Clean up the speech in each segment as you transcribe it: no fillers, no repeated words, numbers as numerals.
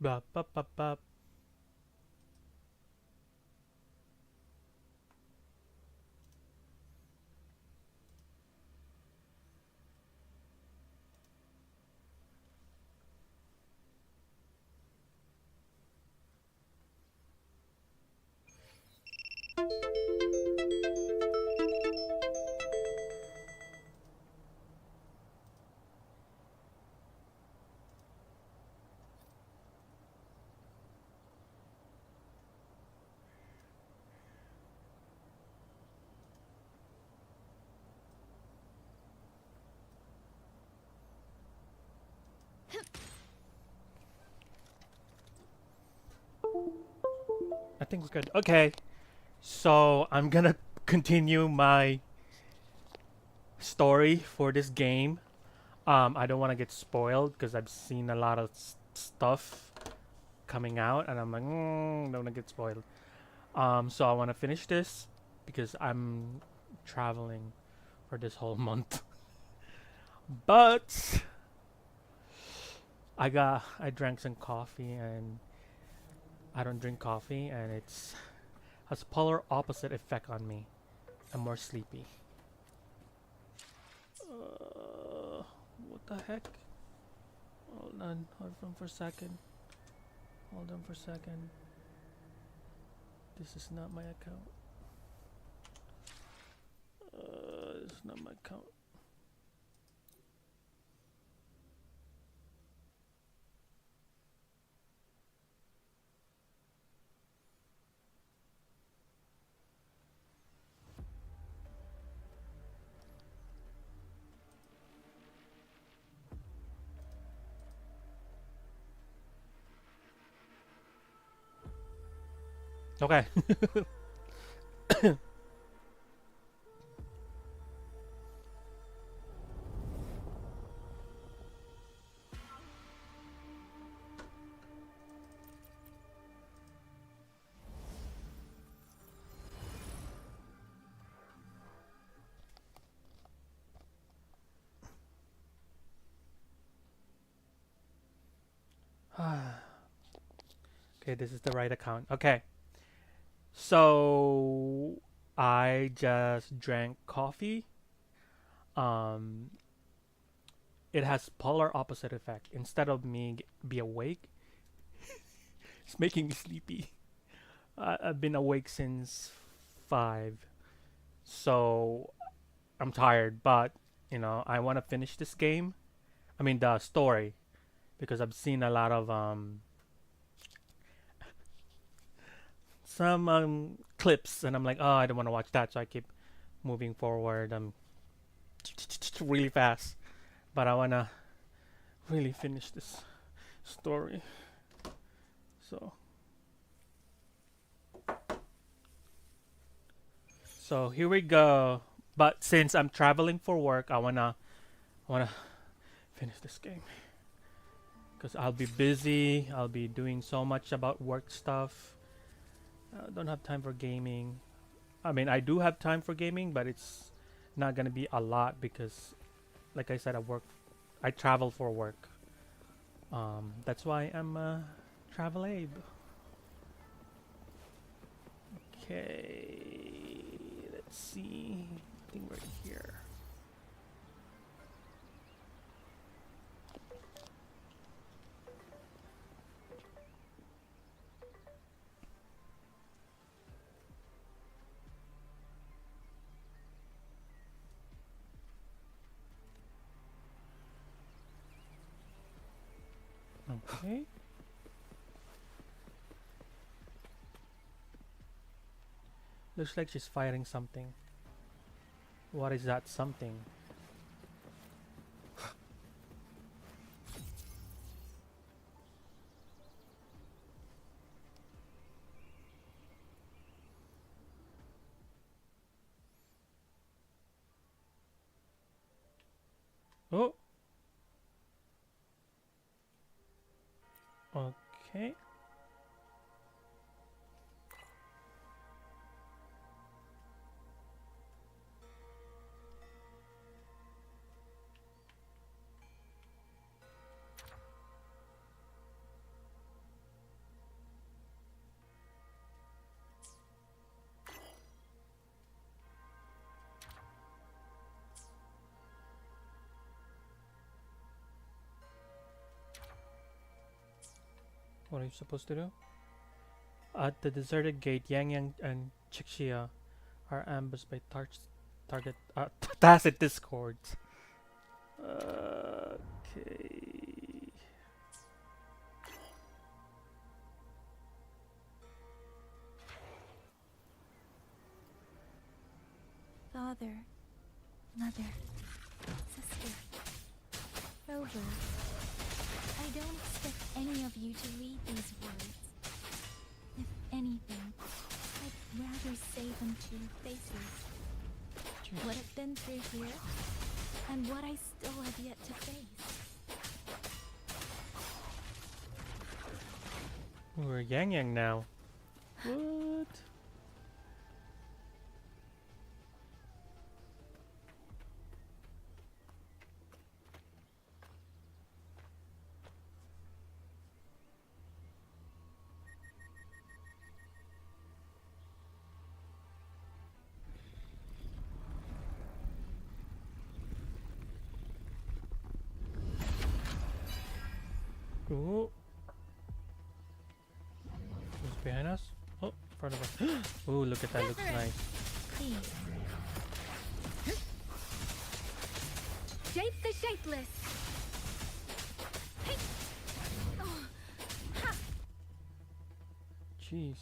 Bop, bop, bop, bop. I think we're good. Okay, so I'm gonna continue my story for this game. I don't want to get spoiled because I've seen a lot of stuff coming out, and I'm like, don't want to get spoiled. So I want to finish this because I'm traveling for this whole month. But I drank some coffee, and I don't drink coffee, and it's has polar opposite effect on me. I'm more sleepy. What the heck? Hold on for a second. Hold on for a second. This is not my account. This is not my account. Okay. Okay, this is the right account. Okay. So I just drank coffee. Um, it has polar opposite effect. Instead of me be awake, it's making me sleepy. I've been awake since 5, so I'm tired. But I want to finish this game. I mean the story because I've seen a lot of some clips, and I'm like, oh, I don't want to watch that, so I keep moving forward. Really fast, but I wanna really finish this story. So, so here we go. But since I'm traveling for work, I wanna finish this game because I'll be busy. I'll be doing so much about work stuff. I don't have time for gaming. I mean, I do have time for gaming, but it's not gonna be a lot because, like I said, I travel for work. That's why I'm a travel abe. Okay, let's see. I think we're here. Okay. Looks like she's firing something. What is that something? Oh, okay. What are you supposed to do? At the deserted gate, Yang Yang and Chixia are ambushed by target tacit discords. Okay. Father, mother, sister, Rover, I don't expect any of you to read these words. If anything, I'd rather say them to your faces. Jeez. What I've been through here, and what I still have yet to face. We're Yang Yang now. What? Ooh. Who's behind us? Oh, in front of us. Ooh, look at that. Looks nice. Please. Shape the shapeless. Hey. Oh. Ha. Jeez.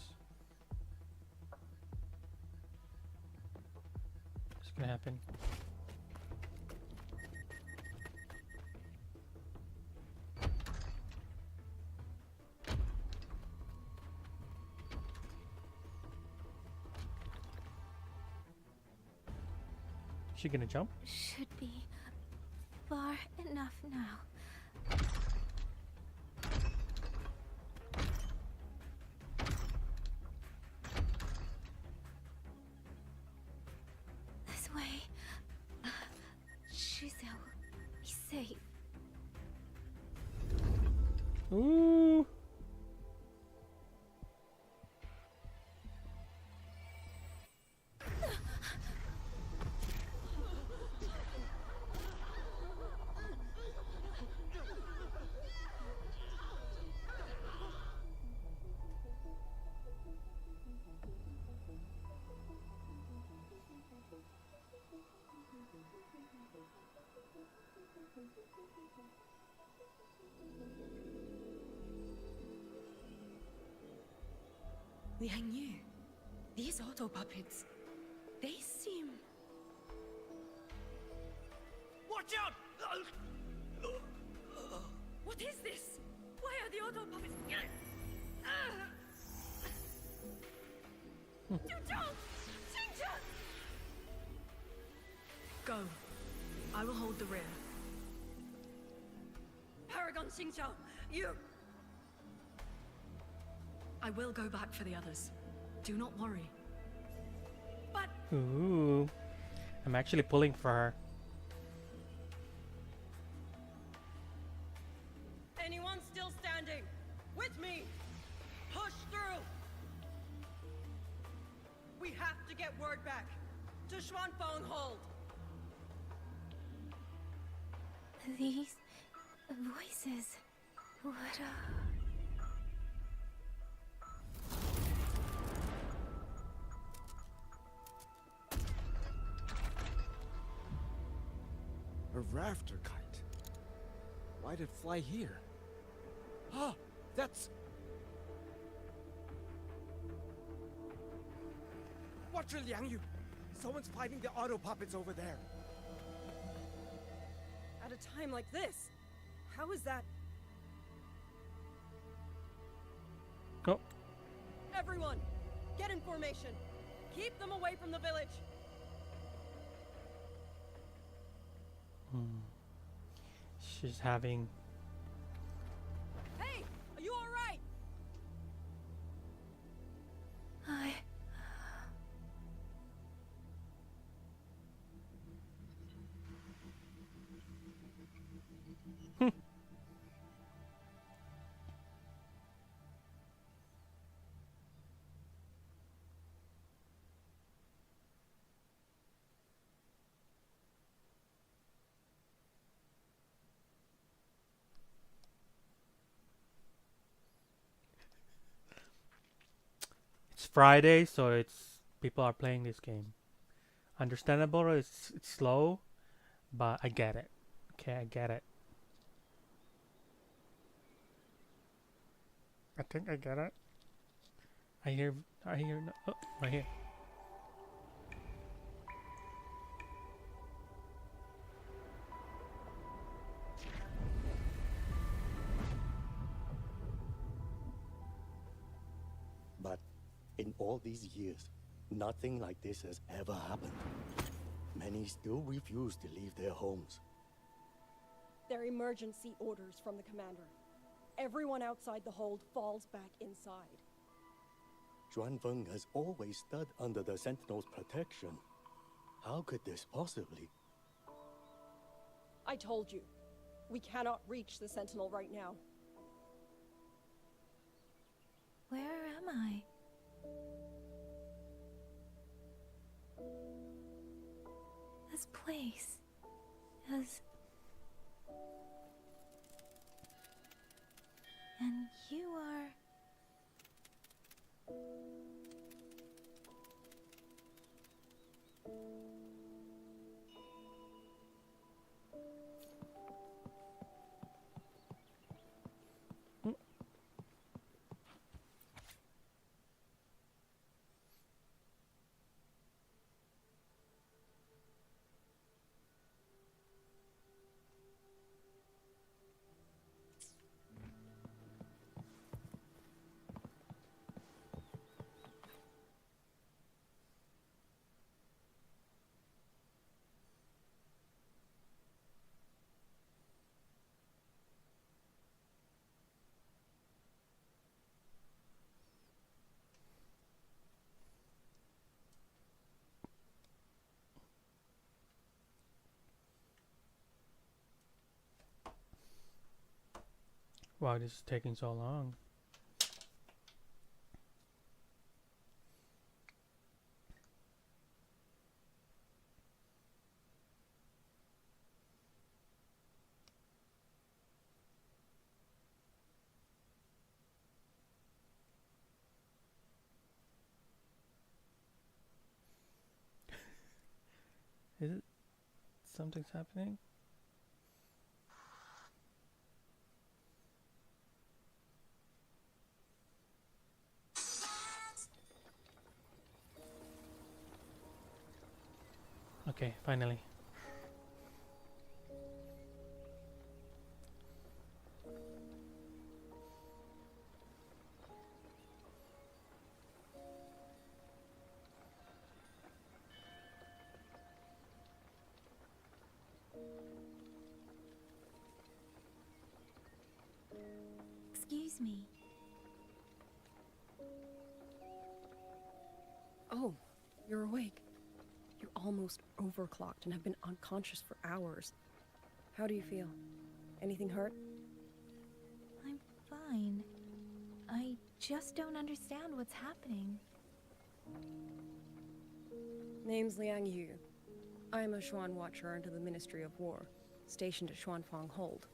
What's gonna happen? She gonna jump? Should be far enough now. This way. Shizel will be safe. Ooh. Liang Yu, these auto puppets, they seem... Watch out! What is this? Why are the auto puppets... Go. I will hold the rear. Paragon Xingqiao, you... I will go back for the others. Do not worry. But... Ooh. I'm actually pulling for her. Anyone still standing? With me! Push through! We have to get word back. To Xuanfeng Hold! These voices. What A rafter kite. Why'd it fly here? Ah, that's... Watch your Liang Yu! Someone's fighting the auto puppets over there. At a time like this, how is that? Oh. Everyone, get in formation. Keep them away from the village. She's having... Hey, are you all right? I... Friday, so it's people are playing this game. Understandable, it's slow, but I get it. Okay, I get it. I think I get it. I hear, oh, right here. But in all these years, nothing like this has ever happened. Many still refuse to leave their homes. They're emergency orders from the commander. Everyone outside the hold falls back inside. Xuanfeng has always stood under the Sentinel's protection. How could this possibly? I told you, we cannot reach the Sentinel right now. Where am I? This place is... And you are... Wow, this is taking so long. Is it something's happening? Okay, finally. Excuse me. Oh, you're awake. You're almost overclocked and have been unconscious for hours. How do you feel? Anything hurt? I'm fine. I just don't understand what's happening. Name's Liang Yu. I am a Xuan Watcher under the Ministry of War, stationed at Xuanfang Hold.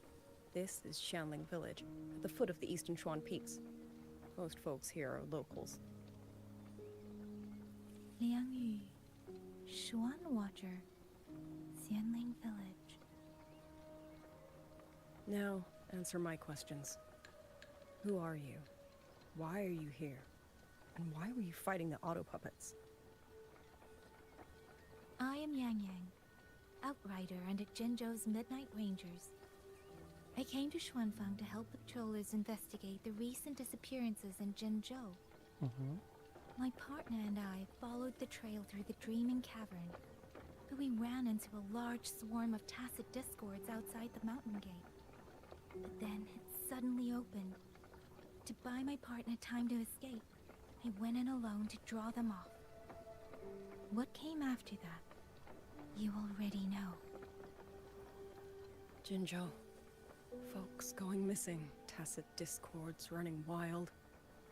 This is Xianling Village, at the foot of the Eastern Xuan Peaks. Most folks here are locals. Liang Yu, Xuan Watcher, Xianling Village. Now, answer my questions. Who are you? Why are you here? And why were you fighting the auto puppets? I am Yang Yang, Outrider under Jinzhou's Midnight Rangers. I came to Xuanfang to help patrollers investigate the recent disappearances in Jinzhou. My partner and I followed the trail through the Dreaming Cavern, but we ran into a large swarm of tacit discords outside the mountain gate. But then it suddenly opened. To buy my partner time to escape, I went in alone to draw them off. What came after that, you already know. Jinzhou. Folks going missing, tacit discords running wild,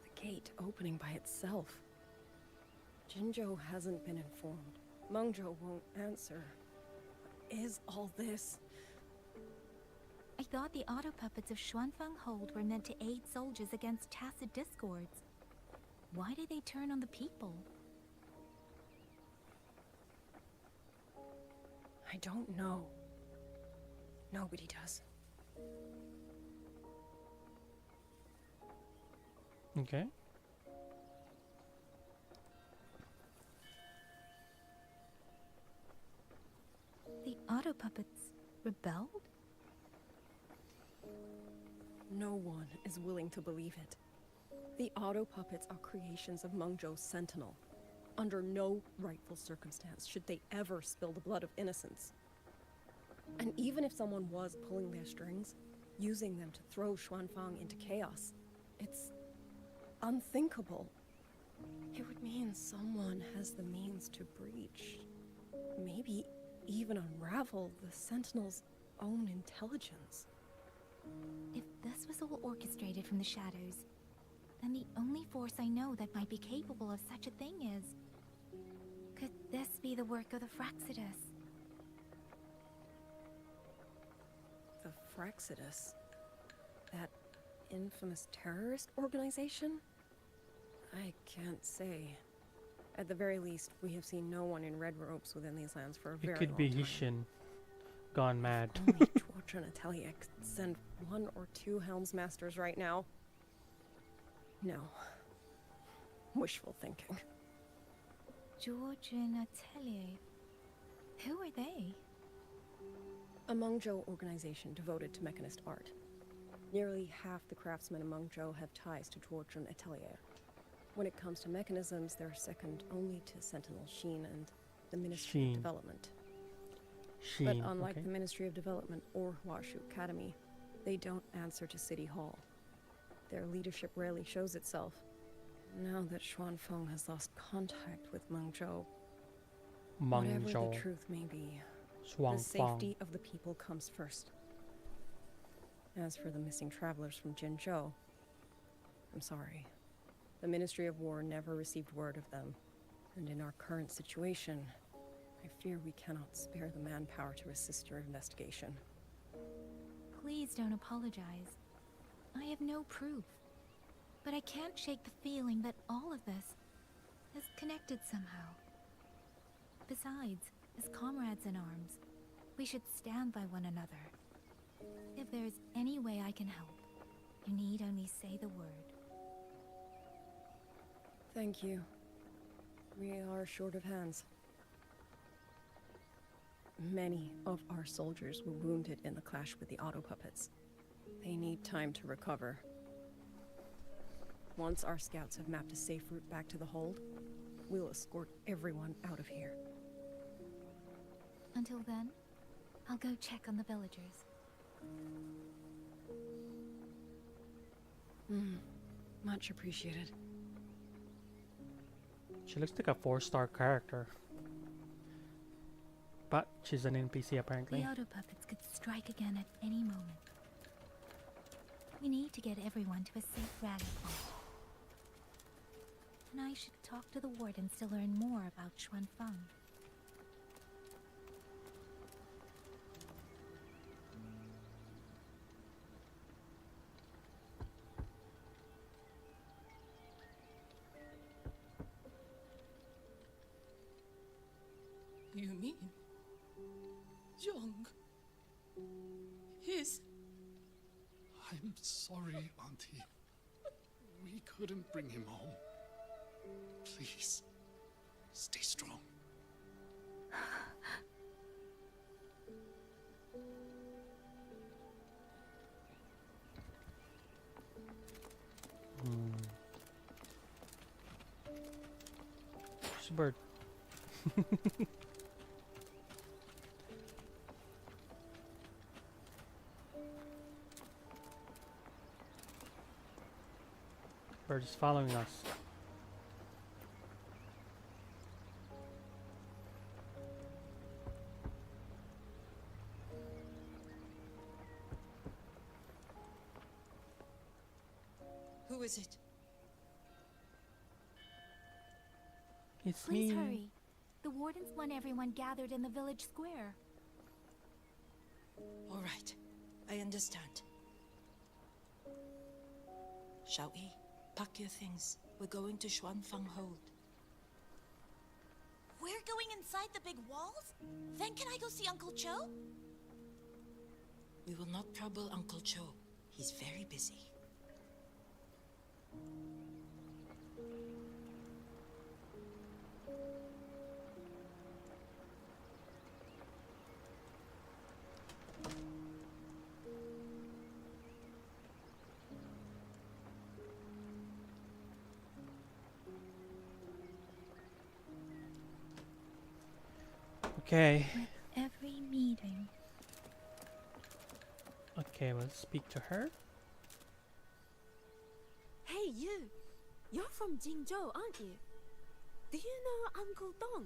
the gate opening by itself. Jinzhou hasn't been informed. Mengzhou won't answer. What is all this? I thought the auto puppets of Xuanfang Hold were meant to aid soldiers against tacit discords. Why did they turn on the people? I don't know. Nobody does. Okay. The auto puppets rebelled? No one is willing to believe it. The auto puppets are creations of Mengzhou's Sentinel. Under no rightful circumstance should they ever spill the blood of innocents. And even if someone was pulling their strings, using them to throw Xuanfang into chaos, it's unthinkable. It would mean someone has the means to breach, maybe even unravel the Sentinel's own intelligence. If this was all orchestrated from the shadows, then the only force I know that might be capable of such a thing is... Could this be the work of the Fraxidus? The Fraxidus? That infamous terrorist organization? I can't say. At the very least, we have seen no one in red robes within these lands for a very It could long be time. Hishin gone mad. Only George and Atelier could send 1 or 2 Helmsmasters right now. No. Wishful thinking. George and Atelier. Who are they? A Mengzhou organization devoted to mechanist art. Nearly half the craftsmen in Mengzhou have ties to George and Atelier. When it comes to mechanisms, they're second only to Sentinel Sheen and the Ministry Sheen. of Development. Sheen. But unlike Okay. the Ministry of Development or Huashu Academy, they don't answer to City Hall. Their leadership rarely shows itself. Now that Xuanfeng has lost contact with Mengzhou, whatever the Mengzhou. truth may be, the Xuanfang. safety of the people comes first. As for the missing travelers from Jinzhou, I'm sorry. The Ministry of War never received word of them, and in our current situation, I fear we cannot spare the manpower to assist your investigation. Please don't apologize. I have no proof. But I can't shake the feeling that all of this is connected somehow. Besides, as comrades in arms, we should stand by one another. If there's any way I can help, you need only say the word. Thank you. We are short of hands. Many of our soldiers were wounded in the clash with the auto puppets. They need time to recover. Once our scouts have mapped a safe route back to the hold, we'll escort everyone out of here. Until then, I'll go check on the villagers. Much appreciated. She looks like a 4-star character. But she's an NPC apparently. The auto puppets could strike again at any moment. We need to get everyone to a safe rally point. And I should talk to the wardens to learn more about Xuanfeng. You mean Young? His... I'm sorry, Auntie. We couldn't bring him home. Please, stay strong. She's a bird. Bird is following us. Who is it? It's Please me. hurry. The wardens want everyone gathered in the village square. All right, I understand. Shall we? Pack your things. We're going to Xuanfang Hold. We're going inside the big walls? Then can I go see Uncle Cho? We will not trouble Uncle Cho. He's very busy. Okay. With every meeting. Okay, we'll speak to her. Hey, you! You're from Jingzhou, aren't you? Do you know Uncle Dong?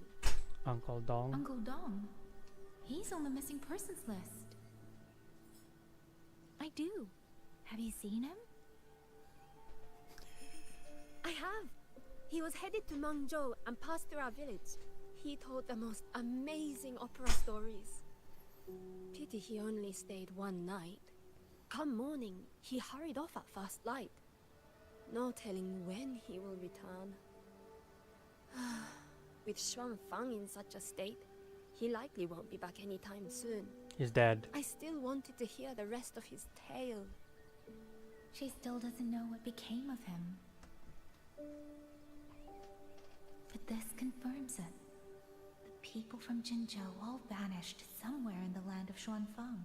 Uncle Dong. Uncle Dong? He's on the missing persons list. I do. Have you seen him? I have. He was headed to Mengzhou and passed through our village. He told the most amazing opera stories. Pity he only stayed one night. Come morning, he hurried off at first light. No telling when he will return. With Xuanfang in such a state, he likely won't be back anytime soon. He's dead. I still wanted to hear the rest of his tale. She still doesn't know what became of him. But this confirms it. The people from Jinzhou all vanished somewhere in the land of Xuanfang.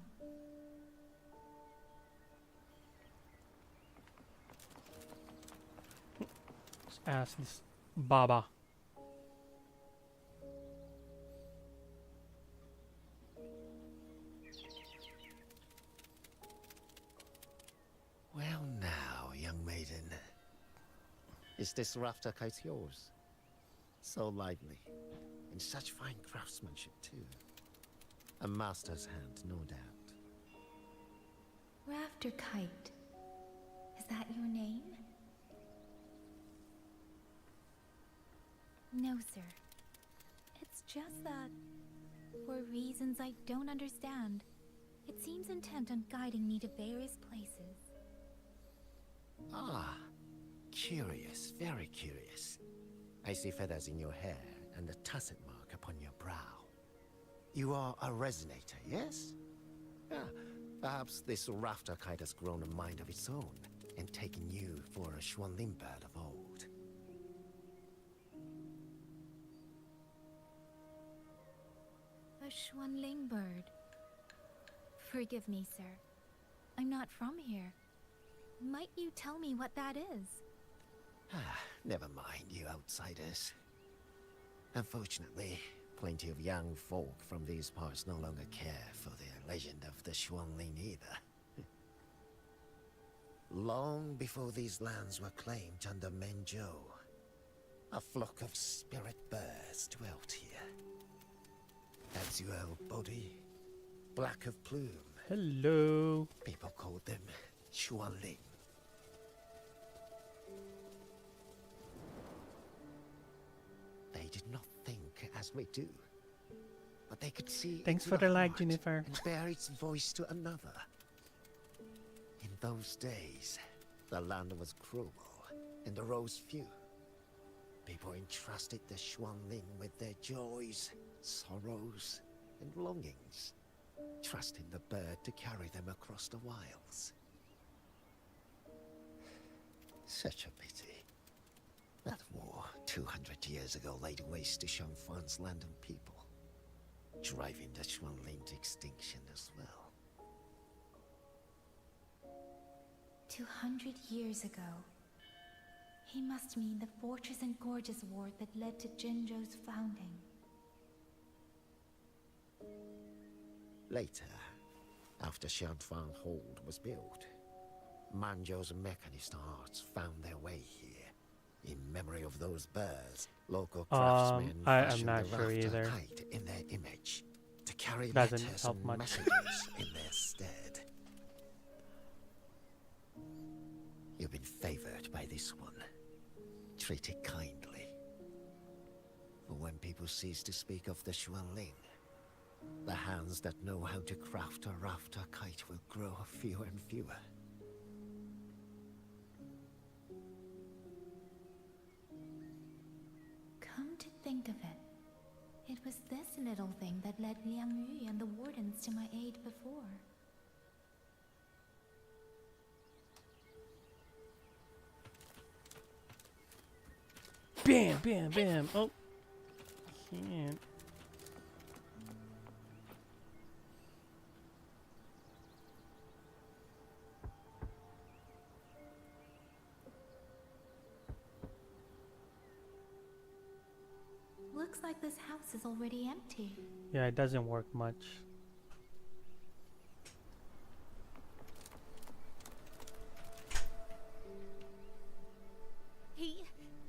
Let's ask this Baba. Well now, young maiden. Is this rafter kite yours? So lively, and such fine craftsmanship too. A master's hand, no doubt. Rafter Kite. Is that your name? No, sir. It's just that, for reasons I don't understand, it seems intent on guiding me to various places. Ah, curious, very curious. I see feathers in your hair and a tusset mark upon your brow. You are a resonator, yes? Ah, perhaps this rafter kite has grown a mind of its own and taken you for a Xuanling bird of old. A Xuanling bird. Forgive me, sir. I'm not from here. Might you tell me what that is? Ah, never mind, you outsiders. Unfortunately, plenty of young folk from these parts no longer care for the legend of the Xuanling either. Long before these lands were claimed under Mengzhou, a flock of spirit birds dwelt here. Azure body, black of plume. Hello. People called them Xuanling. They did not think as we do, but they could see Thanks into for the like, heart Jennifer. and bear its voice to another. In those days, the land was cruel and the roads few. People entrusted the Xuanling with their joys, sorrows, and longings, trusting the bird to carry them across the wilds. Such a pity. That war 200 years ago laid waste to Xuanfang's land and people, driving the Xuanling to extinction as well. 200 years ago. He must mean the Fortress and Gorges War that led to Jinzhou's founding. Later, after Xuanfang Hold was built, Manzhou's mechanist arts found their way here. In memory of those birds, local craftsmen I'm fashioned not the sure rafter either. kite in their image to carry Doesn't letters help and much. messages in their stead. You've been favored by this one. Treated kindly. For when people cease to speak of the Xuanling, the hands that know how to craft a rafter kite will grow fewer and fewer. It was this little thing that led Liang Yu and the wardens to my aid before. Bam, bam, bam. Oh, can't. Looks like this house is already empty. Yeah, it doesn't work much.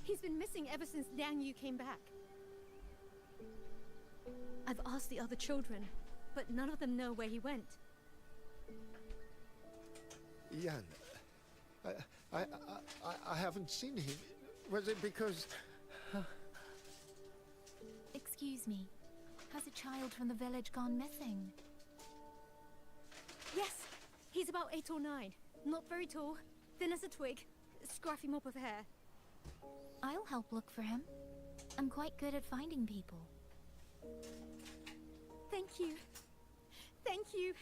He's been missing ever since Liang Yu came back. I've asked the other children, but none of them know where he went. Yan, I haven't seen him. Was it because... Excuse me. Has a child from the village gone missing? Yes, he's about 8 or 9. Not very tall, thin as a twig, scruffy mop of hair. I'll help look for him. I'm quite good at finding people. Thank you. Thank you.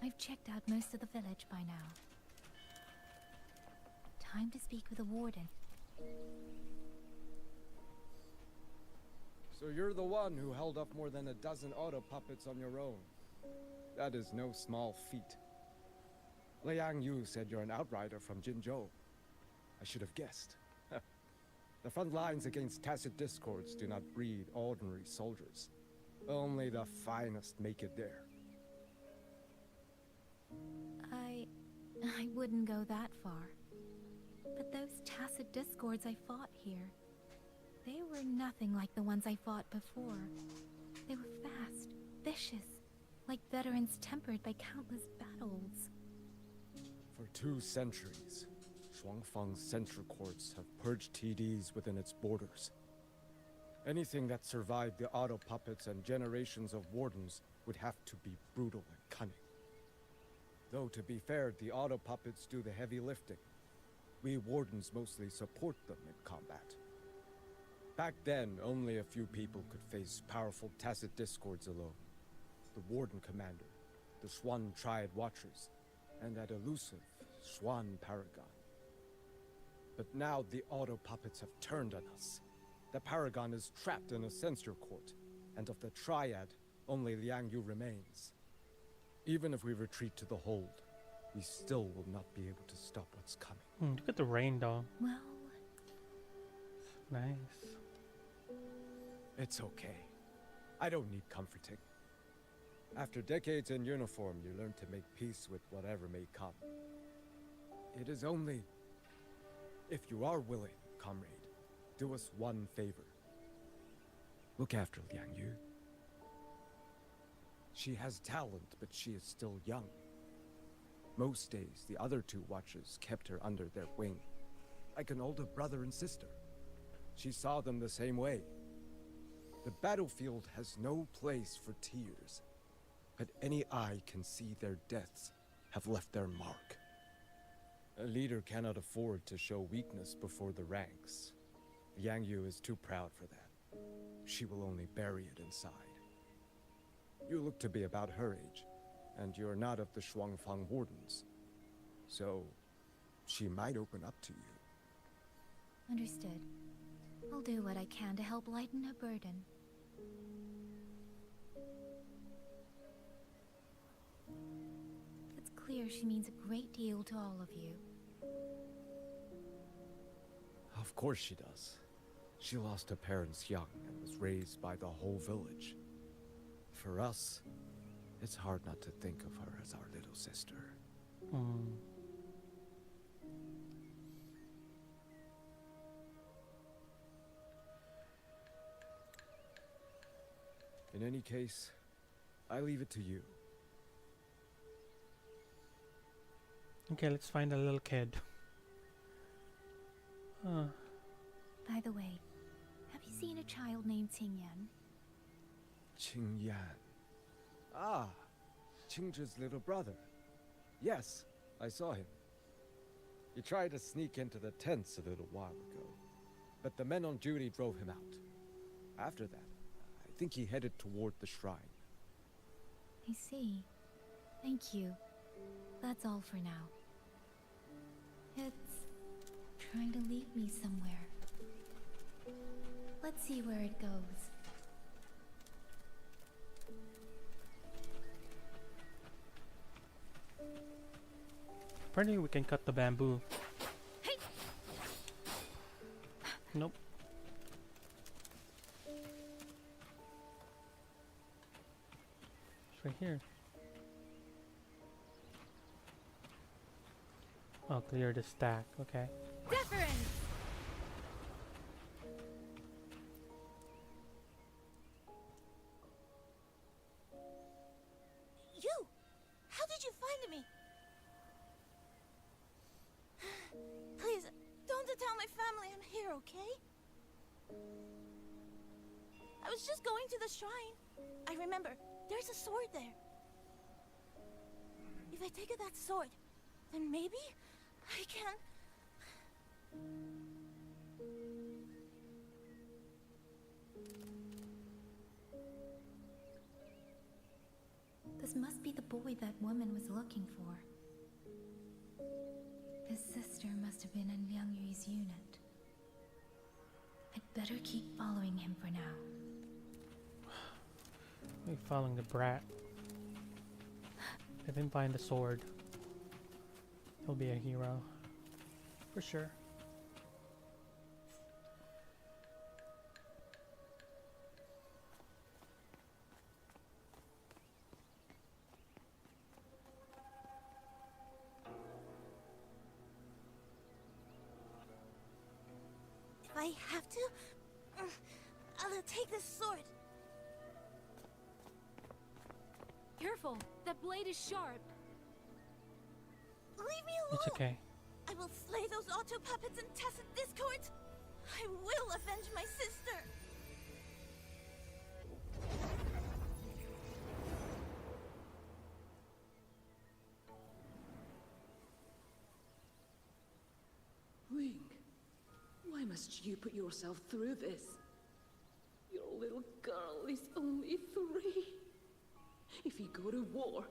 I've checked out most of the village by now. Time to speak with the warden. So you're the one who held up more than a dozen auto puppets on your own. That is no small feat. Liang Yu said you're an outrider from Jinzhou. I should have guessed. The front lines against tacit discords do not breed ordinary soldiers. Only the finest make it there. I wouldn't go that far. But those tacit discords I fought here, they were nothing like the ones I fought before. They were fast, vicious, like veterans tempered by countless battles. For 2 centuries, Shuangfang's central courts have purged TDs within its borders. Anything that survived the auto puppets and generations of wardens would have to be brutal and cunning. Though to be fair, the auto puppets do the heavy lifting. We wardens mostly support them in combat. Back then, only a few people could face powerful tacit discords alone. The warden commander, the Swan Triad Watchers, and that elusive Swan Paragon. But now the auto puppets have turned on us. The Paragon is trapped in a censure court, and of the Triad, only Liang Yu remains. Even if we retreat to the hold, we still will not be able to stop what's coming. Look at the rain, though. Well... Nice. It's okay. I don't need comforting. After decades in uniform, you learn to make peace with whatever may come. It is only... If you are willing, comrade, do us one favor. Look after Liang Yu. She has talent, but she is still young. Most days, the other 2 watchers kept her under their wing, like an older brother and sister. She saw them the same way. The battlefield has no place for tears, but any eye can see their deaths have left their mark. A leader cannot afford to show weakness before the ranks. Liang Yu is too proud for that. She will only bury it inside. You look to be about her age, and you're not of the Shuangfang Wardens. So, she might open up to you. Understood. I'll do what I can to help lighten her burden. It's clear she means a great deal to all of you. Of course she does. She lost her parents young and was raised by the whole village. For us, it's hard not to think of her as our little sister. In any case, I leave it to you. Okay, let's find a little kid. By the way, have you seen a child named Qingyan? Qingyan. Ah, Qingzhi's little brother. Yes, I saw him. He tried to sneak into the tents a little while ago, but the men on duty drove him out. After that, I think he headed toward the shrine. I see. Thank you. That's all for now. It's trying to lead me somewhere. Let's see where it goes. Apparently we can cut the bamboo. Hey! Nope. It's right here. Oh, clear the stack. Okay. Deference! You! How did you find me? Please, don't tell my family I'm here, okay? I was just going to the shrine. I remember, there's a sword there. If I take that sword, then maybe I can... This must be the boy that woman was looking for. His sister must have been in Liang Yu's unit. I'd better keep following him for now. We're following the brat. Let him find the sword. He'll be a hero. For sure. If I have to, I'll take this sword. Careful! That blade is sharp! Leave me alone! It's okay. I will slay those auto puppets and tacit discords. I will avenge my sister. Ling, why must you put yourself through this? Your little girl is only 3. If you go to war...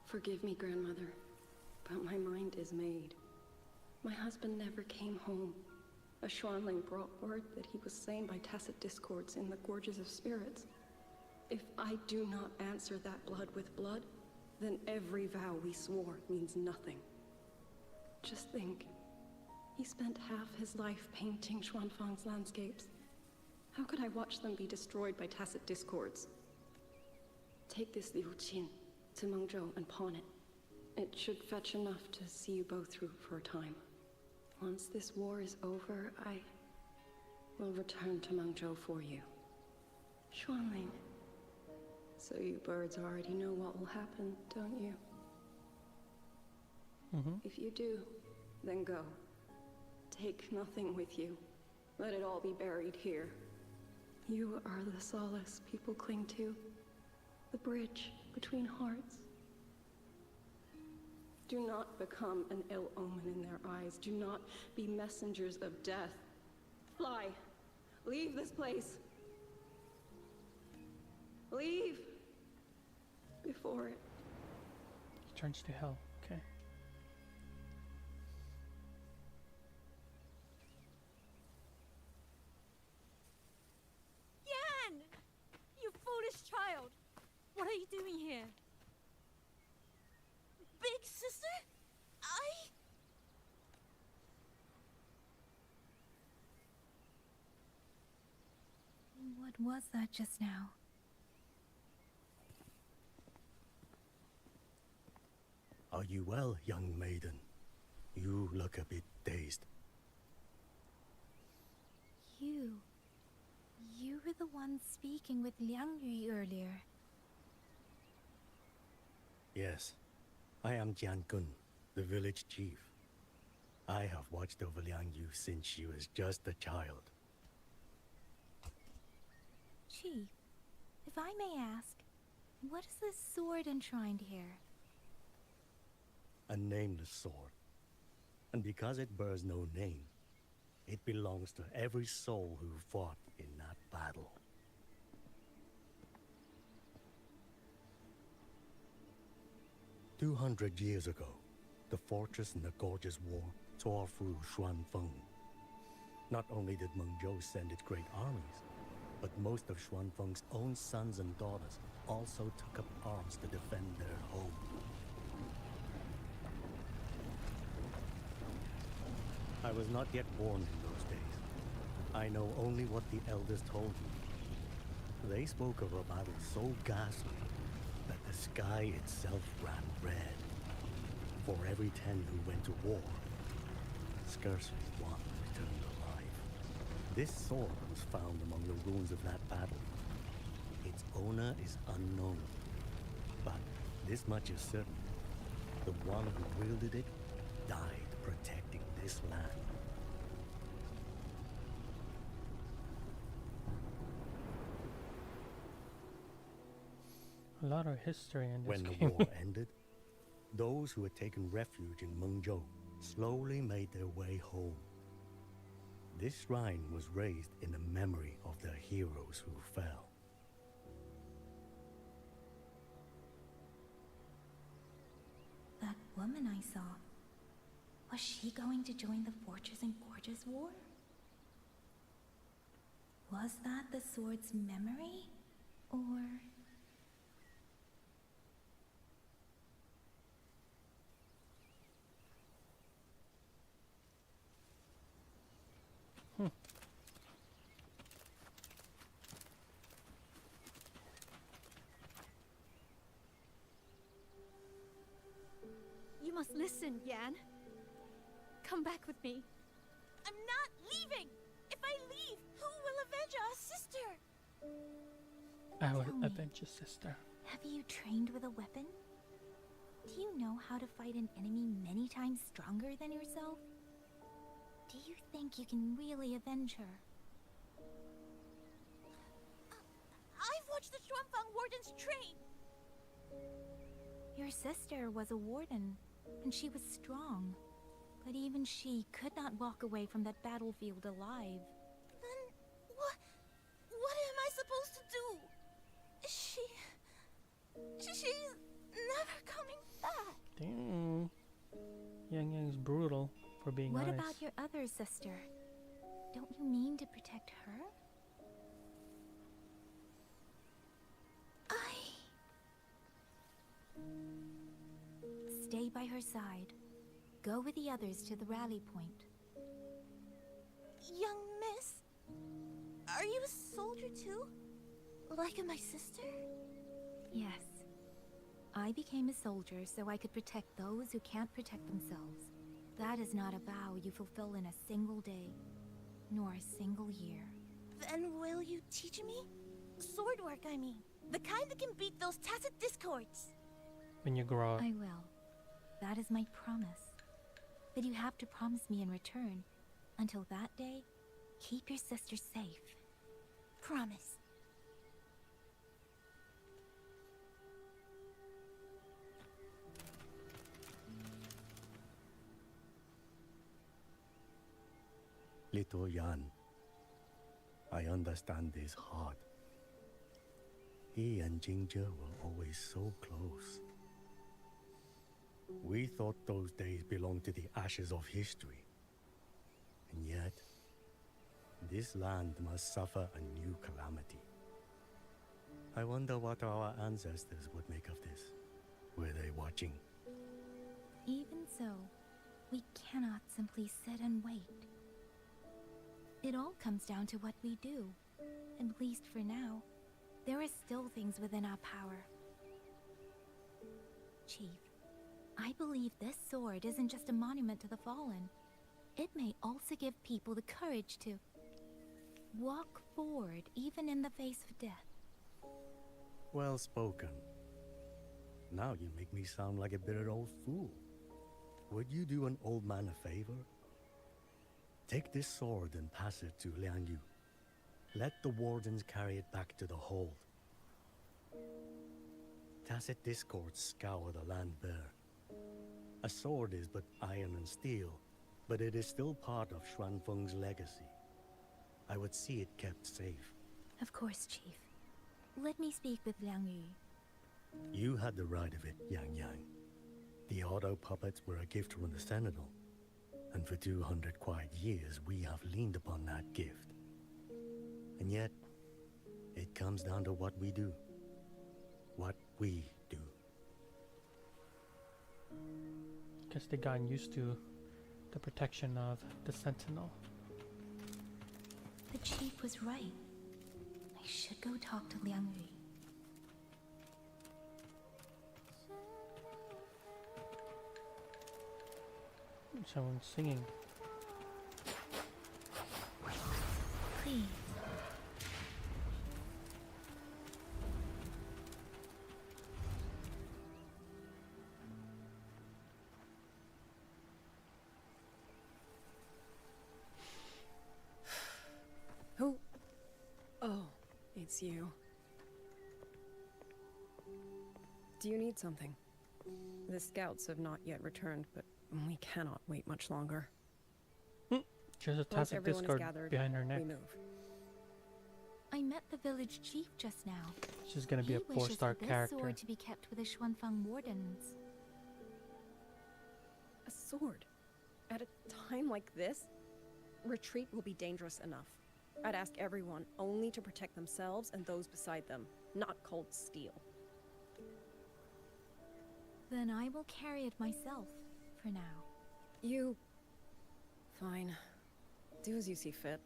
Forgive me, grandmother, but my mind is made. My husband never came home. A Xuanling brought word that he was slain by tacit discords in the Gorges of Spirits. If I do not answer that blood with blood, then every vow we swore means nothing. Just think, he spent half his life painting Xuanfang's landscapes. How could I watch them be destroyed by tacit discords? Take this Liu Qin to Mengzhou and pawn it. It should fetch enough to see you both through for a time. Once this war is over, I will return to Mengzhou for you. Xuanling. So you birds already know what will happen, don't you? If you do, then go. Take nothing with you. Let it all be buried here. You are the solace people cling to. The bridge between hearts. Do not become an ill omen in their eyes. Do not be messengers of death. Fly. Leave this place. Leave. Before it Turns to hell. Okay. Yan! You foolish child! What are you doing here? Big sister? What was that just now? Are you well, young maiden? You look a bit dazed. You were the one speaking with Liang Yu earlier. Yes, I am Jian Gun, the village chief. I have watched over Liang Yu since she was just a child. Chief, if I may ask, what is this sword enshrined here? A nameless sword. And because it bears no name, It belongs to every soul who fought in that battle. "200 years ago, the fortress in the Gorgeous War tore through Xuanfeng. Not only did Meng Zhou send its great armies, but most of Xuanfeng's own sons and daughters also took up arms to defend their home. I was not yet born in those days. I know only what the elders told me. They spoke of a battle so ghastly that the sky itself ran red. For every 10 who went to war, scarcely one returned alive. This sword was found among the ruins of that battle. Its owner is unknown, but this much is certain. The one who wielded it died protecting this land. A lot of history in this When game. the war ended, those who had taken refuge in Mengzhou slowly made their way home. This shrine was raised in the memory of the heroes who fell. That woman I saw, was she going to join the Fortress and Gorgeous War? Was that the sword's memory? Or... You must listen, Yan. Come back with me. I'm not leaving! If I leave, who will avenge our sister? I will Tell me. avenge your sister. Have you trained with a weapon? Do you know how to fight an enemy many times stronger than yourself? Do you think you can really avenge her? I've watched the Xuanfang wardens train! Your sister was a warden, and she was strong. But even she could not walk away from that battlefield alive. Then what am I supposed to do? She's never coming back. Damn. Yang Yang's brutal for being What honest. about your other sister? Don't you mean to protect her? Stay by her side. Go with the others to the rally point. Young miss, are you a soldier too? Like my sister? Yes. I became a soldier so I could protect those who can't protect themselves. That is not a vow you fulfill in a single day, nor a single year. Then will you teach me? Sword work, I mean. The kind that can beat those tacit discords. When you grow up. I will. That is my promise. But you have to promise me in return. Until that day, keep your sister safe. Promise. Little Yan, I understand this hard. He and Ginger were always so close. We thought those days belonged to the ashes of history. And yet, this land must suffer a new calamity. I wonder what our ancestors would make of this. Were they watching? Even so, we cannot simply sit and wait. It all comes down to what we do. At least for now, there are still things within our power. Chief, I believe this sword isn't just a monument to the fallen. It may also give people the courage to walk forward even in the face of death. Well spoken. Now you make me sound like a bitter old fool. Would you do an old man a favor? Take this sword and pass it to Liang Yu. Let the wardens carry it back to the hold. Tacit discords scour the land bare. A sword is but iron and steel, but it is still part of Xuanfeng's legacy. I would see it kept safe. Of course, Chief. Let me speak with Liang Yu. You had the right of it, Yang Yang. The auto puppets were a gift from the Sentinel, and for 200 quiet years we have leaned upon that gift. And yet, it comes down to what we do. What we do. Guess they gotten used to the protection of the Sentinel. The Chief was right. I should go talk to Liang Yu. Someone's singing. Please. Who? Oh, it's you. Do you need something? The scouts have not yet returned, but we cannot wait much longer. There's a Once tacit everyone is discord gathered, behind her neck. we move. I met the village chief just now. She's gonna be a He wishes 4-star for this character. sword to be kept with the Xuanfang wardens. A sword? At a time like this? Retreat will be dangerous enough. I'd ask everyone only to protect themselves and those beside them, not cold steel. Then I will carry it myself, for now. You... Fine. Do as you see fit.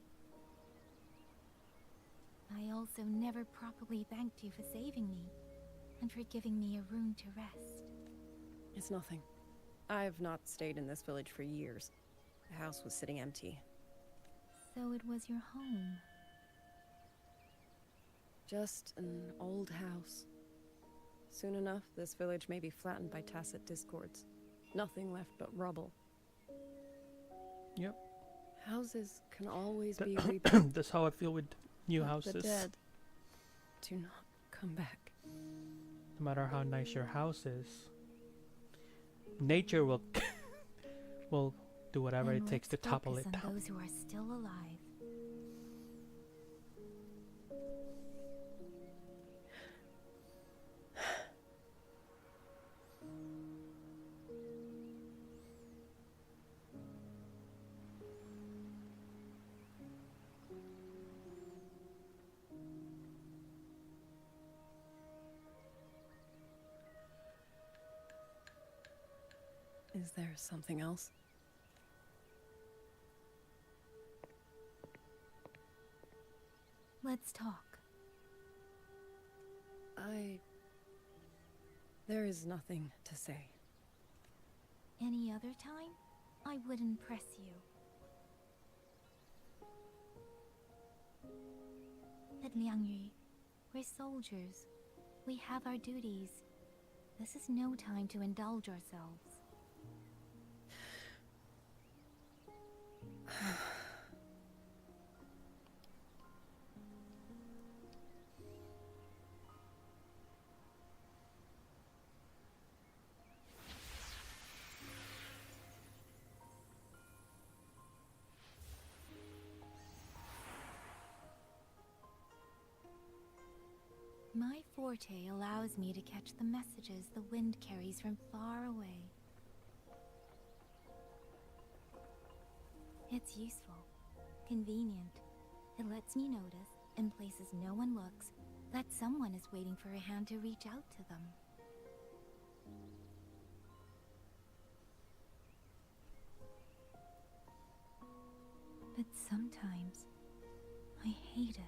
I also never properly thanked you for saving me, and for giving me a room to rest. It's nothing. I've not stayed in this village for years. The house was sitting empty. So it was your home. Just an old house. Soon enough, this village may be flattened by tacit discords. Nothing left but rubble. Yep. Houses can always be rebuilt. That's how I feel with new but houses. the dead do not come back. No matter how nice your house is, nature will will do whatever Then it takes to let's topple it focus on down. those who are still alive. Is there something else? Let's talk. There is nothing to say. Any other time, I wouldn't press you. But Liang Yu, we're soldiers. We have our duties. This is no time to indulge ourselves. My forte allows me to catch the messages the wind carries from far away. It's useful, convenient. It lets me notice, in places no one looks, that someone is waiting for a hand to reach out to them. But sometimes, I hate it.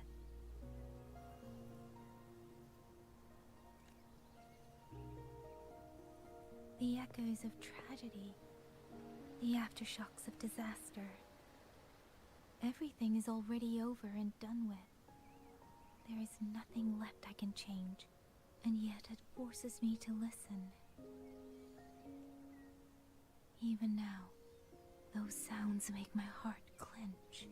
The echoes of tragedy, the aftershocks of disaster. Everything is already over and done with. There is nothing left I can change, and yet it forces me to listen. Even now, those sounds make my heart clench.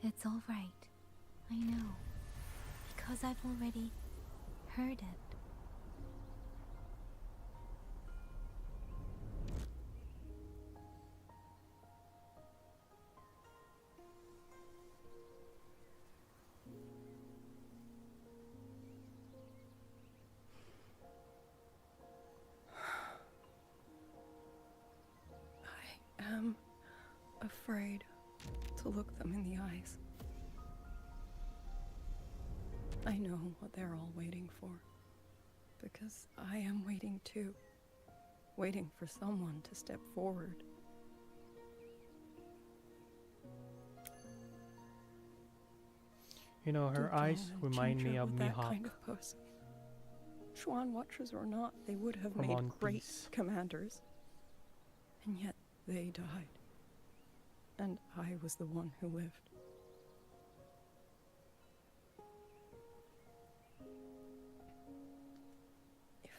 It's all right. I know. Because I've already heard it. I am afraid to look them in the eyes. I know what they're all waiting for. Because I am waiting too. Waiting for someone to step forward. You know, her eyes remind me of that Mihawk kind of person. Swan Watchers or not, they would have from made One great Piece. commanders. And yet they died. And I was the one who lived. If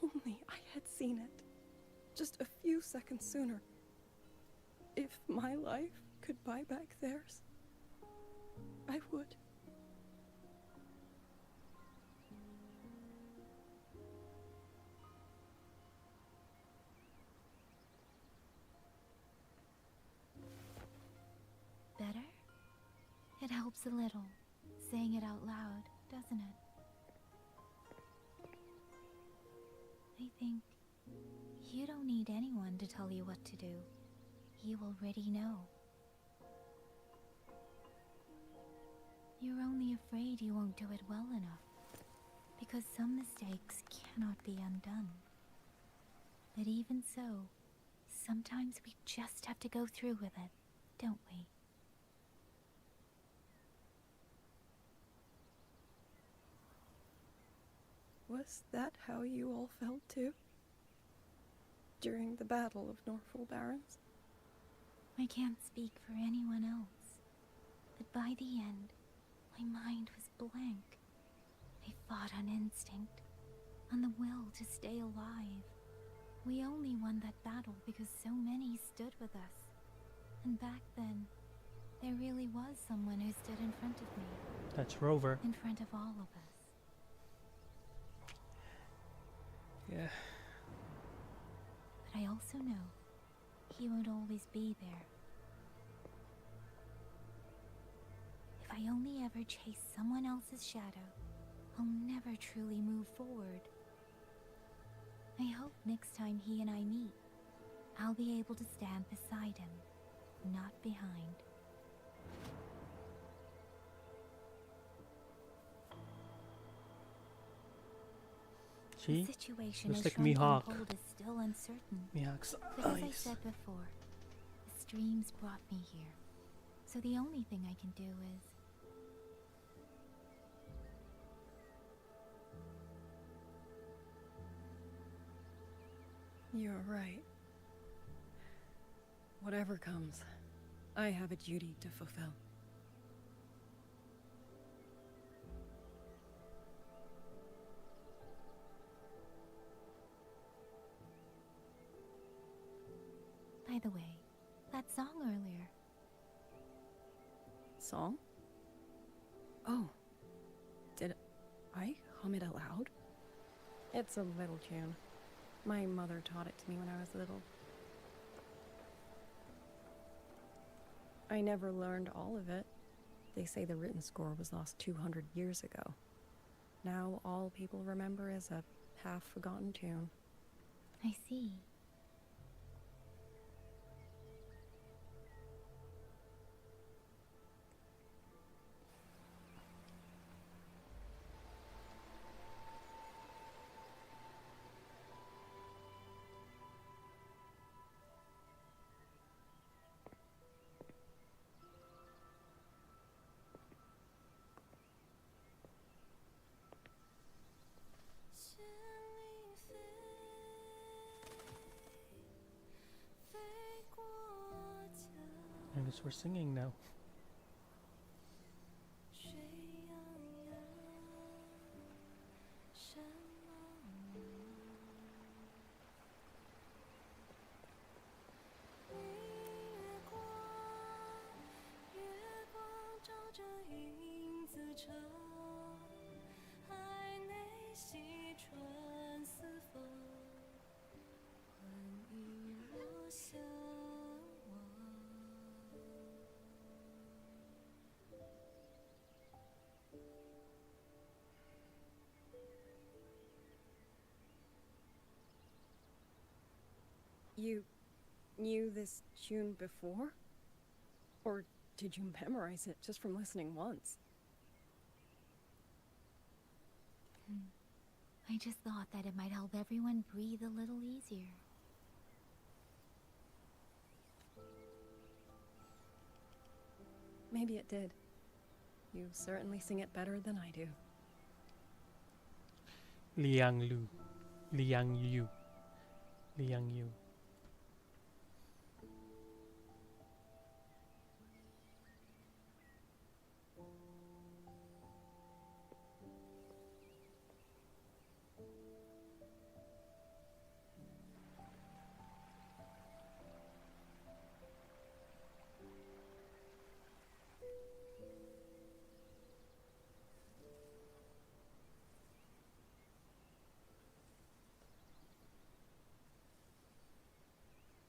only I had seen it. Just a few seconds sooner. If my life could buy back theirs, I would. Better? It helps a little, saying it out loud, doesn't it? I think you don't need anyone to tell you what to do. You already know. You're only afraid you won't do it well enough, because some mistakes cannot be undone. But even so, sometimes we just have to go through with it, don't we? Was that how you all felt too? During the Battle of Norfolk Barrens? I can't speak for anyone else, but by the end, my mind was blank. I fought on instinct, on the will to stay alive. We only won that battle because so many stood with us. And back then, there really was someone who stood in front of me. That's Rover. In front of all of us. Yeah. But I also know he won't always be there. If I only ever chase someone else's shadow, I'll never truly move forward. I hope next time he and I meet, I'll be able to stand beside him, not behind. See? The situation Looks as like shown Mihawk. on hold is still uncertain. Mihawk's But as I eyes. said before, the streams brought me here. So the only thing I can do is... You're right. Whatever comes, I have a duty to fulfill. By the way, that song earlier. Song? Oh. Did I hum it aloud? It's a little tune. My mother taught it to me when I was little. I never learned all of it. They say the written score was lost 200 years ago. Now all people remember is a half-forgotten tune. I see. I guess we're singing now. You knew this tune before? Or did you memorize it just from listening once? I just thought that it might help everyone breathe a little easier. Maybe it did. You certainly sing it better than I do. Liang Lu. Liang Yu. Liang Yu.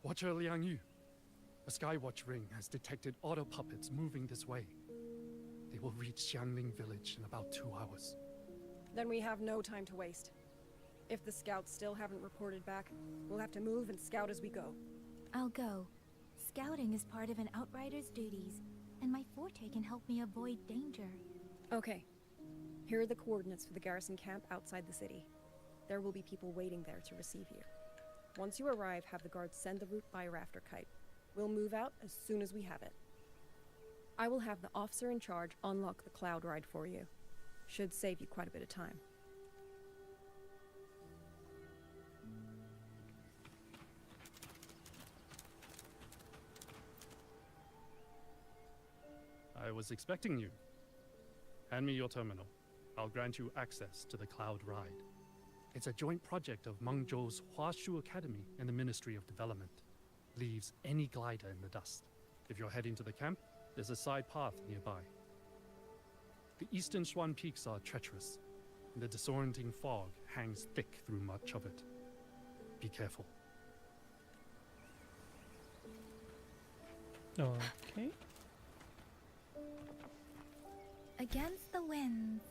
Watcher Liang Yu, a Skywatch ring has detected auto puppets moving this way. They will reach Xiangling village in about 2 hours. Then we have no time to waste. If the scouts still haven't reported back, we'll have to move and scout as we go. I'll go. Scouting is part of an outrider's duties, and my forte can help me avoid danger. Okay. Here are the coordinates for the garrison camp outside the city. There will be people waiting there to receive you. Once you arrive, have the guards send the route by rafter kite. We'll move out as soon as we have it. I will have the officer in charge unlock the cloud ride for you. Should save you quite a bit of time. I was expecting you. Hand me your terminal. I'll grant you access to the cloud ride. It's a joint project of Mengzhou's Huashu Academy and the Ministry of Development. Leaves any glider in the dust. If you're heading to the camp, there's a side path nearby. The eastern Shuan peaks are treacherous, and the disorienting fog hangs thick through much of it. Be careful. Okay. Against the winds.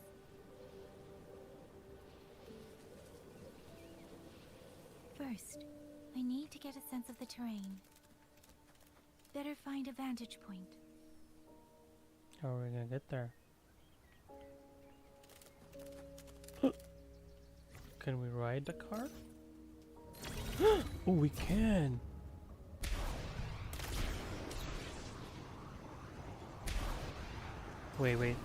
First, I need to get a sense of the terrain. Better find a vantage point. How are we gonna get there? Can we ride the car? Oh, we can! Wait.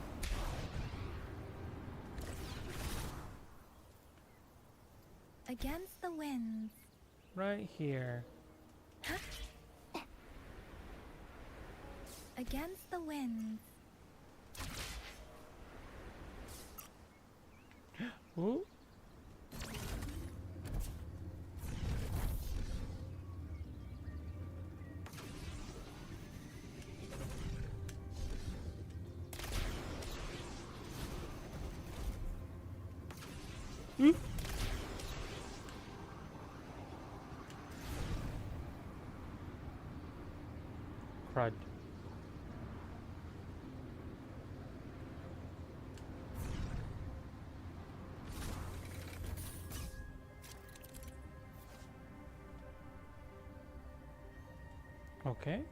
Against the winds. Right here. Against the winds. Ooh. Crud. Okay.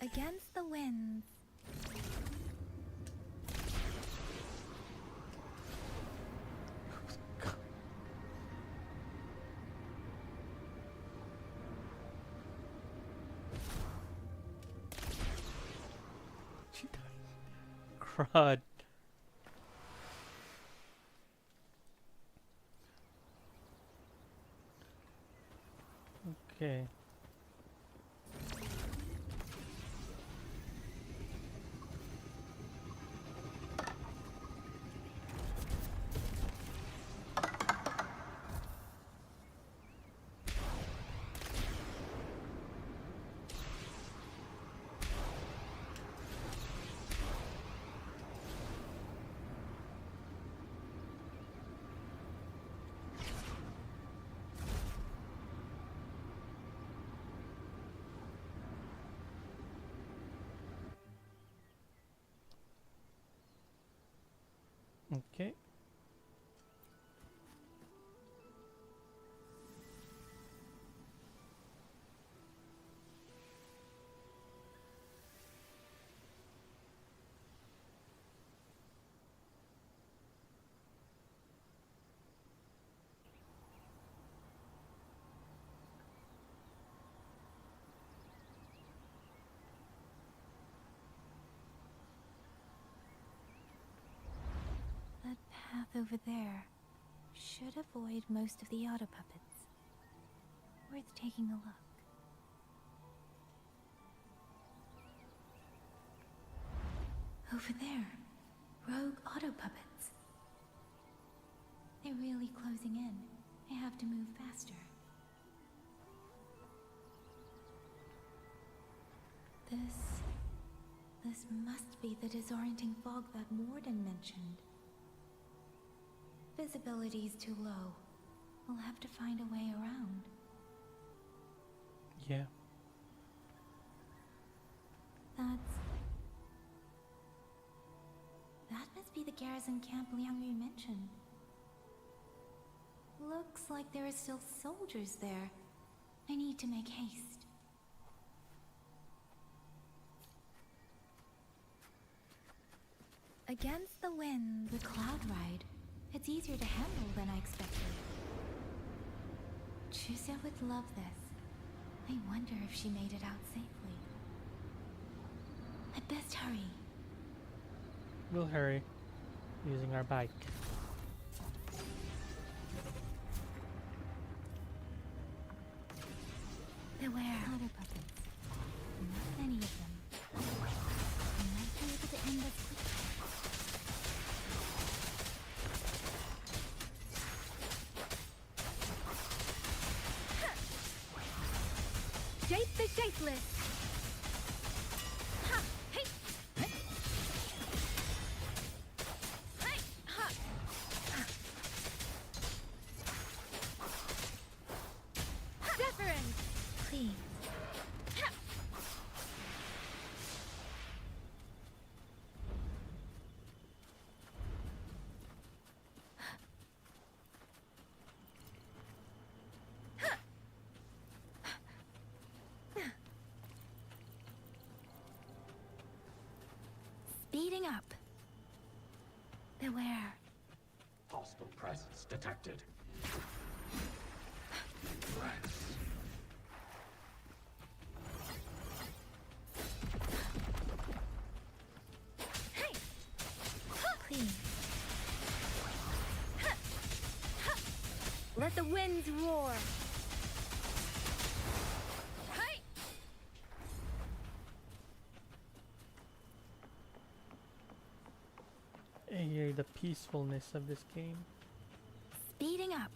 Against the winds. Crud. Okay. Okay. That path over there should avoid most of the auto puppets. Worth taking a look. Over there, rogue auto puppets. They're really closing in. I have to move faster. This must be the disorienting fog that Morden mentioned. Visibility's too low. We'll have to find a way around. Yeah. That must be the garrison camp Liang Yu mentioned. Looks like there are still soldiers there. I need to make haste. Against the wind, the cloud ride. It's easier to handle than I expected. Chusha would love this. I wonder if she made it out safely. I'd best hurry. We'll hurry. Using our bike. Beware. Auto puppets. Not many of them. I might be able to end this quickly. Shape the shapeless! Ha! Hey! Hey! Hey! Ha! Deference! Please. Ha! Speeding up. Beware. Hostile presence detected. Rats. Hey! Please. Let the winds roar! Hey! I hear the peacefulness of this game. Speeding up.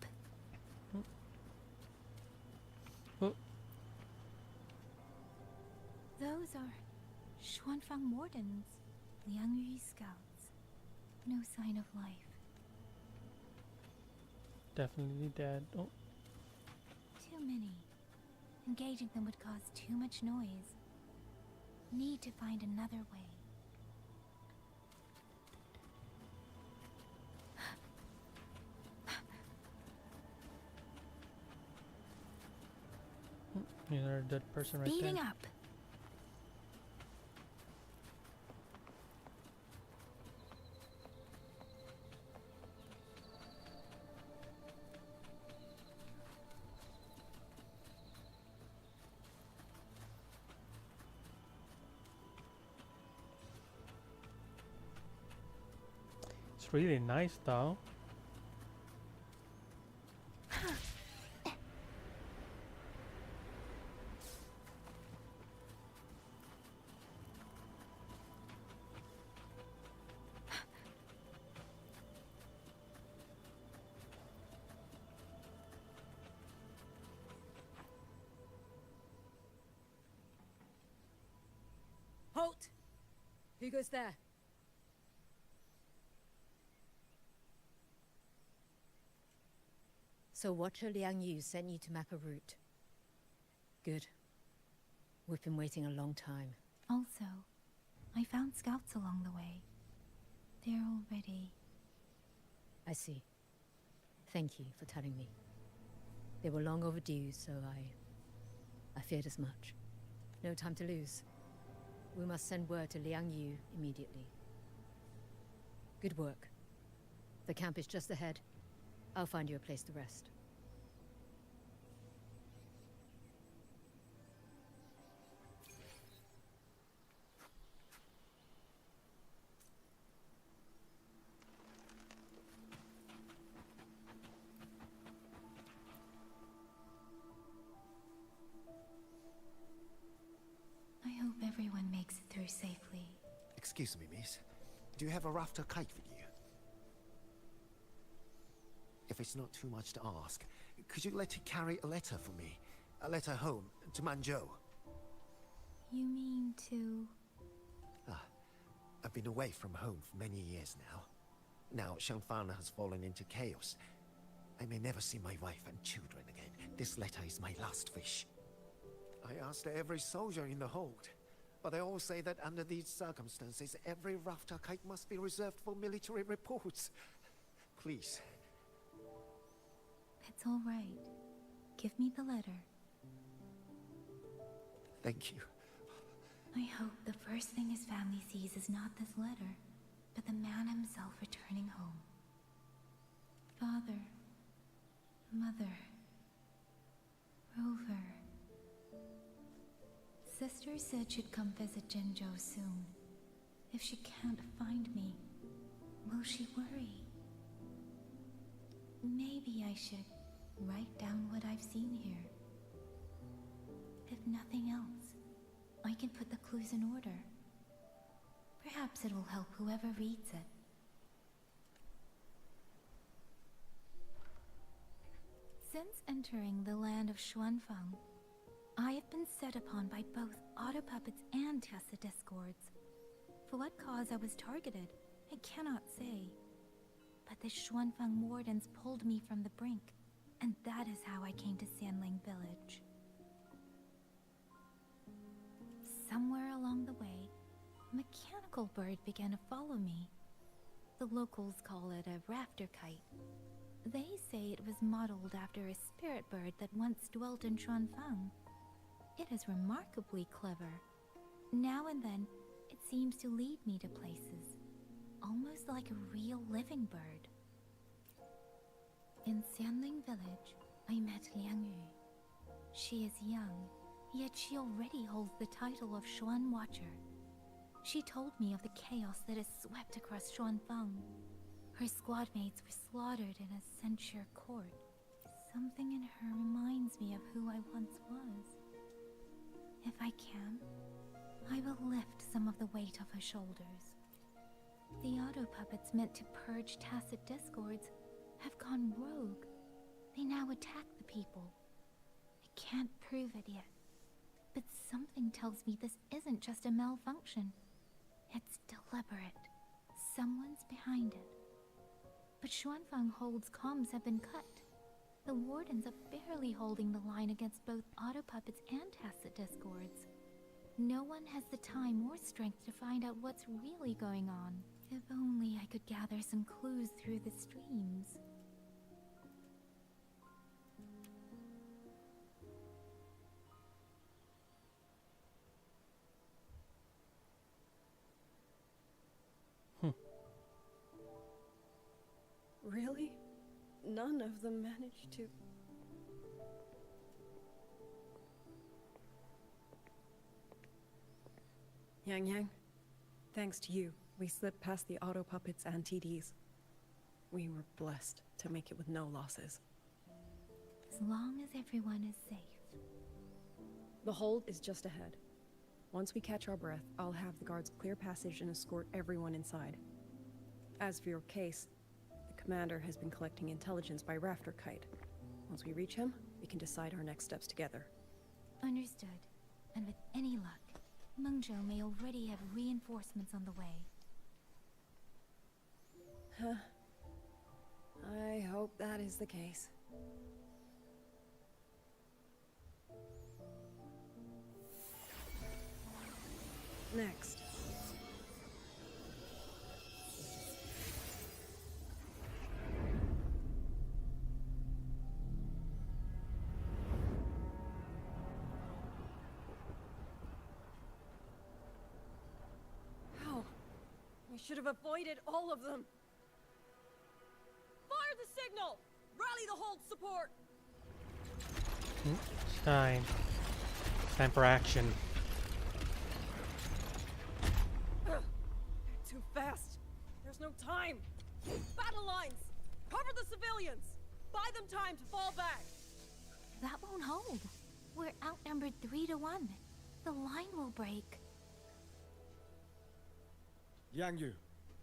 Oh. Those are Xuanfang Mordens, Liang Yu scouts. No sign of life. Definitely dead. Oh. Too many. Engaging them would cause too much noise. Need to find another way. There's a dead person right Speeding there. up. It's really nice though. Halt! Who goes there? So Watcher Liang Yu sent you to map a route. Good. We've been waiting a long time. Also, I found scouts along the way. They're already I see. Thank you for telling me. They were long overdue, so I feared as much. No time to lose. We must send word to Liang Yu immediately. Good work. The camp is just ahead. I'll find you a place to rest. I hope everyone makes it through safely. Excuse me, miss. Do you have a rafter kite with you? If it's not too much to ask, could you let it carry a letter for me? A letter home, to Manzhou. You mean to... I've been away from home for many years now. Now Shangfang has fallen into chaos. I may never see my wife and children again. This letter is my last wish. I asked every soldier in the hold, but they all say that under these circumstances, every rafter kite must be reserved for military reports. Please. It's all right. Give me the letter. Thank you. I hope the first thing his family sees is not this letter, but the man himself returning home. Father, Mother, Rover. Sister said she'd come visit Jinzhou soon. If she can't find me, will she worry? Maybe I should write down what I've seen here. If nothing else, I can put the clues in order. Perhaps it will help whoever reads it. Since entering the land of Xuanfang, I have been set upon by both auto puppets and Tessa discords. For what cause I was targeted, I cannot say. But the Xuanfang wardens pulled me from the brink, and that is how I came to Sanling village. Somewhere along the way, a mechanical bird began to follow me. The locals call it a rafter kite. They say it was modeled after a spirit bird that once dwelt in Xuanfang. It is remarkably clever. Now and then, it seems to lead me to places, almost like a real living bird. In Sanling village, I met Liang Yu. She is young, yet she already holds the title of Xuan Watcher. She told me of the chaos that has swept across Xuanfang. Her squad mates were slaughtered in a censure court. Something in her reminds me of who I once was. If I can, I will lift some of the weight off her shoulders. The auto puppets meant to purge tacit discords have gone rogue. They now attack the people. I can't prove it yet, but something tells me this isn't just a malfunction. It's deliberate. Someone's behind it. But Xuanfang Hold's comms have been cut. The wardens are barely holding the line against both auto puppets and tacit discords. No one has the time or strength to find out what's really going on. If only I could gather some clues through the streams. Really? None of them managed to... Yang, thanks to you, we slipped past the auto puppets and TDs. We were blessed to make it with no losses. As long as everyone is safe. The hold is just ahead. Once we catch our breath, I'll have the guards clear passage and escort everyone inside. As for your case, the commander has been collecting intelligence by rafter kite. Once we reach him, we can decide our next steps together. Understood. And with any luck, Mengzhou may already have reinforcements on the way. I hope that is the case. Next. should have avoided all of them. Fire the signal! Rally the hold support! It's time. Time for action. Too fast. There's no time. Battle lines! Cover the civilians! Buy them time to fall back! That won't hold. We're outnumbered 3-1. The line will break. Yang Yu,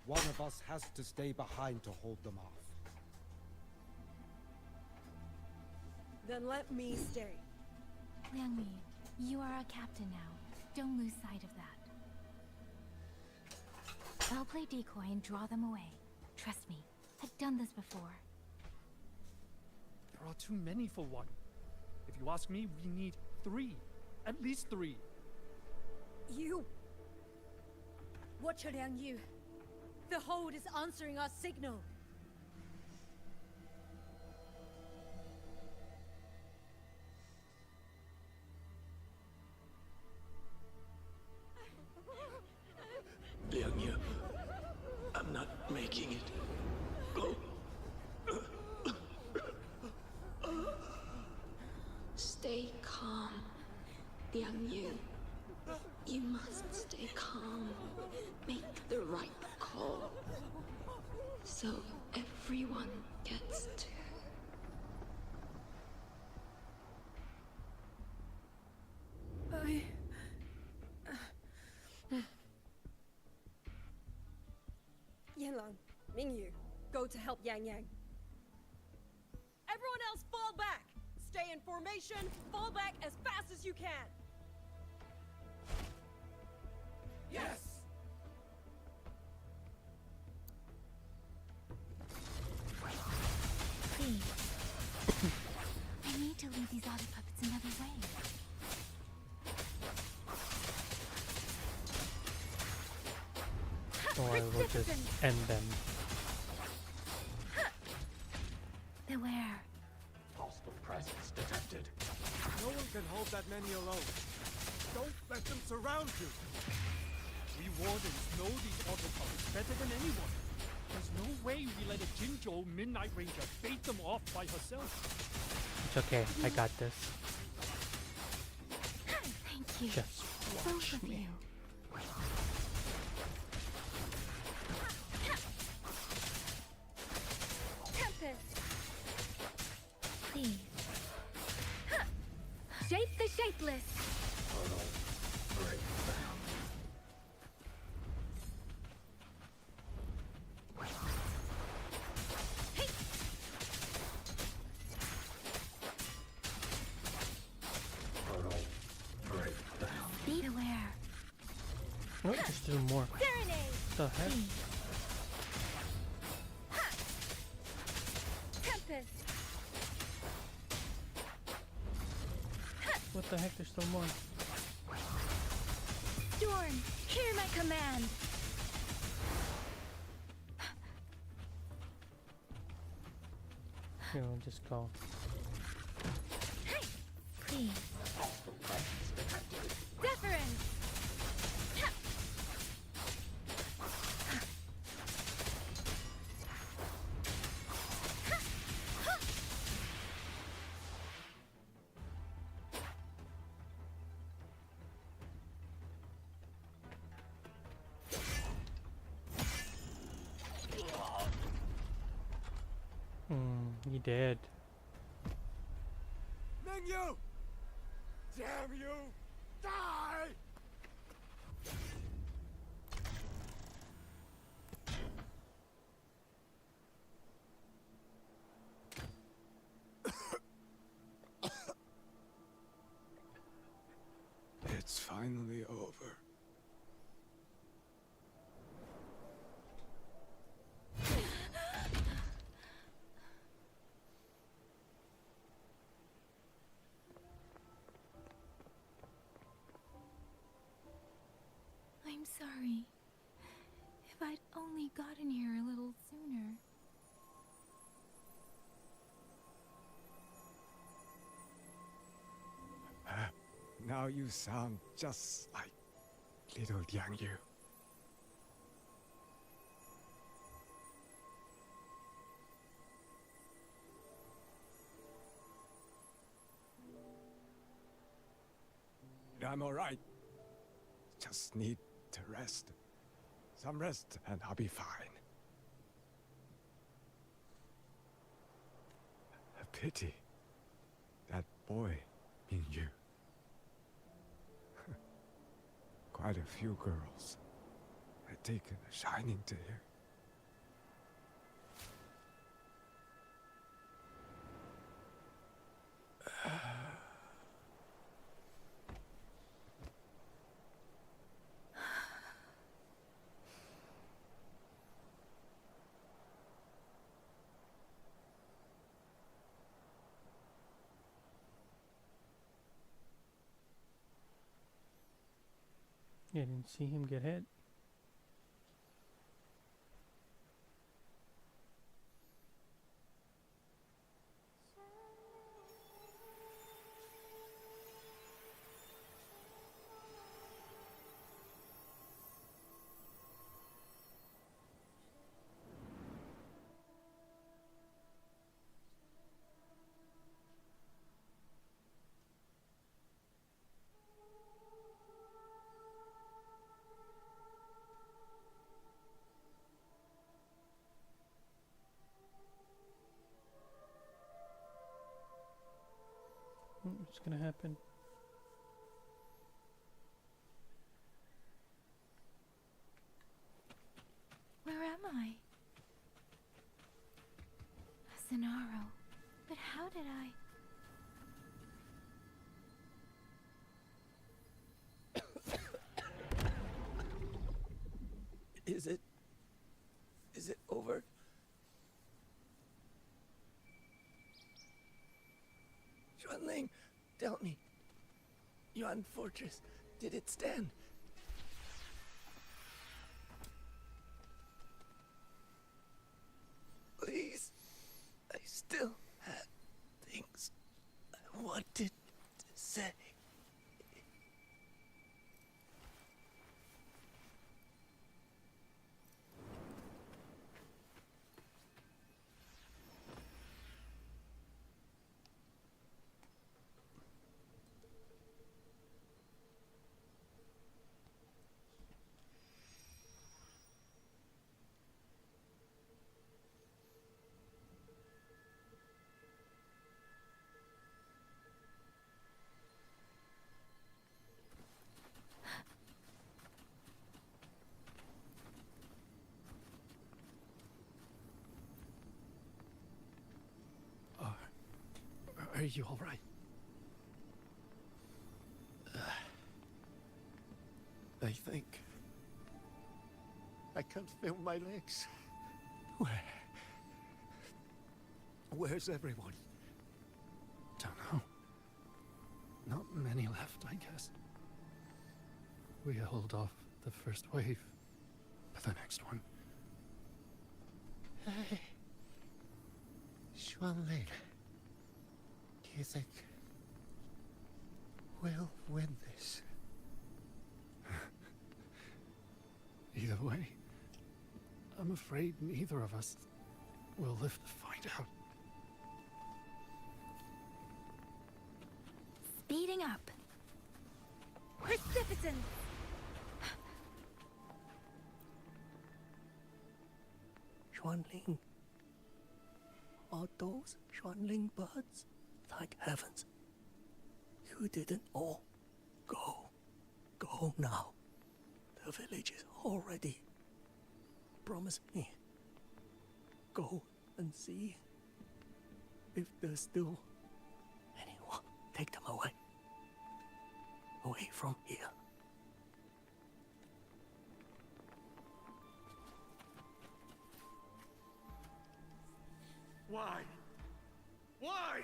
one of us has to stay behind to hold them off. Then let me stay. Liang Yi, you are a captain now. Don't lose sight of that. I'll play decoy and draw them away. Trust me, I've done this before. There are too many for one. If you ask me, we need 3. At least 3. You! Watcher Liang Yu. The hold is answering our signal. Liang Yu, I'm not making it. Go. Stay calm, Liang Yu. You must stay calm. Make the right call. So everyone gets to. Yanlang, Mingyu, go to help Yang Yang. Everyone else fall back! Stay in formation, fall back as fast as you can! Yes! Please. I need to lead these other puppets another way. Or I will just end them. Beware. Hostile presence detected. No one can hold that many alone. Don't let them surround you. We wardens know these autopuppets better than anyone. There's no way we let a Jinzhou Midnight Ranger bait them off by herself. It's okay, I got this. Thank you. Just Both watch of me. you. Tempest. Please. Shape the shapeless. Break down. Portal break down. Be aware. Oh, there's still more. Serenade. What the heck? Tempest. What the heck? There's still more. Storm. Hear my command. Here, we'll just go. Please. Hostile presence detected. Deference. He did. Mingyu! Damn you! Die! It's finally over. I'm sorry. If I'd only gotten here a little sooner. Now you sound just like little Yang Yu. I'm alright. Just need to rest. Some rest, and I'll be fine. A pity. That boy, Mingyu. Quite a few girls had taken a shining to him. Yeah, I didn't see him get hit. What's gonna happen? Where am I? Sonaro. But how did I... Is it over? Xuanling, tell me. Yuan Fortress, did it stand? Please. I still had things I wanted to say. Are you all right? I think I can't feel my legs. Where's everyone? Don't know. Not many left, I guess. We held off the first wave, but the next one. Hey, Xuanling, do you think we'll win this? Either way, I'm afraid neither of us will live to find out. Speeding up. Precipitance! Xuanling. Are those Xuanling birds? Thank heavens. You didn't all go. Go now. The village is all ready. Promise me. Go and see if there's still anyone. Take them away. Away from here. Why? Why?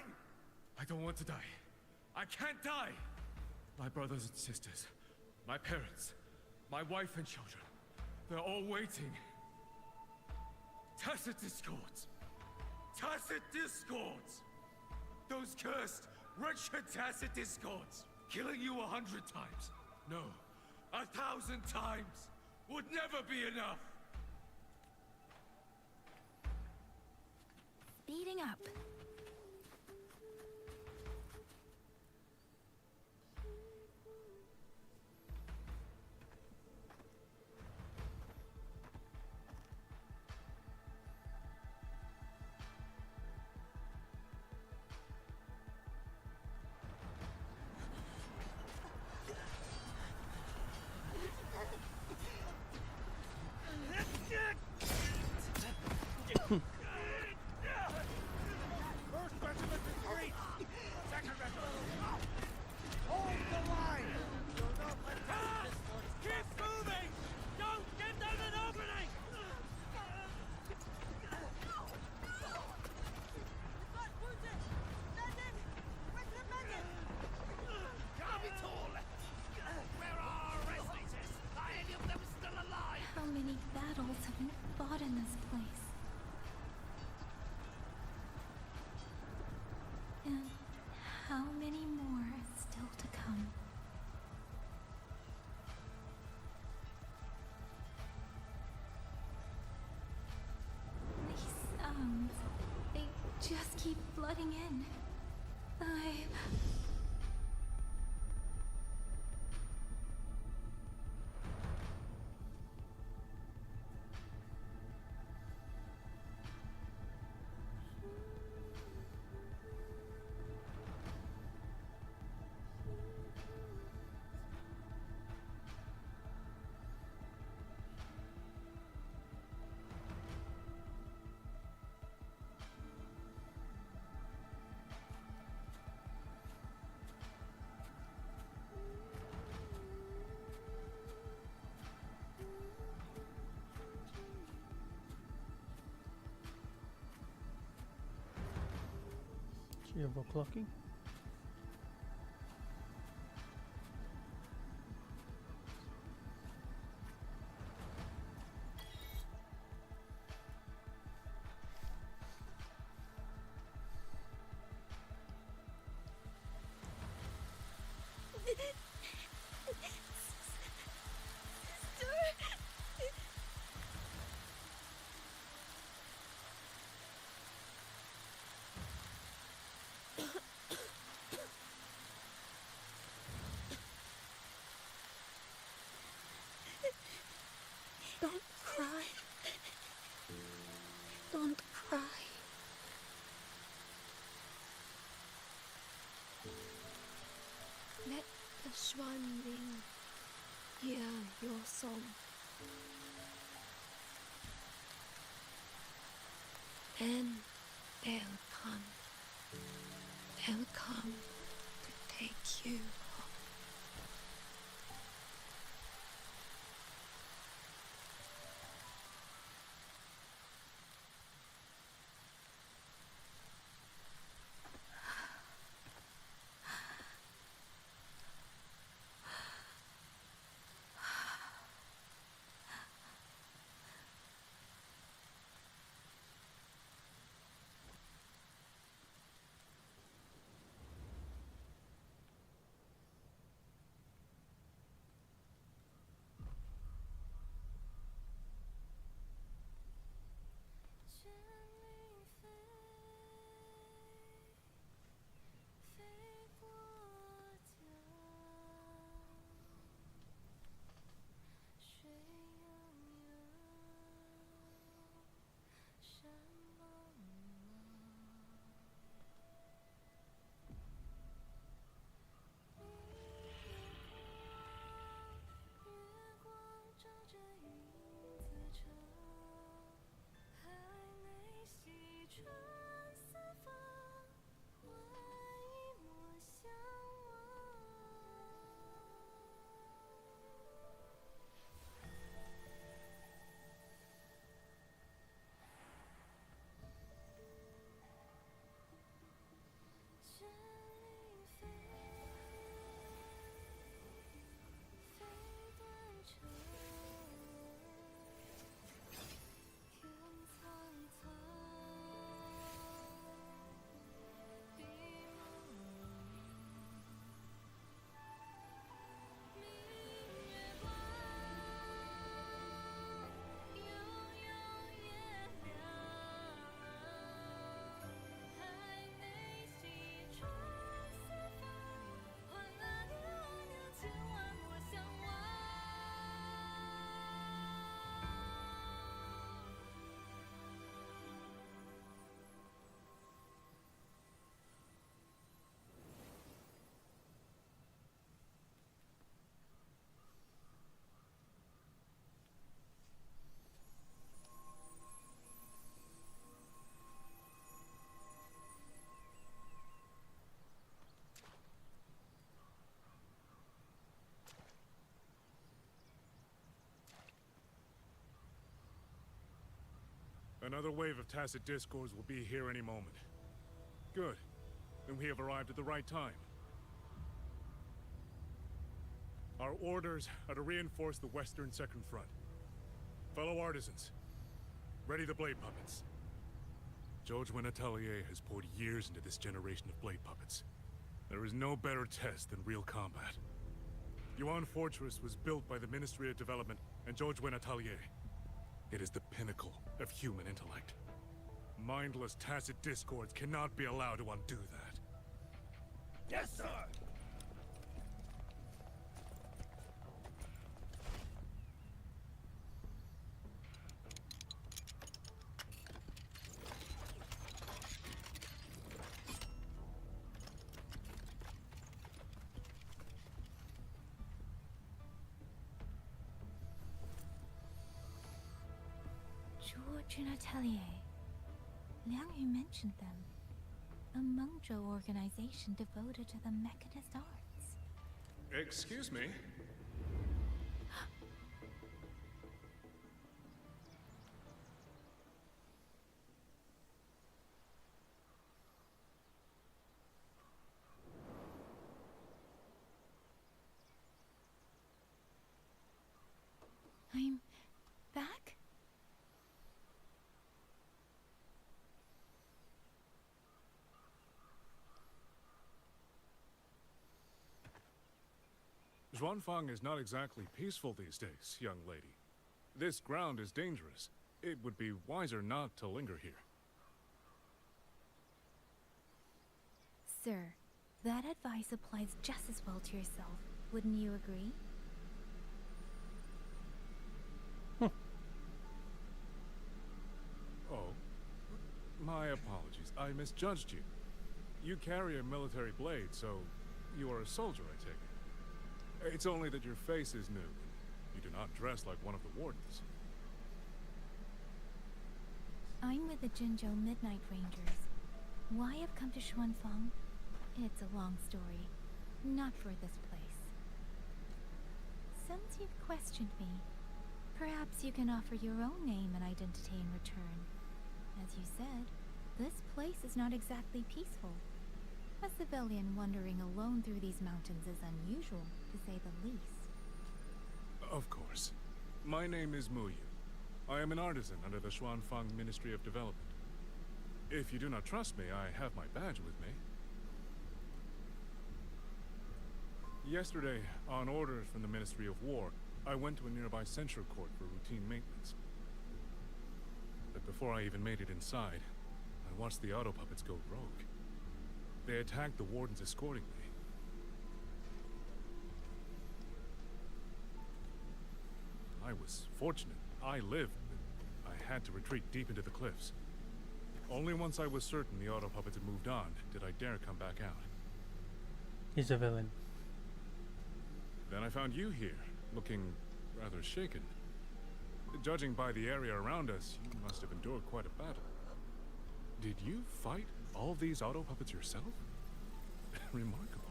I don't want to die. I can't die! My brothers and sisters, my parents, my wife and children, they're all waiting. Tacit discords! Tacit discords! Those cursed, wretched tacit discords! Killing you 100 times, no, 1,000 times, would never be enough! Speeding up. in this place. And how many more still to come? These sounds, they just keep flooding in. She overclocking. Don't cry. Don't cry. Let the swan ring hear your song. Then they'll come. They'll come to take you home. Another wave of tacit discords will be here any moment. Good. Then we have arrived at the right time. Our orders are to reinforce the Western Second Front. Fellow artisans, Ready the blade puppets. George Atelier has poured years into this generation of blade puppets. There is no better test than real combat. Yuan Fortress was built by the Ministry of Development and George Atelier. It is the pinnacle of human intellect. Mindless, tacit discords cannot be allowed to undo that. Yes, sir! George and Atelier. Liang Yu mentioned them. A Mengzhou organization devoted to the mechanist arts. Excuse me? I'm back? Xuanfang is not exactly peaceful these days, young lady. This ground is dangerous. It would be wiser not to linger here. Sir, that advice applies just as well to yourself. Wouldn't you agree? Oh, my apologies. I misjudged you. You carry a military blade, so you are a soldier, I take it. It's only that your face is new. You do not dress like one of the wardens. I'm with the Jinzhou Midnight Rangers. Why I've come to Xuanfang? It's a long story. Not for this place. Since you've questioned me, perhaps you can offer your own name and identity in return. As you said, this place is not exactly peaceful. A civilian wandering alone through these mountains is unusual, to say the least. Of course. My name is Mu Yu. I am an artisan under the Xuanfang Ministry of Development. If you do not trust me, I have my badge with me. Yesterday, on orders from the Ministry of War, I went to a nearby censure court for routine maintenance. But before I even made it inside, I watched the auto puppets go rogue. They attacked the wardens escorting me. I was fortunate. I lived, but I had to retreat deep into the cliffs. Only once I was certain the auto puppets had moved on did I dare come back out. He's a villain. Then I found you here, looking rather shaken. Judging by the area around us, you must have endured quite a battle. Did you fight all these auto puppets yourself? Remarkable.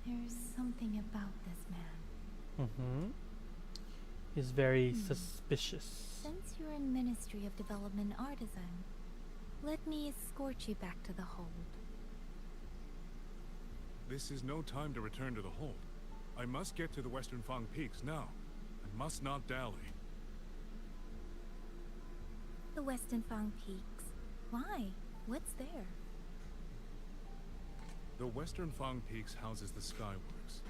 There's something about this man. Mm-hmm. He's very suspicious. Since you're a Ministry of Development artisan, let me escort you back to the hold. This is no time to return to the hold. I must get to the Western Fang Peaks now. I must not dally. The Western Fang Peaks? Why? What's there? The Western Fang Peaks houses the Skyworks,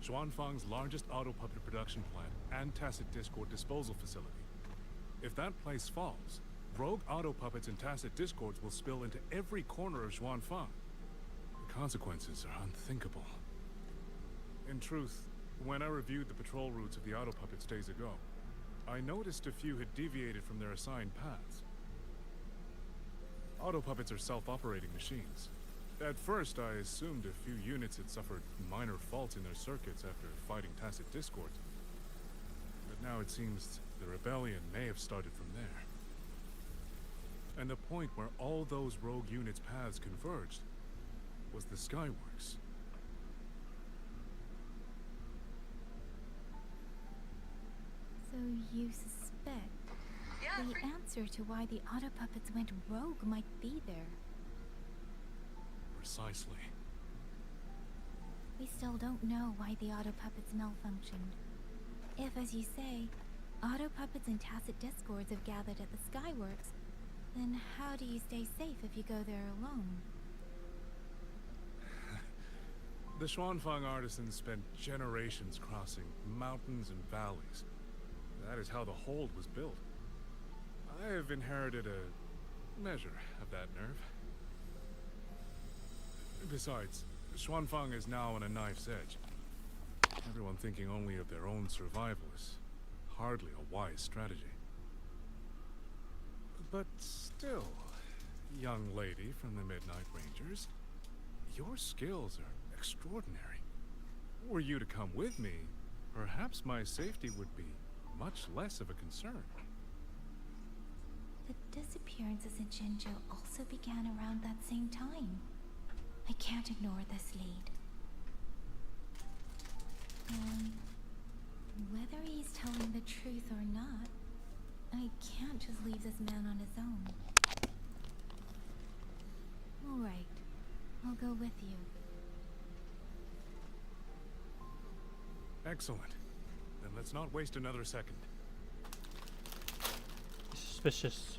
Xuanfang's largest auto puppet production plant and tacit discord disposal facility. If that place falls, rogue auto puppets and tacit discords will spill into every corner of Xuanfang. The consequences are unthinkable. In truth, when I reviewed the patrol routes of the auto puppets days ago, I noticed a few had deviated from their assigned paths. Auto puppets are self-operating machines. At first, I assumed a few units had suffered minor faults in their circuits after fighting tacit discords. But now it seems the rebellion may have started from there. And the point where all those rogue units' paths converged was the Skyworks. So you suspect the answer to why the auto puppets went rogue might be there. Precisely. We still don't know why the auto puppets malfunctioned. If, as you say, auto puppets and tacit discords have gathered at the Skyworks, then how do you stay safe if you go there alone? The Xuanfang artisans spent generations crossing mountains and valleys. That is how the hold was built. I have inherited a measure of that nerve. Besides, Xuanfang is now on a knife's edge. Everyone thinking only of their own survival is hardly a wise strategy. But still, young lady from the Midnight Rangers, your skills are extraordinary. Were you to come with me, perhaps my safety would be much less of a concern. The disappearances in Jinzhou also began around that same time. I can't ignore this lead. Whether he's telling the truth or not, I can't just leave this man on his own. All right, I'll go with you. Excellent. Then let's not waste another second. Suspicious.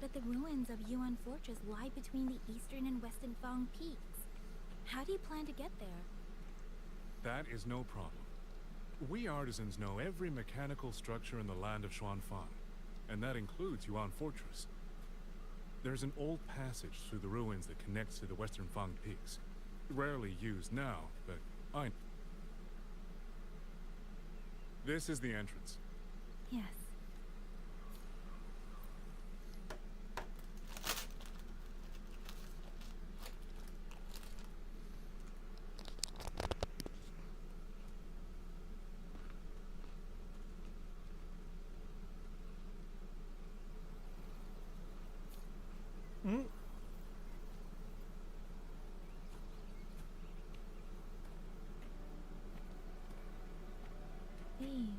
But the ruins of Yuan Fortress lie between the eastern and western Fang peaks. How do you plan to get there? That is no problem. We artisans know every mechanical structure in the land of Xuanfang, and that includes Yuan Fortress. There's an old passage through the ruins that connects to the western Fang peaks. Rarely used now, but This is the entrance. Yes. These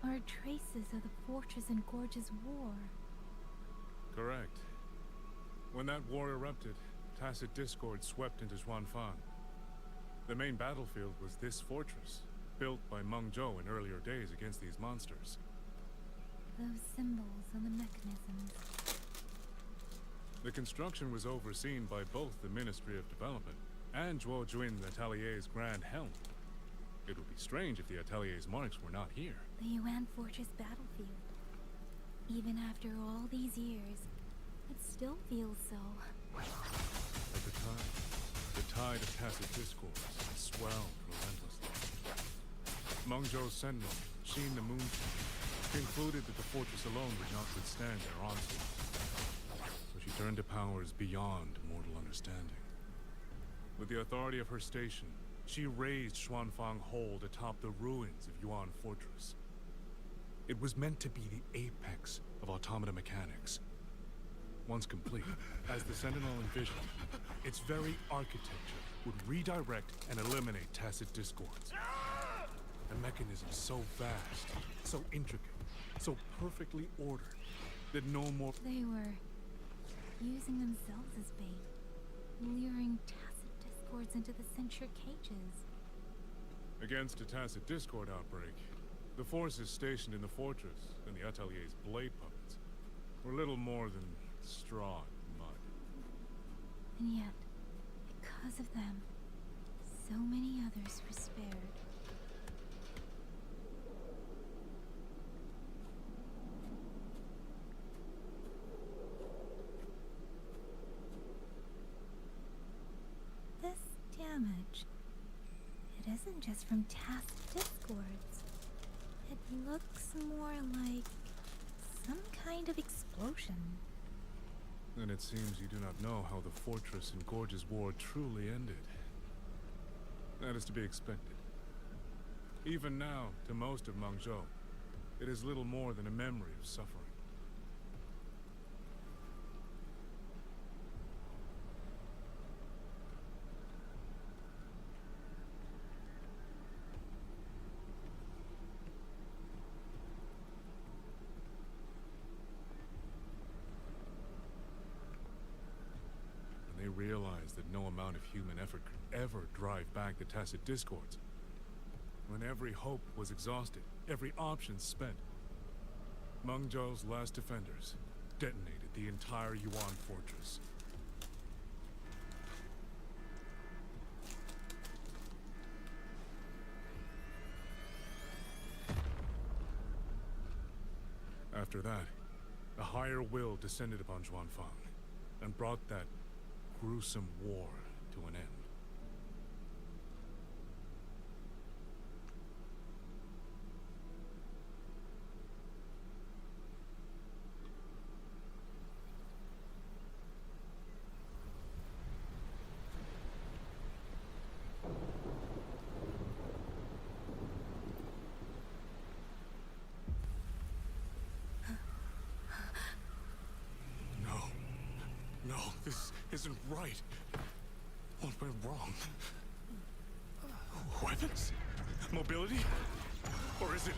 are traces of the Fortress and Gorge's war. Correct. When that war erupted, tacit discord swept into Xuanfang. The main battlefield was this fortress, built by Meng Zhou in earlier days against these monsters. Those symbols on the mechanisms. The construction was overseen by both the Ministry of Development and Zhuo Jun Atelier's Grand Helm. It would be strange if the Atelier's marks were not here. The Yuan Fortress battlefield. Even after all these years, it still feels so. At the tide of tacit discourse swelled relentlessly. Meng Zhou's sentinel, Sheen the Moonshine, concluded that the fortress alone would not withstand their onslaught. So she turned to powers beyond mortal understanding. With the authority of her station, she raised Xuanfang Hold atop the ruins of Yuan Fortress. It was meant to be the apex of automata mechanics. Once complete, as the Sentinel envisioned, its very architecture would redirect and eliminate tacit discords. A mechanism so vast, so intricate, so perfectly ordered, that no more— They were using themselves as bait, luring tacit discords into the censure cages. Against a tacit discord outbreak, the forces stationed in the fortress and the Atelier's blade puppets were little more than straw and mud. And yet, because of them, so many others were spared. This damage, it isn't just from tacit discords. It looks more like some kind of explosion. Then it seems you do not know how the fortress and Gorge's war truly ended. That is to be expected. Even now, to most of Meng Zhou, it is little more than a memory of suffering. realized that no amount of human effort could ever drive back the Tacit Discords. When every hope was exhausted, every option spent, Meng Zhou's last defenders detonated the entire Yuan fortress. After that, a higher will descended upon Xuanfang and brought that gruesome war to an end. No, this isn't right. What went wrong? Weapons? Mobility? Or is it...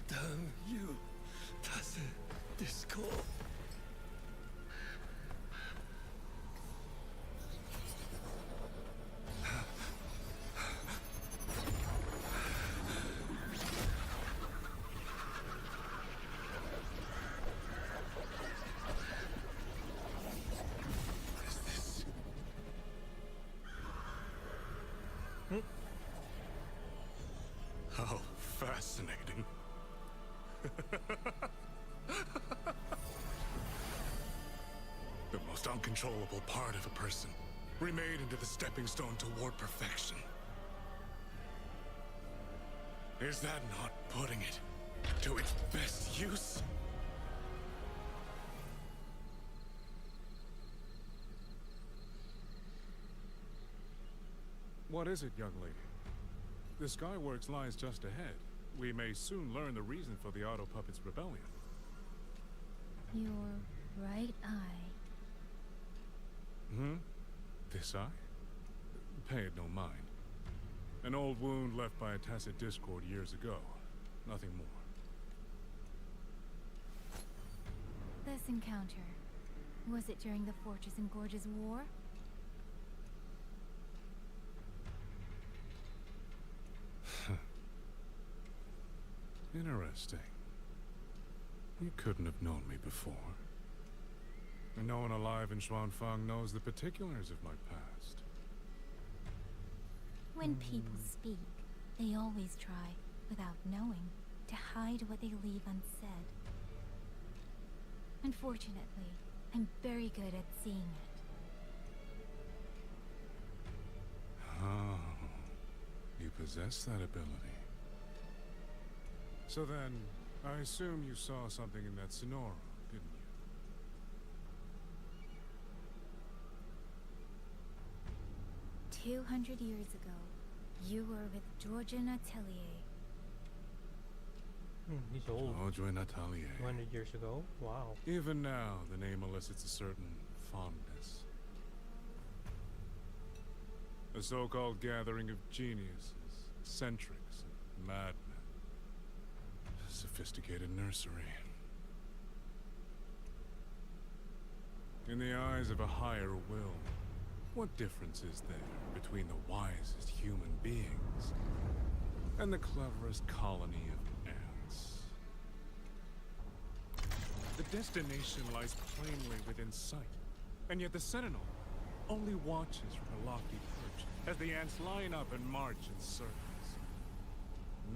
Damn you, Tacit Discord. How fascinating. The most uncontrollable part of a person, remade into the stepping stone toward perfection. Is that not putting it to its best use? What is it, young lady? The Skyworks lies just ahead. We may soon learn the reason for the Auto Puppet's rebellion. Your right eye. Hmm? This eye? Pay it no mind. An old wound left by a Tacit Discord years ago. Nothing more. This encounter, was it during the Fortress and Gorges War? Interesting. You couldn't have known me before. And no one alive in Xuanfang knows the particulars of my past. When people speak, they always try, without knowing, to hide what they leave unsaid. Unfortunately, I'm very good at seeing it. Oh, you possess that ability. So then, I assume you saw something in that Sonora, didn't you? 200 years ago, you were with Georgian Atelier. He's old. Audrey Natelier. 200 years ago? Wow. Even now, the name elicits a certain fondness. A so-called gathering of geniuses, eccentrics, and madmen. A sophisticated nursery. In the eyes of a higher will, what difference is there between the wisest human beings and the cleverest colony of ants? The destination lies plainly within sight, and yet the Sentinel only watches from a lofty perch as the ants line up and march in circles.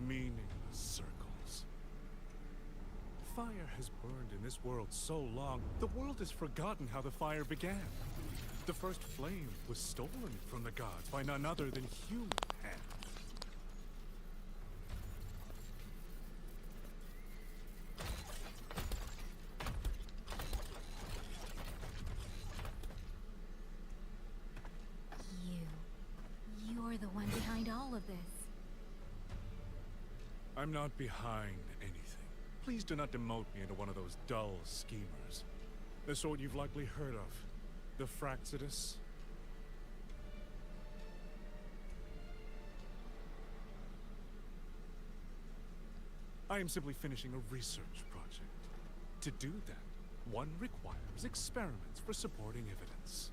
Meaningless circles. Fire has burned in this world so long, the world has forgotten how the fire began. The first flame was stolen from the gods by none other than human hands. You're the one behind all of this. I'm not behind anything. Please do not demote me into one of those dull schemers. The sort you've likely heard of. The Fraxidus. I am simply finishing a research project. To do that, one requires experiments for supporting evidence.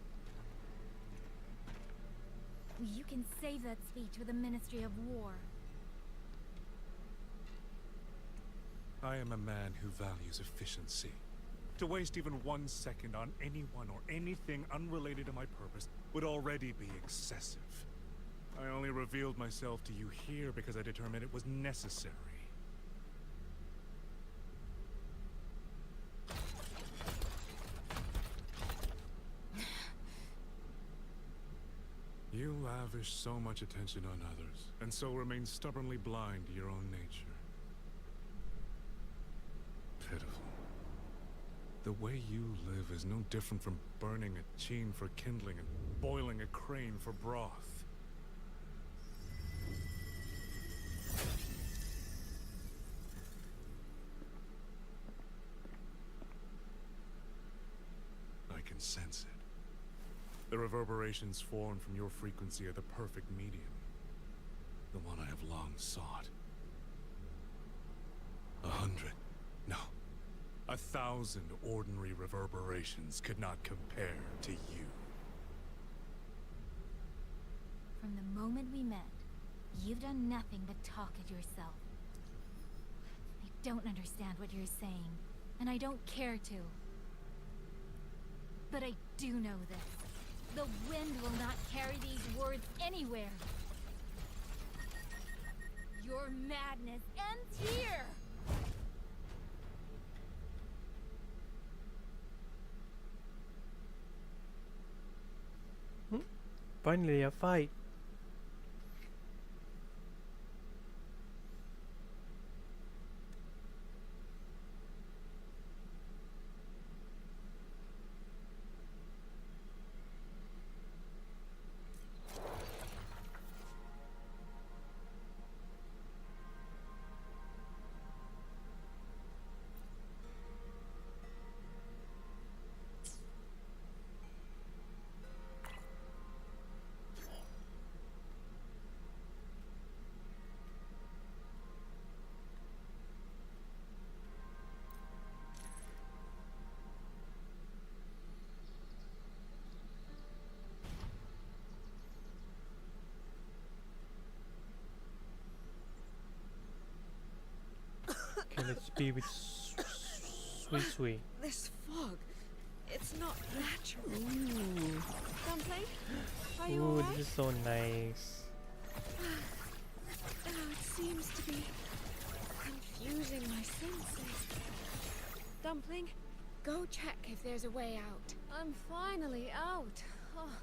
You can save that speech with the Ministry of War. I am a man who values efficiency. To waste even 1 second on anyone or anything unrelated to my purpose would already be excessive. I only revealed myself to you here because I determined it was necessary. You lavish so much attention on others, and so remain stubbornly blind to your own nature. Pitiful. The way you live is no different from burning a cheen for kindling and boiling a crane for broth. I can sense it. The reverberations formed from your frequency are the perfect medium. The one I have long sought. 100, no, 1,000 ordinary reverberations could not compare to you. From the moment we met, you've done nothing but talk at yourself. I don't understand what you're saying, and I don't care to. But I do know this. The wind will not carry these words anywhere. Your madness ends here! Finally, a fight. Okay, let's be with Sweet Sweet. This fog, it's not natural. Ooh. Dumpling, are you Ooh, alright? this is so nice. It seems to be confusing my senses. Dumpling, go check if there's a way out. I'm finally out. Oh.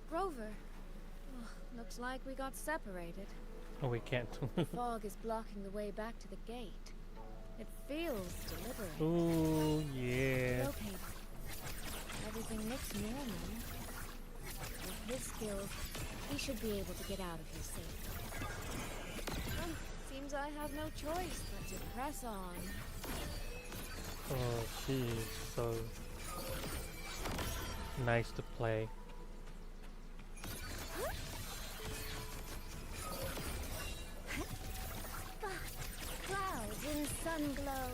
Grover. Oh, looks like we got separated. Oh, we can't. The fog is blocking the way back to the gate. It feels deliberate. Ooh, yeah. Located. Everything looks normal. With his skills, he should be able to get out of here safe. Seems I have no choice but to press on. Oh, she is so nice to play. Clouds in sun glow.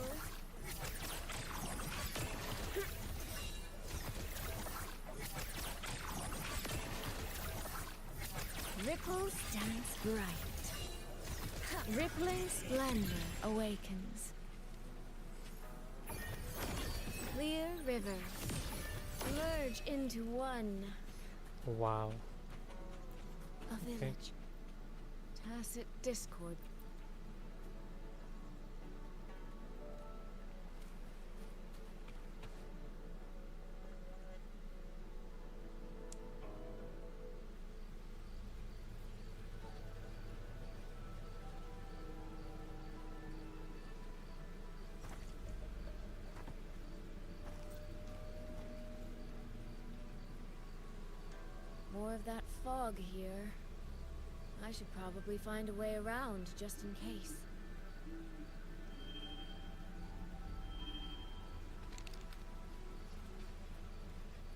Ripples dance bright. Rippling splendor awakens. Clear rivers merge into one. Wow. A village. Tacit discord. More of that fog here. I should probably find a way around, just in case.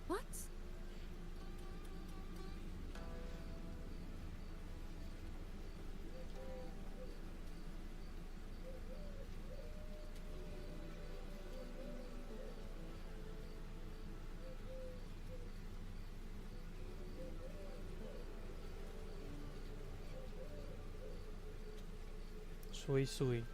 What? Sui sui.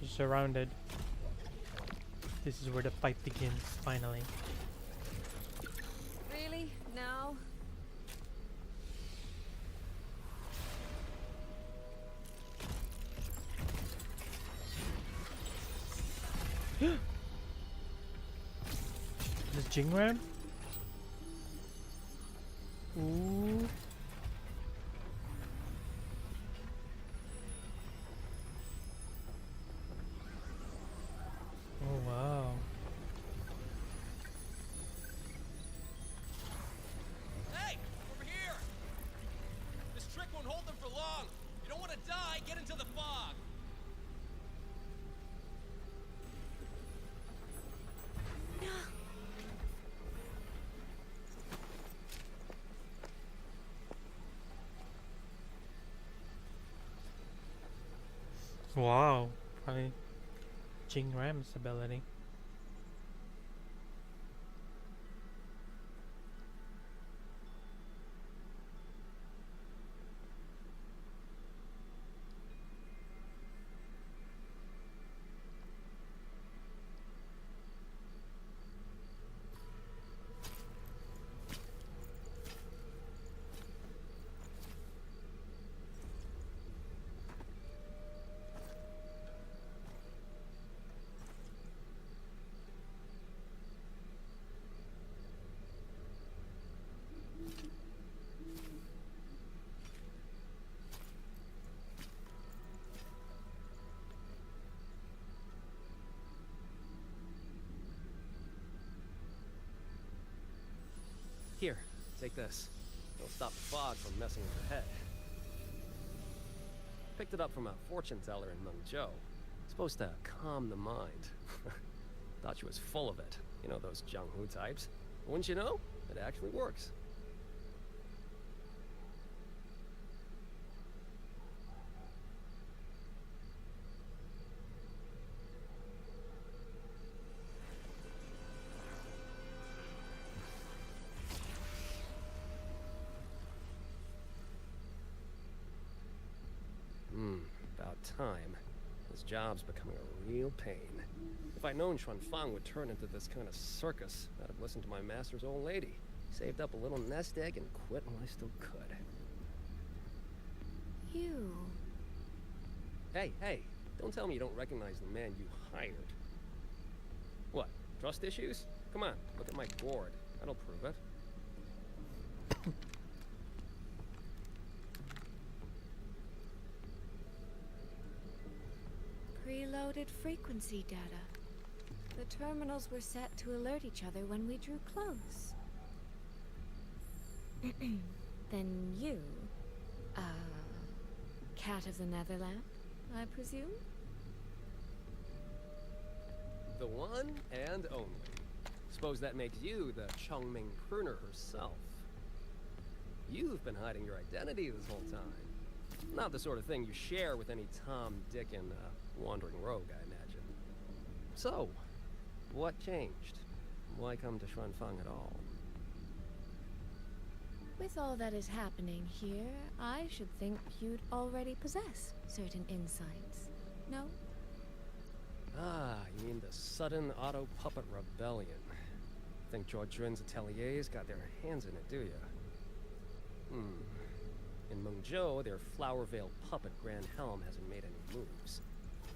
You're surrounded. This is where the fight begins, finally. Really? Now? This Jingram? Ooh. Oh wow. Hey! Over here! This trick won't hold them for long. You don't want to die, get into the fog. Wow. Probably Jingram's ability. Here, take this. It'll stop the fog from messing with your head. Picked it up from a fortune teller in Mengzhou. Supposed to calm the mind. Thought she was full of it. You know those Jianghu types. But wouldn't you know? It actually works. About time. This job's becoming a real pain. If I'd known Xuanfang would turn into this kind of circus, I'd have listened to my master's old lady. Saved up a little nest egg and quit while I still could. You. Hey, don't tell me you don't recognize the man you hired. What, trust issues? Come on, look at my board. That'll prove it. Preloaded frequency data. The terminals were set to alert each other when we drew close. Then you, cat of the Netherland, I presume? The one and only. Suppose that makes you the Chongming pruner herself. You've been hiding your identity this whole time. Not the sort of thing you share with any Tom, Dick, and wandering rogue, I imagine. So, what changed? Why come to Xuanfang at all? With all that is happening here, I should think you'd already possess certain insights. No? Ah, you mean the sudden auto-puppet rebellion. Think George Jun's ateliers got their hands in it, do you? In Mengzhou, their Flower Veil puppet Grand Helm hasn't made any moves.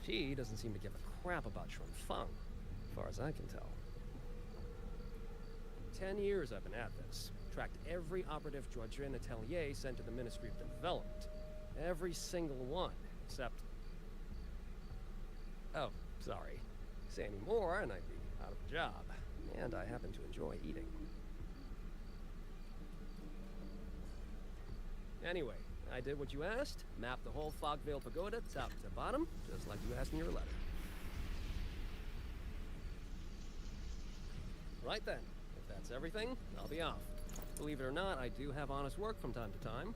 She doesn't seem to give a crap about Xuanfang. far as I can tell. 10 years I've been at this. Tracked every operative Joadrin Atelier sent to the Ministry of Development. Every single one, except... Oh, sorry. Say any more and I'd be out of a job. And I happen to enjoy eating. Anyway, I did what you asked. Mapped the whole Fogvale Pagoda top to bottom, just like you asked in your letter. Right then. If that's everything, I'll be off. Believe it or not, I do have honest work from time to time.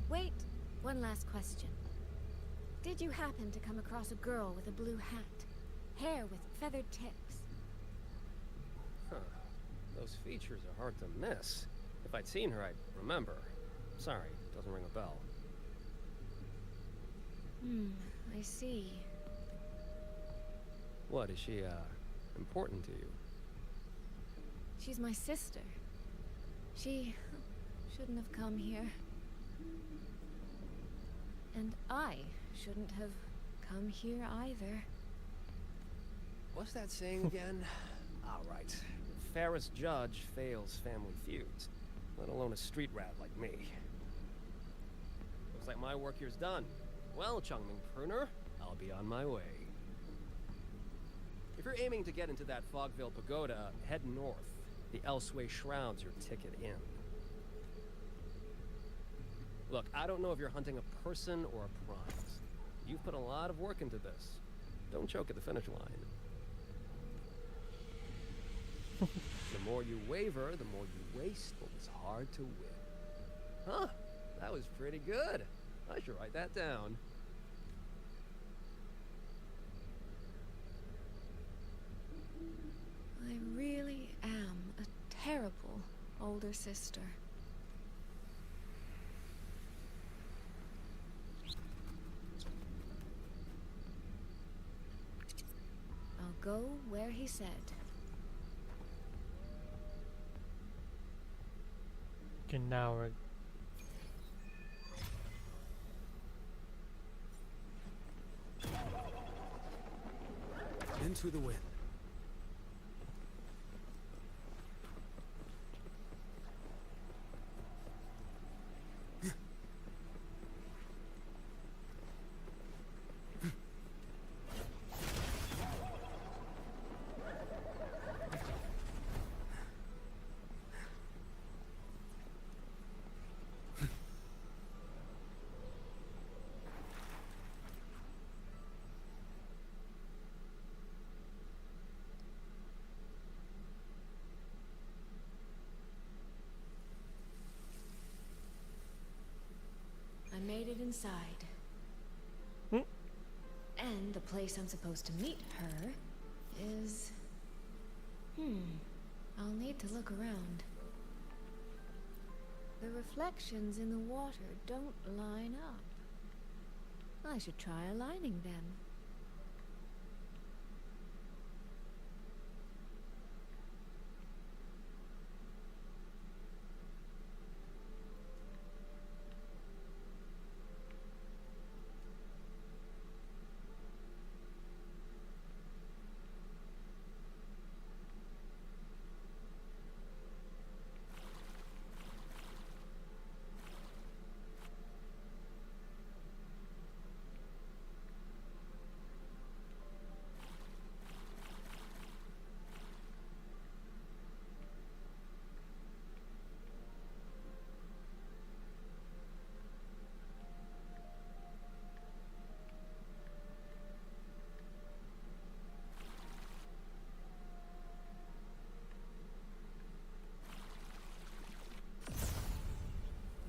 Wait, one last question. Did you happen to come across a girl with a blue hat? Hair with feathered tips? Huh. Those features are hard to miss. If I'd seen her, I'd remember. Sorry, doesn't ring a bell. I see. What, is she, important to you? She's my sister. She shouldn't have come here. And I shouldn't have come here either. What's that saying again? All right. Fairest judge fails family feuds, let alone a street rat like me. Looks like my work here's done. Well, Chongming Pruner, I'll be on my way. If you're aiming to get into that Fogvale Pagoda, head north. The Elseway Shroud's your ticket in. Look, I don't know if you're hunting a person or a prize. You've put a lot of work into this. Don't choke at the finish line. The more you waver, the more you waste what was hard to win. Huh, that was pretty good. I should write that down. I really am a terrible older sister. I'll go where he said. Okay, now we're... Into the wind. I made it inside. And the place I'm supposed to meet her is... I'll need to look around. The reflections in the water don't line up. I should try aligning them.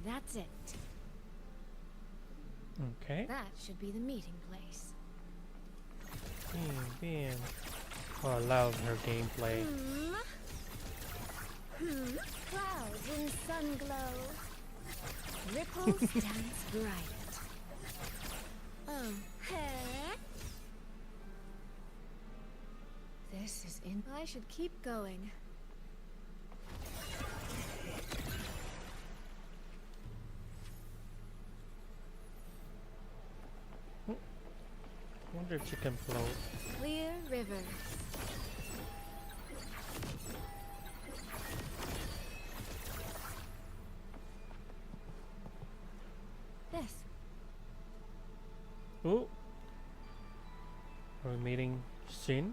That's it. Okay. That should be the meeting place. Bam. Oh, I love her gameplay. Clouds in sun glow. Ripples dance bright. Oh, hey. This is in. I should keep going. wonder if she can float. Clear rivers. This. Ooh. We're meeting Shin.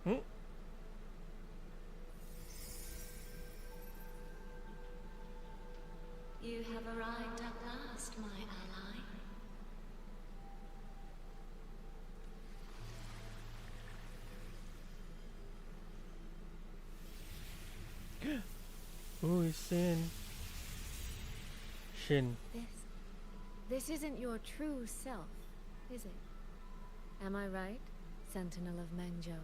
Hmm? You have arrived at last, my ally. Who is Shin? Shin. This isn't your true self, is it? Am I right, Sentinel of Mengzhou,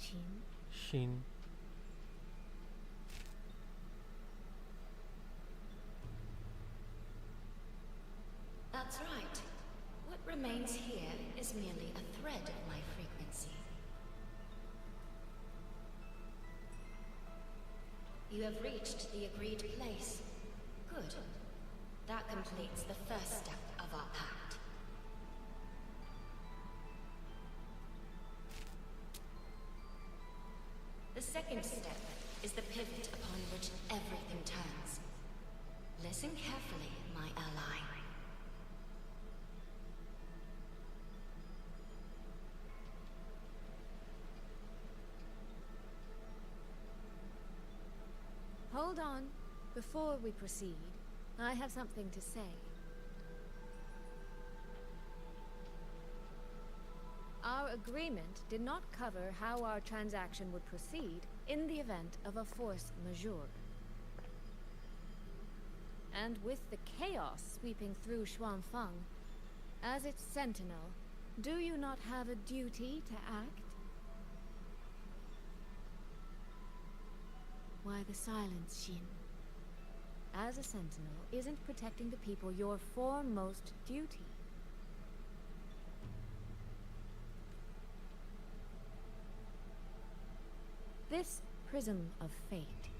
Shin? Shin. That's right. What remains here is merely a thread of my frequency. You have reached the agreed place. Good. That completes the first step of our pact. The second step is the pivot upon which everything turns. Listen carefully, my ally. Hold on. Before we proceed, I have something to say. Our agreement did not cover how our transaction would proceed in the event of a force majeure. And with the chaos sweeping through Xuanfang, as its sentinel, do you not have a duty to act? Why the silence, Shin? As a sentinel, isn't protecting the people your foremost duty? This prism of fate,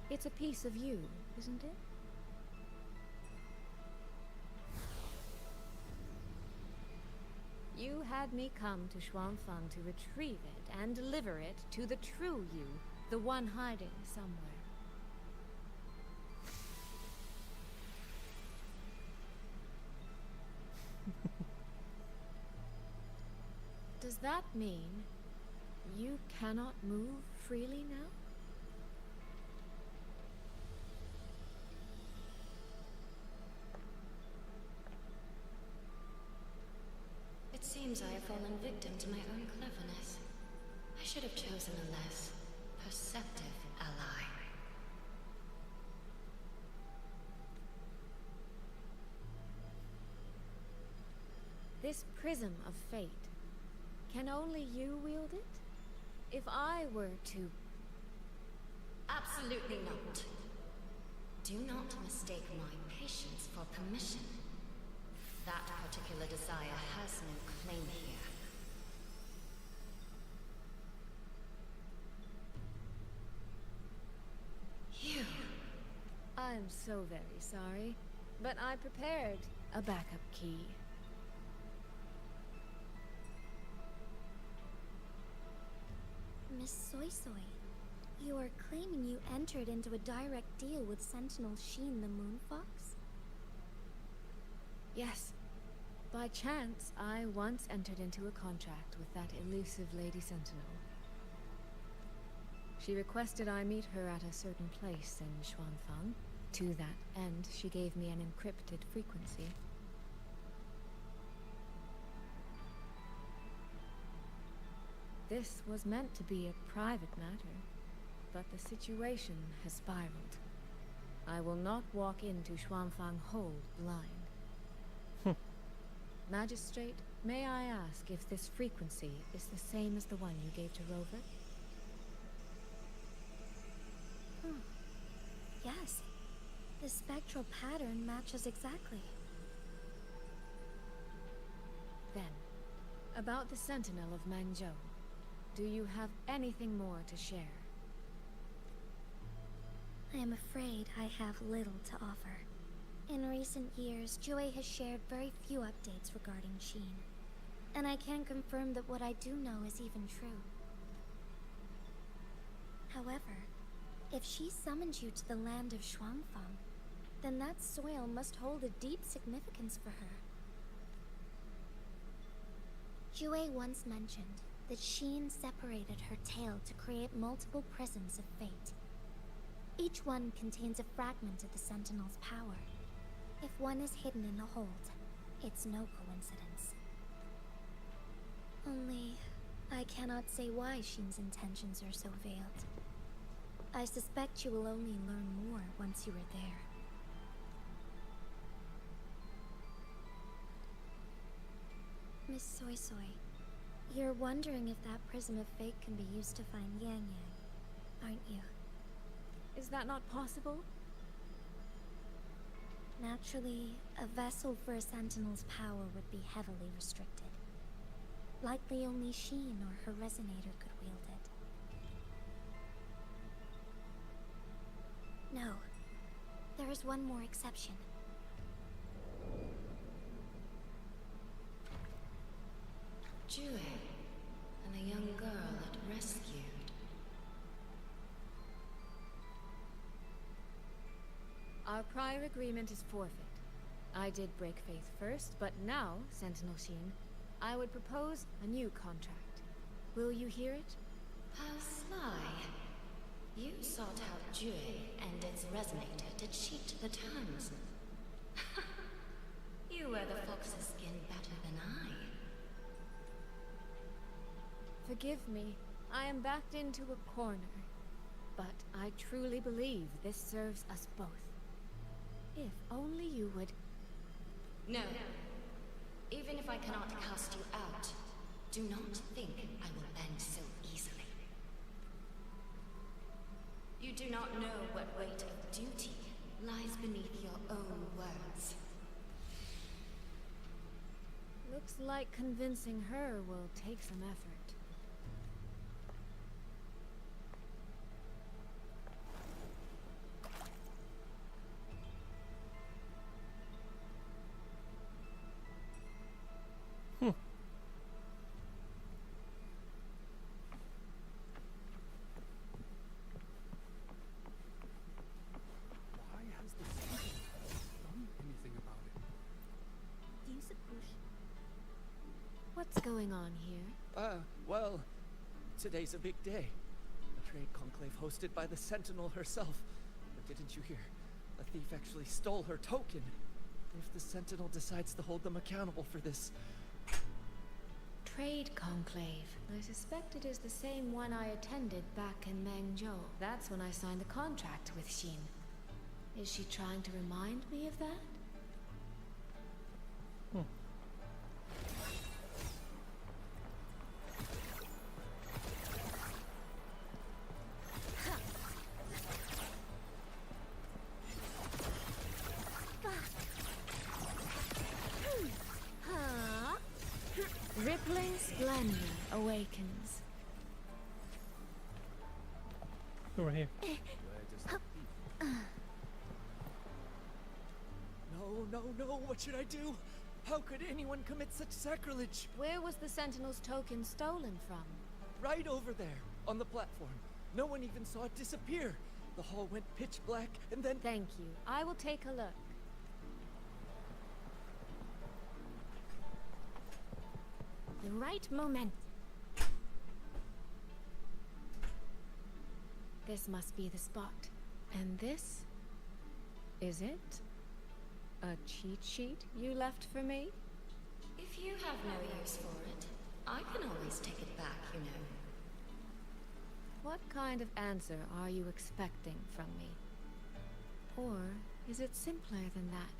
it's a piece of you, isn't it? You had me come to Xuanfang to retrieve it and deliver it to the true you, the one hiding somewhere. Does that mean you cannot move freely now? It seems I have fallen victim to my own cleverness. I should have chosen a less perceptive ally. This prism of fate, can only you wield it? If I were to... Absolutely not. Do not mistake my patience for permission. That particular desire has no claim here. You... I'm so very sorry, but I prepared a backup key. Miss Soy Soy, you are claiming you entered into a direct deal with Sentinel Sheen the Moonfox? Yes. By chance, I once entered into a contract with that elusive Lady Sentinel. She requested I meet her at a certain place in Xuanfang. To that end, she gave me an encrypted frequency. This was meant to be a private matter, but the situation has spiraled. I will not walk into Xuanfang Hold blind. Magistrate, may I ask if this frequency is the same as the one you gave to Rover? Yes. The spectral pattern matches exactly. Then, about the Sentinel of Mangzhou, do you have anything more to share? I am afraid I have little to offer. In recent years, Jue has shared very few updates regarding Sheen. And I can confirm that what I do know is even true. However, if she summoned you to the land of Shuangfang, then that soil must hold a deep significance for her. Jue once mentioned that Sheen separated her tail to create multiple prisms of fate. Each one contains a fragment of the Sentinel's power. If one is hidden in the hold, it's no coincidence. Only, I cannot say why Sheen's intentions are so veiled. I suspect you will only learn more once you are there. Miss Soy Soy, you're wondering if that prism of fate can be used to find Yang Yang, aren't you? Is that not possible? Naturally, a vessel for a Sentinel's power would be heavily restricted. Likely only Sheen or her resonator could wield it. No. There is one more exception. Jue, and the young girl it rescued. Our prior agreement is forfeit. I did break faith first, but now, Sentinel Sheen, I would propose a new contract. Will you hear it? How sly. You sought out Jue and its resonator to cheat the terms. You wear the fox's skin better than I. Forgive me. I am backed into a corner. But I truly believe this serves us both. If only you would... No. Even if I cannot cast you out, do not think I will bend so easily. You do not know what weight of duty lies beneath your own words. Looks like convincing her will take some effort. Why has the Sentinel done anything about it? Do you suppose... What's going on here? Well, today's a big day. A trade conclave hosted by the Sentinel herself. But didn't you hear? A thief actually stole her token. If the Sentinel decides to hold them accountable for this... Trade conclave. I suspect it is the same one I attended back in Mangzhou. That's when I signed the contract with Sheen. Is she trying to remind me of that? Rippling splendor awakens. Over here. No, what should I do? How could anyone commit such sacrilege? Where was the Sentinel's token stolen from? Right over there, on the platform. No one even saw it disappear. The hall went pitch black, and then... Thank you. I will take a look. The right moment. This must be the spot. And this? Is it? A cheat sheet you left for me? If you have no use for it, I can always take it back, you know. What kind of answer are you expecting from me? Or is it simpler than that?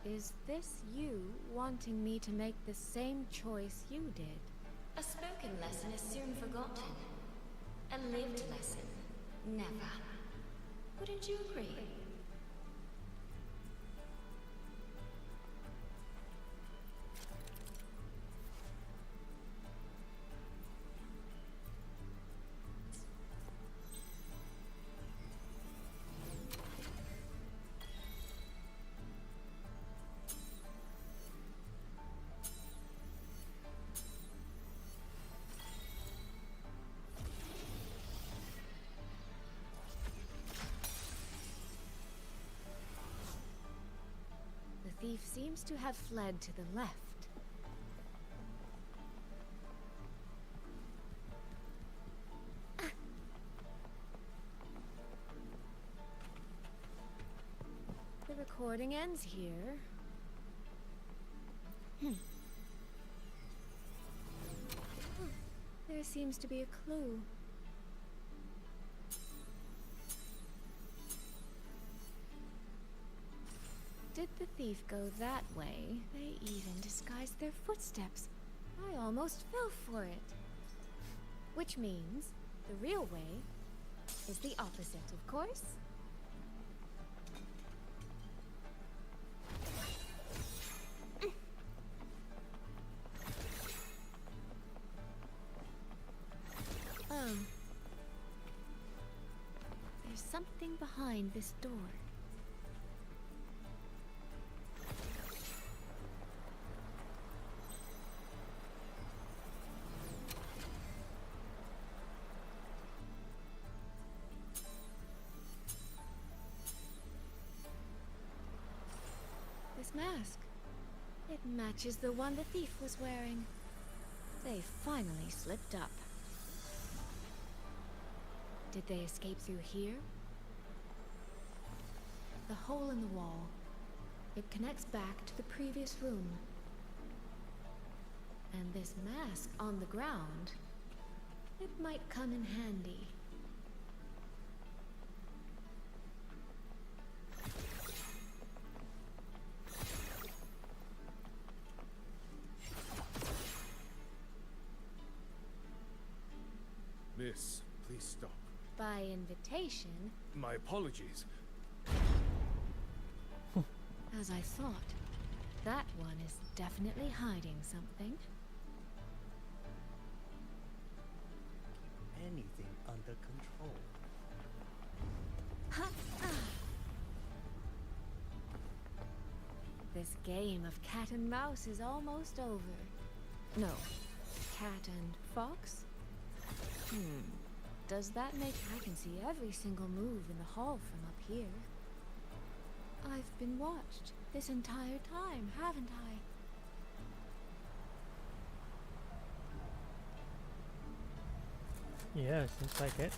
Is this you wanting me to make the same choice you did? A spoken lesson is soon forgotten. A lived lesson, never. Wouldn't you agree? thief seems to have fled to the left. The recording ends here. There seems to be a clue. Did the thief go that way? They even disguised their footsteps. I almost fell for it. Which means the real way is the opposite, of course. Oh. There's something behind this door. This mask. It matches the one the thief was wearing. They finally slipped up. Did they escape through here? The hole in the wall. It connects back to the previous room. And this mask on the ground, it might come in handy. Miss, please stop. By invitation, My apologies. as I thought, that one is definitely hiding something. Anything under control. This game of cat and mouse is almost over. No, cat and fox? Does that make I can see every single move in the hall from up here? I've been watched this entire time, haven't I? Yeah, seems like it.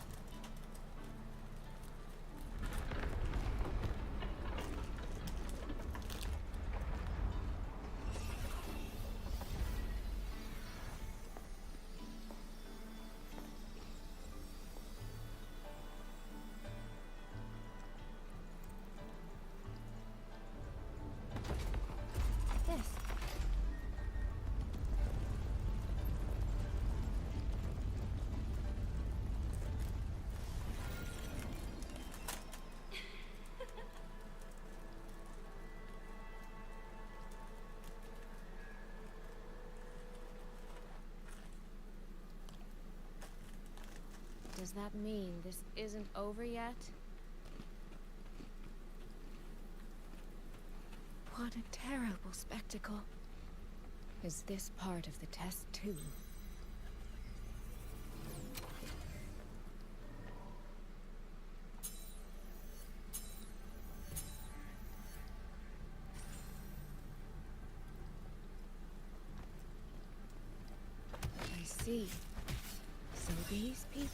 This. Does that mean this isn't over yet? What a terrible spectacle. Is this part of the test too? I see. So these people,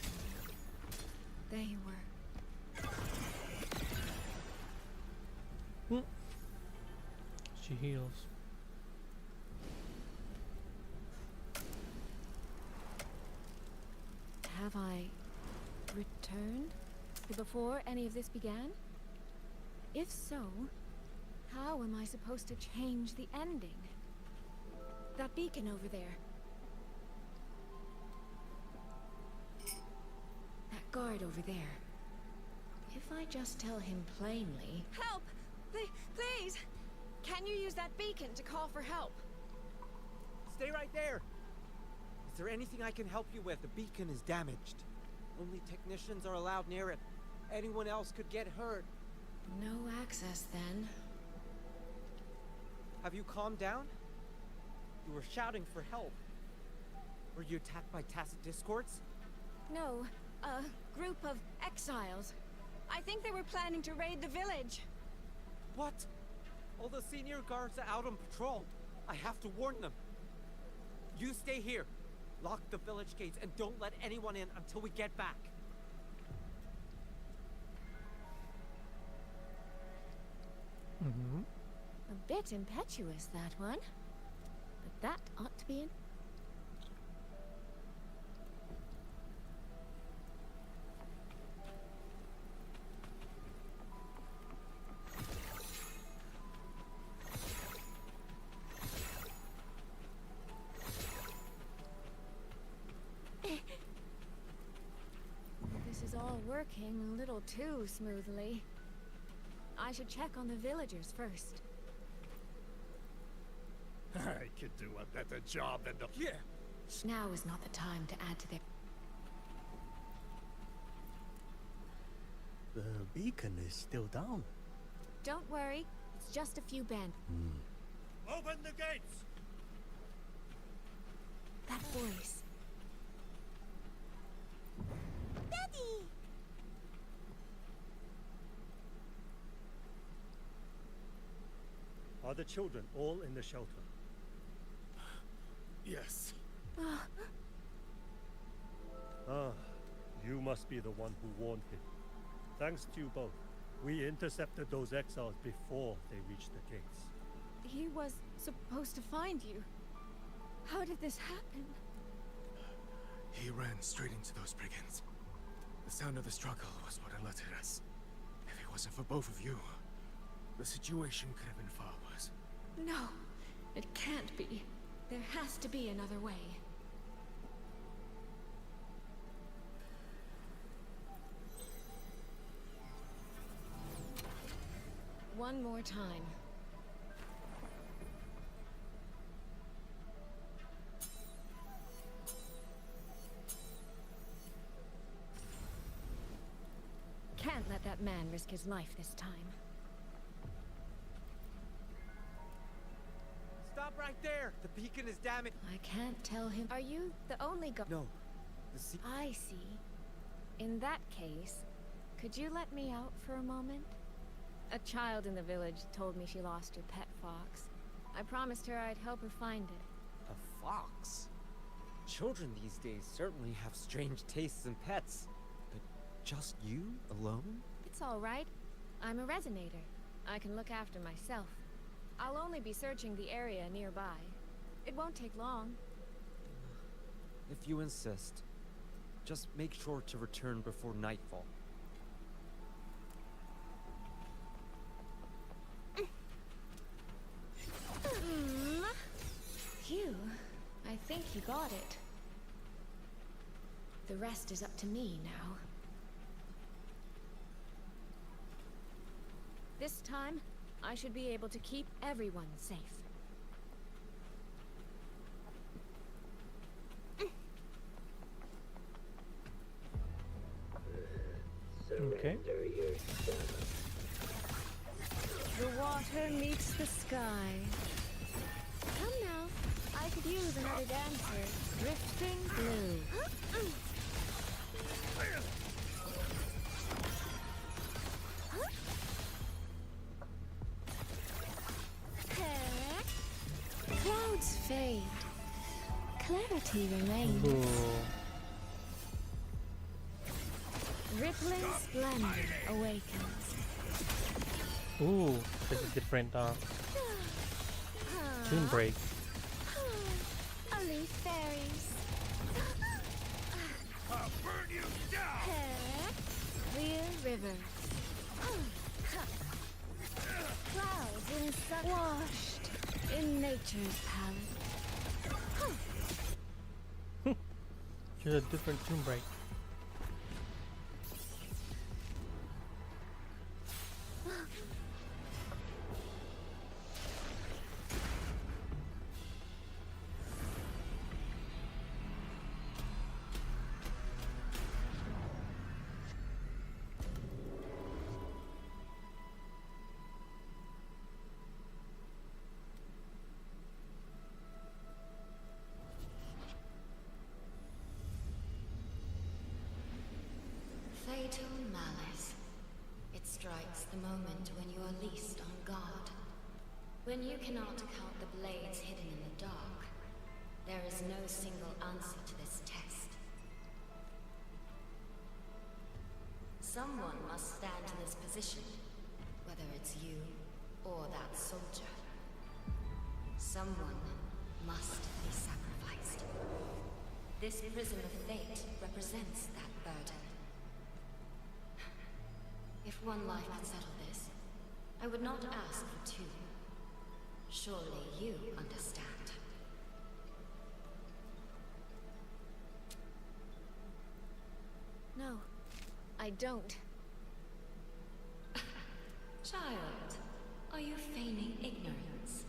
they were... She heals. Have I returned to before any of this began? If so, how am I supposed to change the ending? That beacon over there. That guard over there. If I just tell him plainly... Help! Please! Can you use that beacon to call for help? Stay right there! Is there anything I can help you with? The beacon is damaged. Only technicians are allowed near it. Anyone else could get hurt. No access, then. Have you calmed down? You were shouting for help. Were you attacked by tacit discords? No, a group of exiles. I think they were planning to raid the village. What? All the senior guards are out on patrol. I have to warn them. You stay here. Lock the village gates and don't let anyone in until we get back. Mm-hmm. A bit impetuous, that one. But that ought to be in. This is all working a little too smoothly. I should check on the villagers first. I could do a better job than the... Yeah! Now is not the time to add to their... The beacon is still down. Don't worry, it's just a few band. Open the gates! That voice. Daddy! Are the children all in the shelter? Yes. Ah, you must be the one who warned him. Thanks to you both, we intercepted those exiles before they reached the gates. He was supposed to find you. How did this happen? He ran straight into those brigands. The sound of the struggle was what alerted us. If it wasn't for both of you, the situation could have been far worse. No, it can't be. There has to be another way. One more time. Can't let that man risk his life this time. Stop right there! The beacon is damaged. I can't tell him. Are you the only No. I see. In that case, could you let me out for a moment? A child in the village told me she lost her pet fox. I promised her I'd help her find it. A fox? Children these days certainly have strange tastes in pets. But just you alone? It's all right. I'm a resonator. I can look after myself. I'll only be searching the area nearby. It won't take long. If you insist. Just make sure to return before nightfall. Phew. I think you got it. The rest is up to me now. This time, I should be able to keep everyone safe. Okay. The water meets the sky. Come now. I could use another dancer. Drifting blue. Clouds fade. Clarity remains. Ooh. Rippling splendor awakens. Ooh, this is different tune break. Only fairies. I'll burn you down! Clear rivers. Clouds in sun washed in nature's palette. Here's a different tune break. Fatal malice. It strikes the moment when you are least on guard. When you cannot count the blades hidden in the dark, there is no single answer to this test. Someone must stand in this position, whether it's you or that soldier. Someone must be sacrificed. This prison of fate represents that burden. If one life could settle this, I would not ask for two. Surely you understand. No, I don't. Child, are you feigning ignorance?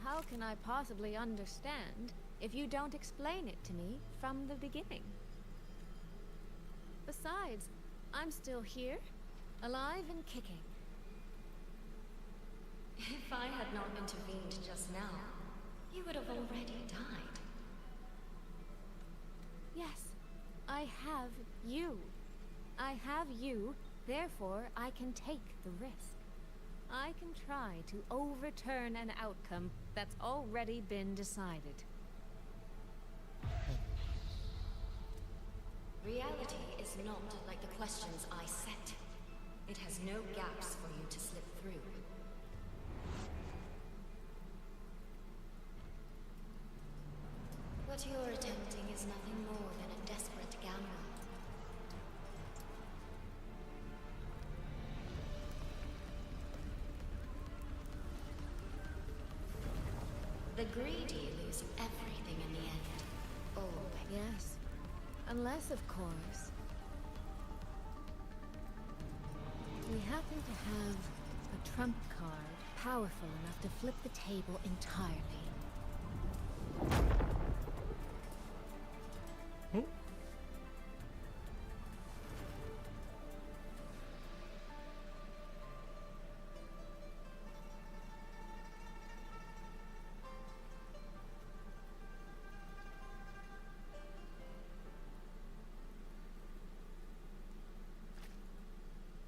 How can I possibly understand if you don't explain it to me from the beginning? Besides, I'm still here, alive and kicking. If I had not intervened just now, you would have already died. Yes, I have you. I have you, therefore I can take the risk. I can try to overturn an outcome that's already been decided. Reality is not like the questions I set. It has no gaps for you to slip through. What you're attempting is nothing more than a desperate gamble. The greedy lose everything in the end. Always. Yes. Unless, of course, we happen to have a trump card powerful enough to flip the table entirely.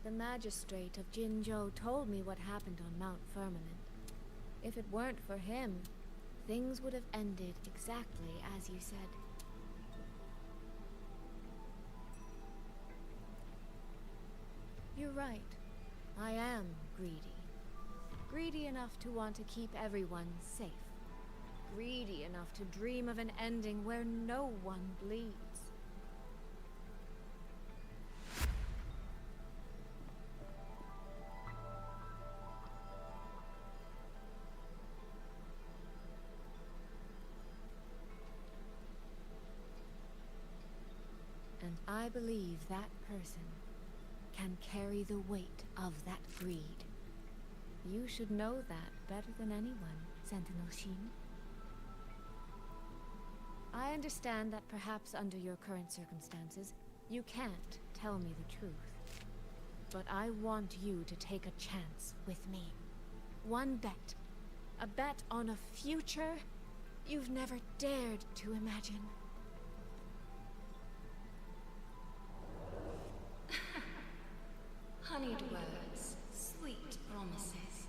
The magistrate of Jinzhou told me what happened on Mount Firmament. If it weren't for him, things would have ended exactly as you said. You're right. I am greedy. Greedy enough to want to keep everyone safe. Greedy enough to dream of an ending where no one bleeds. And I believe that person can carry the weight of that greed. You should know that better than anyone, Sentinel Sheen. I understand that perhaps under your current circumstances, you can't tell me the truth. But I want you to take a chance with me. One bet. A bet on a future you've never dared to imagine. Honeyed words, sweet promises.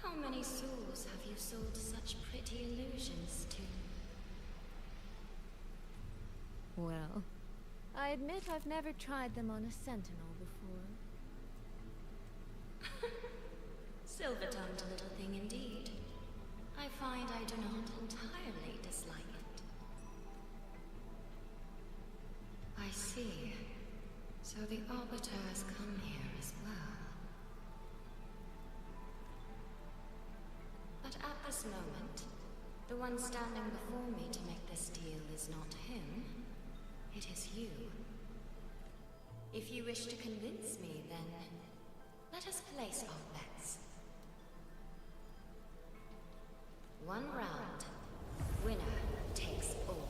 How many souls have you sold such pretty illusions to? Well, I admit I've never tried them on a sentinel before. Silver-tongued little thing indeed. I find I do not entirely dislike it. I see. So the Arbiter has come here as well. But at this moment, the one standing before me to make this deal is not him. It is you. If you wish to convince me, then let us place our bets. One round. Winner takes all.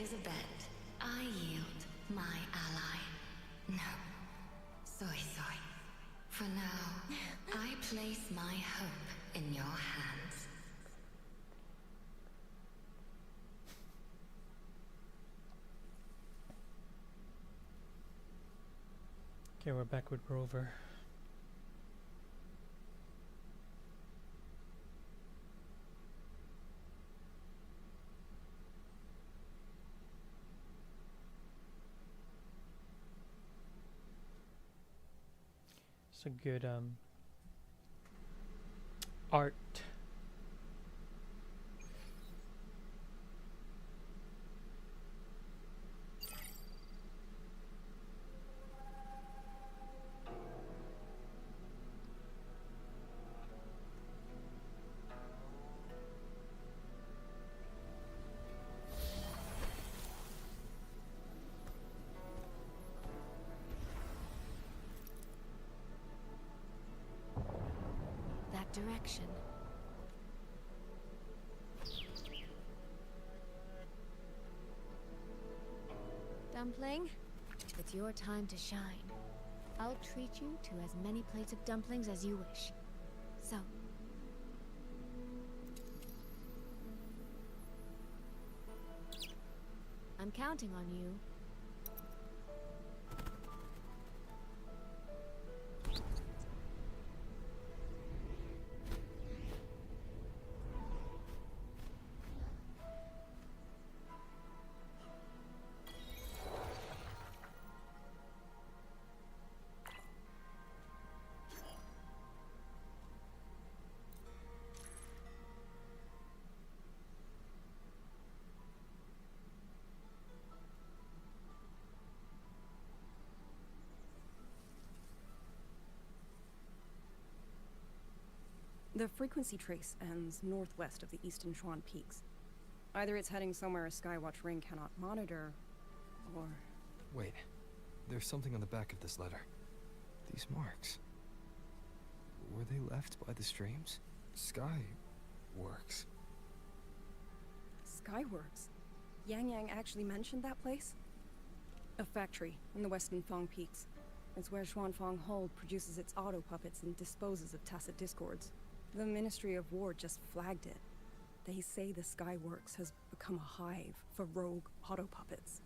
is a bet. I yield my ally. No. Soy. For now, I place my hope in your hands. Okay, we're back with Rover. It's a good art. That direction. Dumpling, it's your time to shine. I'll treat you to as many plates of dumplings as you wish. So, I'm counting on you. The frequency trace ends northwest of the eastern Shuan Peaks. Either it's heading somewhere a Skywatch ring cannot monitor, or... Wait, there's something on the back of this letter. These marks. Were they left by the streams? Skyworks. Skyworks? Yang actually mentioned that place? A factory in the western Fang Peaks. It's where Xuanfang Hold produces its auto puppets and disposes of Tacit Discords. The Ministry of War just flagged it. They say the Skyworks has become a hive for rogue auto puppets.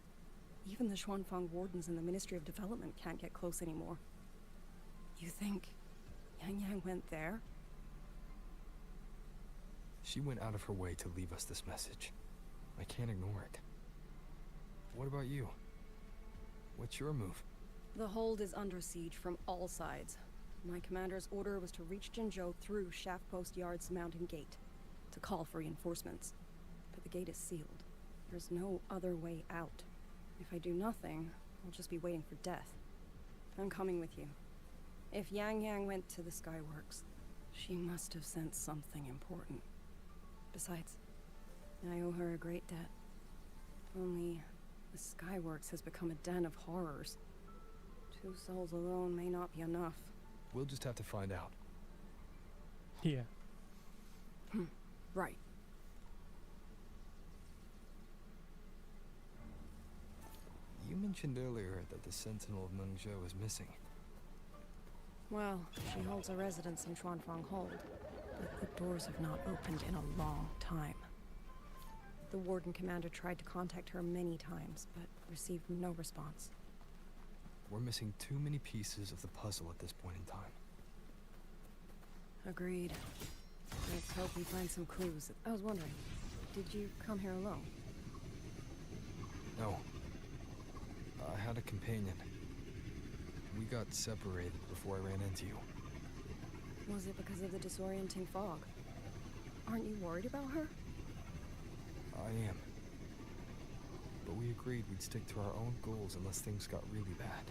Even the Xuanfang Wardens in the Ministry of Development can't get close anymore. You think Yang went there? She went out of her way to leave us this message. I can't ignore it. What about you? What's your move? The hold is under siege from all sides. My commander's order was to reach Jinzhou through Shaft Post Yard's mountain gate, to call for reinforcements. But the gate is sealed. There's no other way out. If I do nothing, I'll just be waiting for death. I'm coming with you. If Yang went to the Skyworks, she must have sent something important. Besides, I owe her a great debt. Only, the Skyworks has become a den of horrors. 2 souls alone may not be enough. We'll just have to find out. Yeah. Right. You mentioned earlier that the Sentinel of Mengzhou is missing. Well, she holds a residence in Xuanfang Hold, but the doors have not opened in a long time. The Warden Commander tried to contact her many times, but received no response. We're missing too many pieces of the puzzle at this point in time. Agreed. Let's hope we find some clues. I was wondering, did you come here alone? No. I had a companion. We got separated before I ran into you. Was it because of the disorienting fog? Aren't you worried about her? I am. But we agreed we'd stick to our own goals unless things got really bad.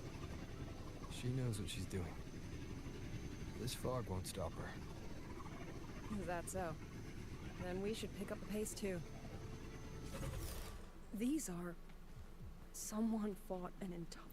She knows what she's doing. This fog won't stop her. Is that so? Then we should pick up the pace too. These are... Someone fought an entire...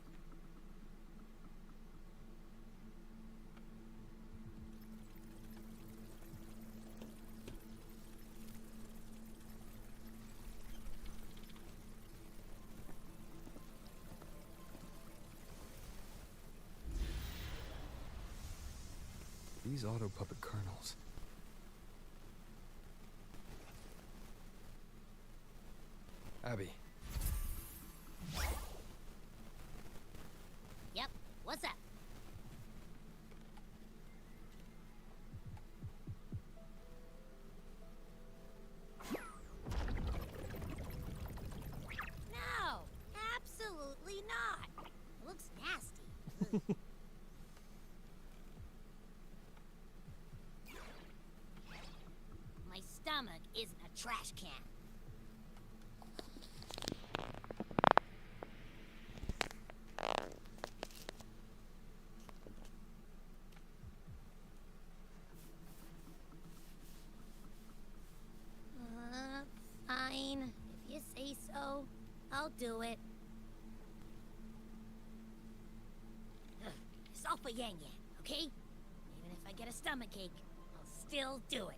these auto puppet kernels? Abby, Yep, what's up? No, absolutely not. It looks nasty. Ugh. My stomach isn't a trash can. Fine. If you say so, I'll do it. Ugh, it's all for Yang Yang, okay? Even if I get a stomachache, I'll still do it.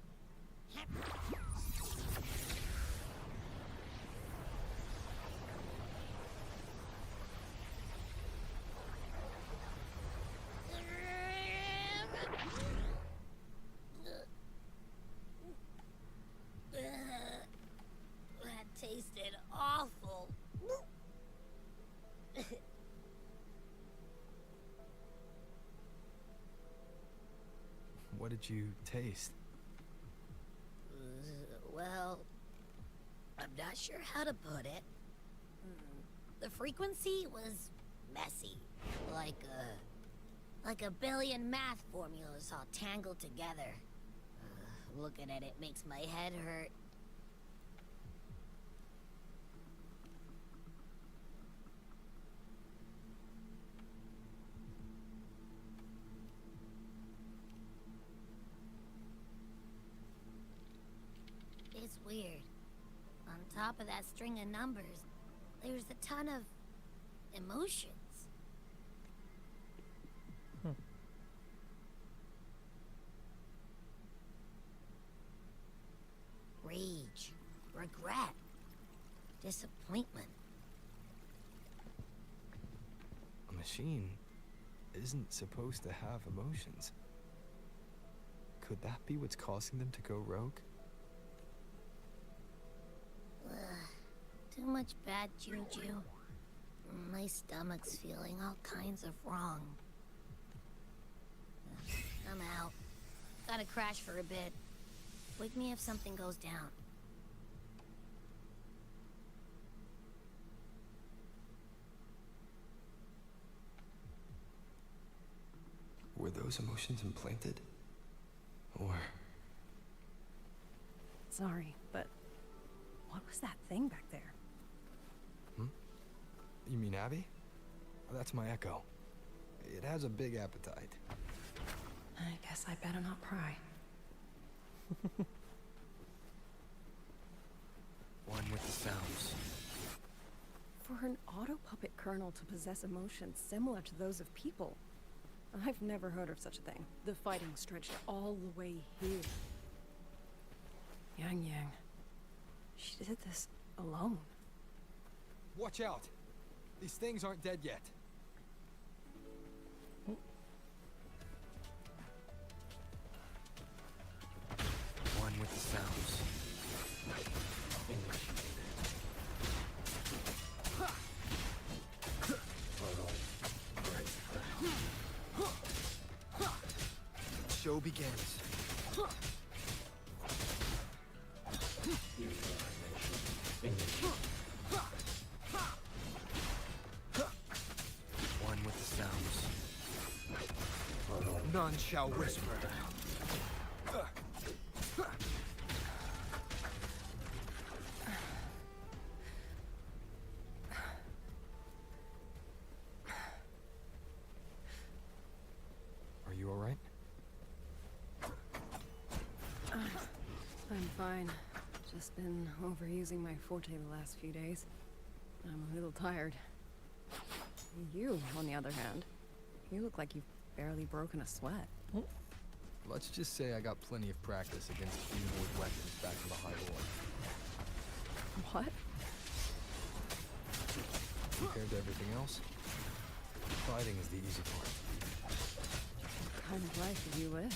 That tasted awful. what did you taste? Well, I'm not sure how to put it. The frequency was messy, like a billion math formulas all tangled together. Looking at it makes my head hurt. It's weird. On top of that string of numbers, there's a ton of emotions. Rage, regret, disappointment. A machine isn't supposed to have emotions. Could that be what's causing them to go rogue? Too much bad juju. My stomach's feeling all kinds of wrong. I'm out. Gotta crash for a bit. Wake me if something goes down. Were those emotions implanted? Or... Sorry, but what was that thing back there? You mean Abby? That's my echo. It has a big appetite. I guess I better not pry. One with the sounds. For an auto-puppet kernel to possess emotions similar to those of people, I've never heard of such a thing. The fighting stretched all the way here. Yang Yang. She did this alone. Watch out! These things aren't dead yet. One with the sounds. Show begins. One with the sounds. None shall whisper. Are you all right? I'm fine. Just been overusing my forte the last few days. I'm a little tired. You, on the other hand, you look like you've barely broken a sweat. Let's just say I got plenty of practice against humanoid weapons back in the High Lord. What? Compared to everything else, fighting is the easy part. What kind of life have you lived?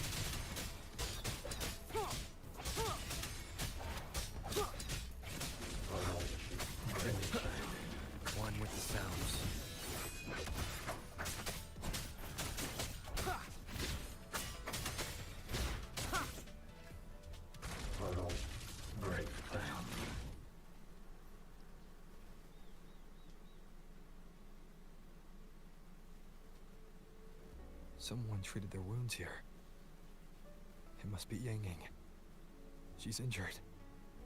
Someone treated their wounds here. It must be Yang Yang. She's injured.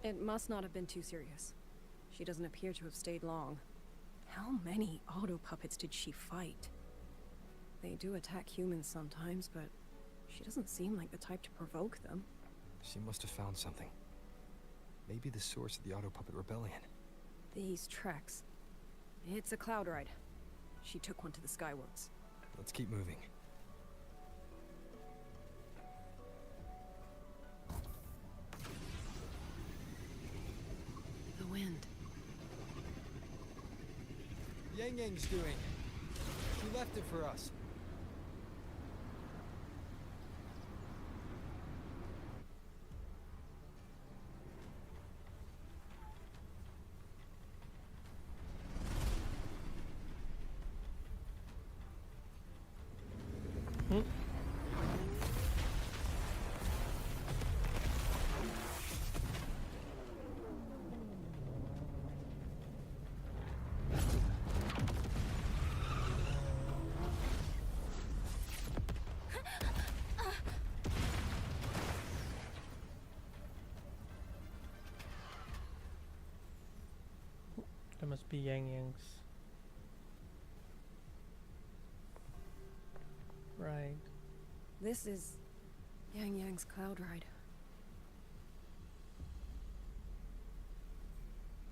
It must not have been too serious. She doesn't appear to have stayed long. How many auto puppets did she fight? They do attack humans sometimes, but she doesn't seem like the type to provoke them. She must have found something. Maybe the source of the auto puppet rebellion. These tracks. It's a cloud ride. She took one to the Skyworks. Let's keep moving. The wind. Yang Yang's doing. She left it for us. That must be Yang Yang's. Right. This is Yang Yang's cloud ride.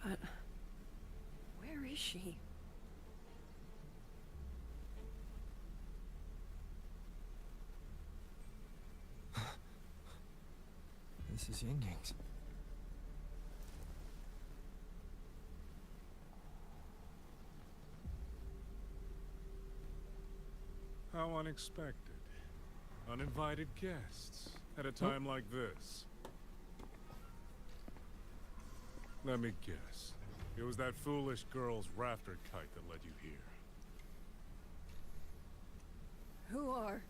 But where is she? This is Yang Yang's. How unexpected. Uninvited guests at a time like this. Let me guess. It was that foolish girl's rafter kite that led you here. Who are?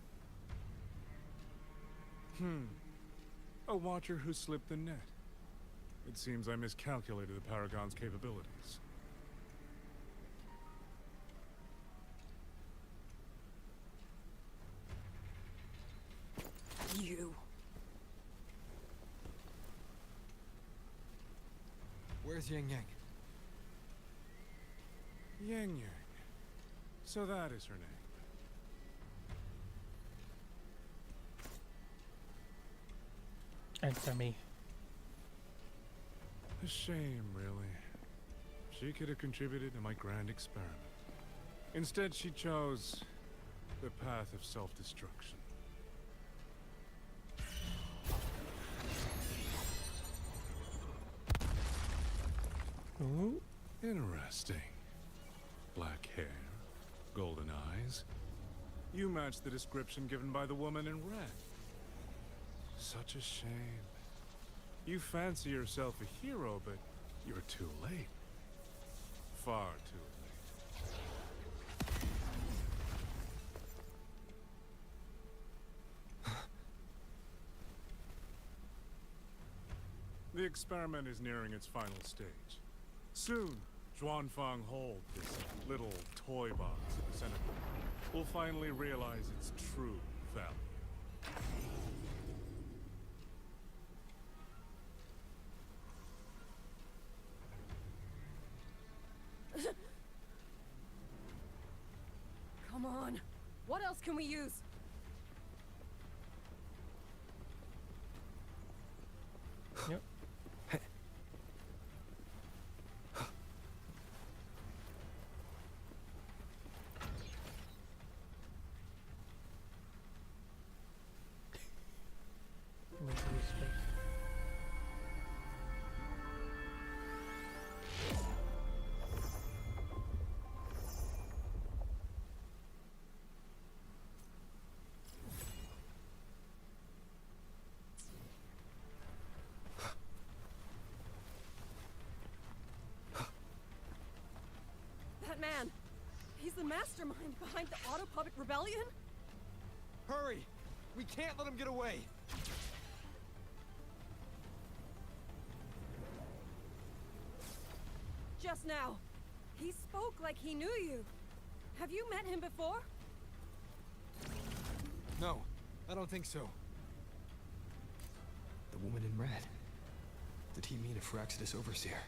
A watcher who slipped the net. It seems I miscalculated the Paragon's capabilities. You. Where's Yang Yang? Yang Yang. So that is her name. Answer me. A shame, really. She could have contributed to my grand experiment. Instead, she chose the path of self-destruction. Ooh. Interesting. Black hair, golden eyes. You match the description given by the woman in red. Such a shame. You fancy yourself a hero, but you're too late. Far too late. The experiment is nearing its final stage. Soon, Zhuanfang Hold, this little toy box in the center, will finally realize its true value. Come on. What else can we use? Yep. That man. He's the mastermind behind the Auto Puppet Rebellion? Hurry! We can't let him get away! Just now. He spoke like he knew you. Have you met him before? No, I don't think so. The woman in red. Did he mean a Firaxidus overseer?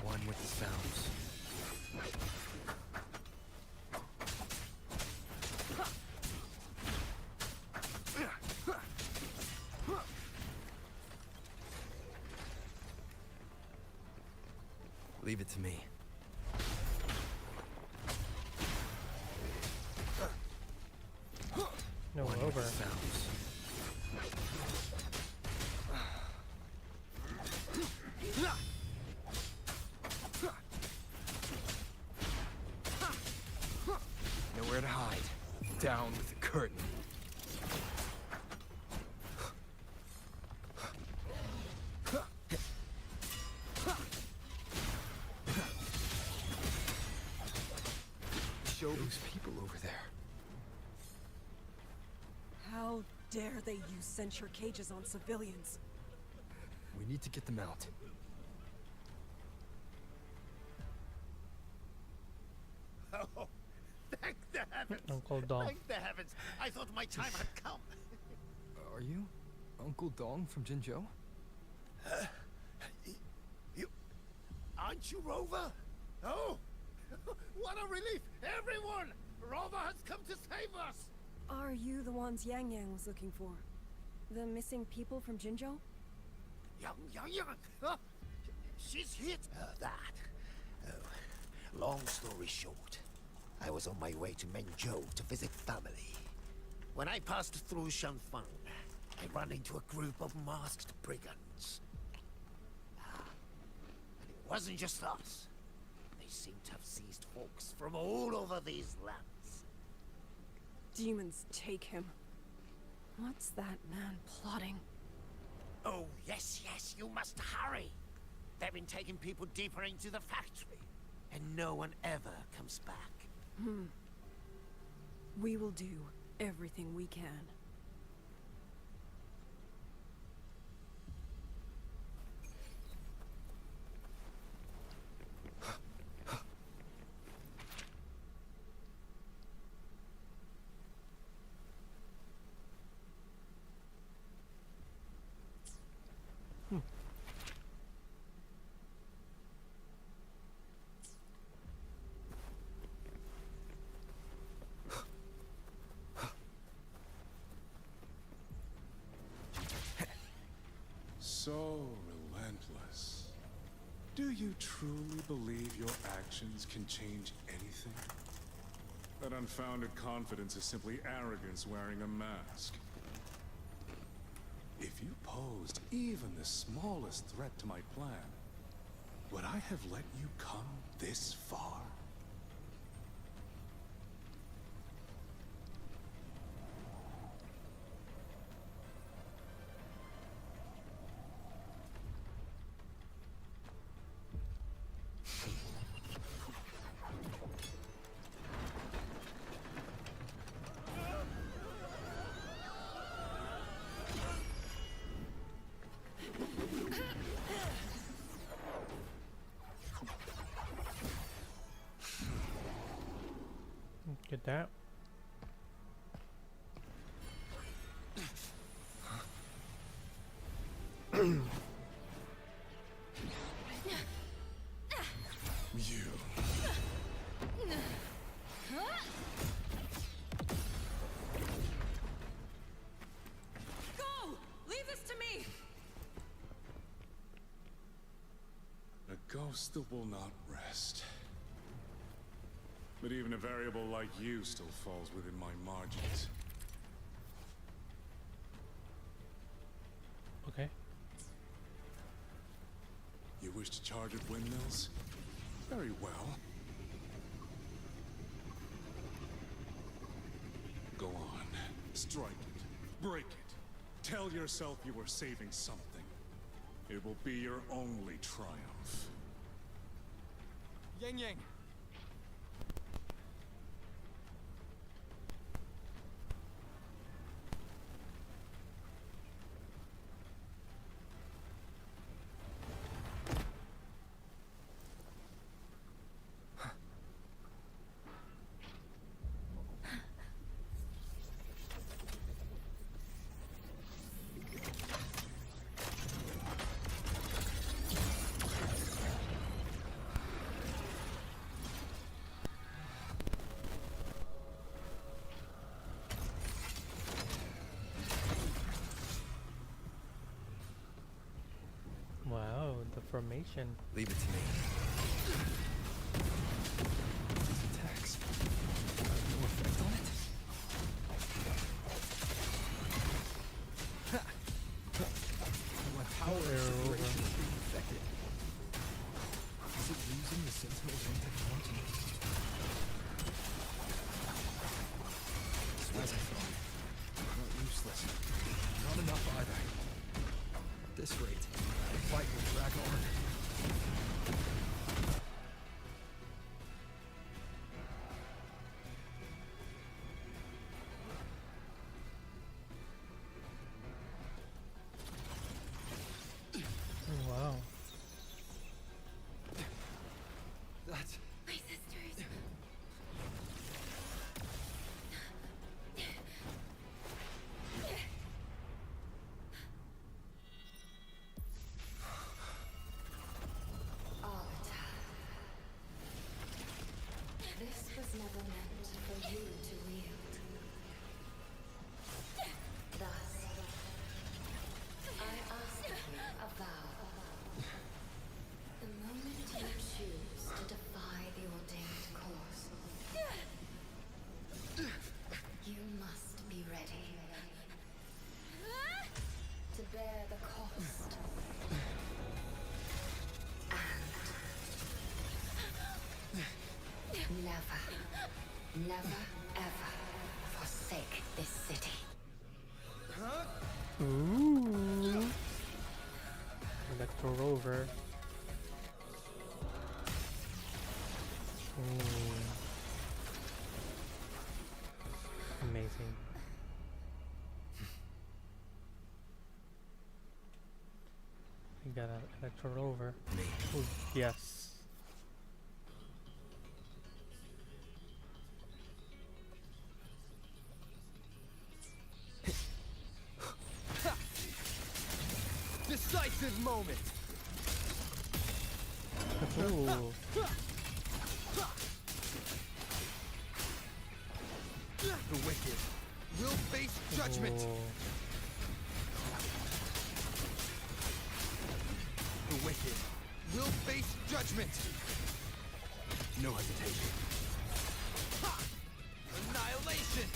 One with the sounds. Leave it to me. No, One over. with the sounds. Nowhere to hide. Down with the curtain. Show those people over there. How dare they use censure cages on civilians? We need to get them out. Oh, thank the heavens! Uncle Dong. Thank the heavens! I thought my time had come. Are you Uncle Dong from Jinzhou? You... Aren't you Rover? Oh! What a relief! Everyone! Rover has come to save us! Are you the ones Yang Yang was looking for? The missing people from Jinzhou? Yang! Huh? She's hit! That. Oh, long story short, I was on my way to Menzhou to visit family. When I passed through Shanfeng, I ran into a group of masked brigands. And it wasn't just us. They seem to have seized folks from all over these lands. Demons take him. What's that man plotting? Oh, yes, you must hurry. They've been taking people deeper into the factory, and no one ever comes back. We will do everything we can. So relentless. Do you truly believe your actions can change anything? That unfounded confidence is simply arrogance wearing a mask. If you posed even the smallest threat to my plan, would I have let you come this far? Get that. You. Go! Leave this to me! A ghost that will not rest. But even a variable like you still falls within my margins. Okay. You wish to charge at windmills? Very well. Go on. Strike it. Break it. Tell yourself you were saving something. It will be your only triumph. Yang Yang! information. Leave it to me. These attacks have no effect on it. My power acceleration is being affected. Is it losing the Sentinel's own technology? As I thought. Not useless. Not enough either. At this rate, the fight will drag on. Oh, wow. That's... My sisters. This was never meant for you to wield. Thus, I ask you a vow. The moment you choose to defy the ordained course, you must be ready to bear the cost. Never, ever forsake this city. Ooh. Electro Rover. Amazing. We got an Electro Rover. Oh, yes. Decisive moment. Ooh. The wicked will face judgment. The wicked will face judgment. No hesitation. Annihilation.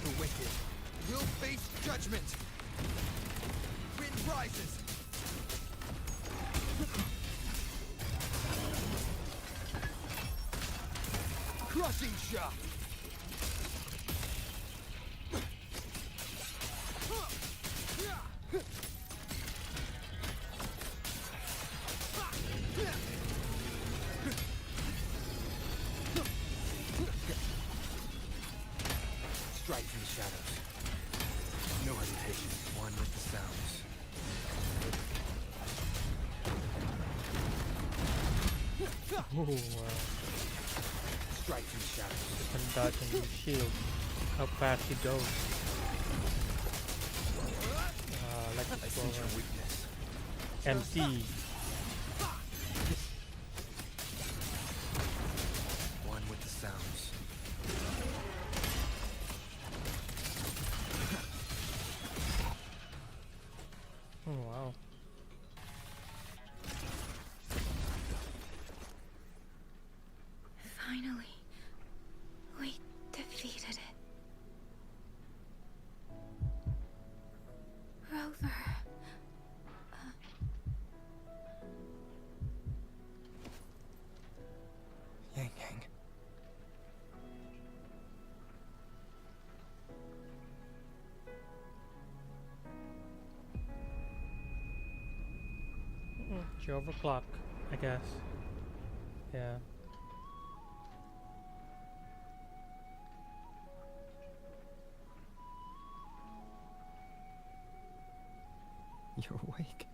The wicked will face judgment. Wind rises. Crushing shot. Strike from the shadows. No hesitation. One with the sounds. Oh, wow. Strike from the shadows. You can dodge and use shield. How fast he goes. Like I sense your weakness. MC. One with the sounds. Oh, wow. Finally, we defeated it. Rover. Yang Yang. She overclock, I guess. Yeah. You're awake.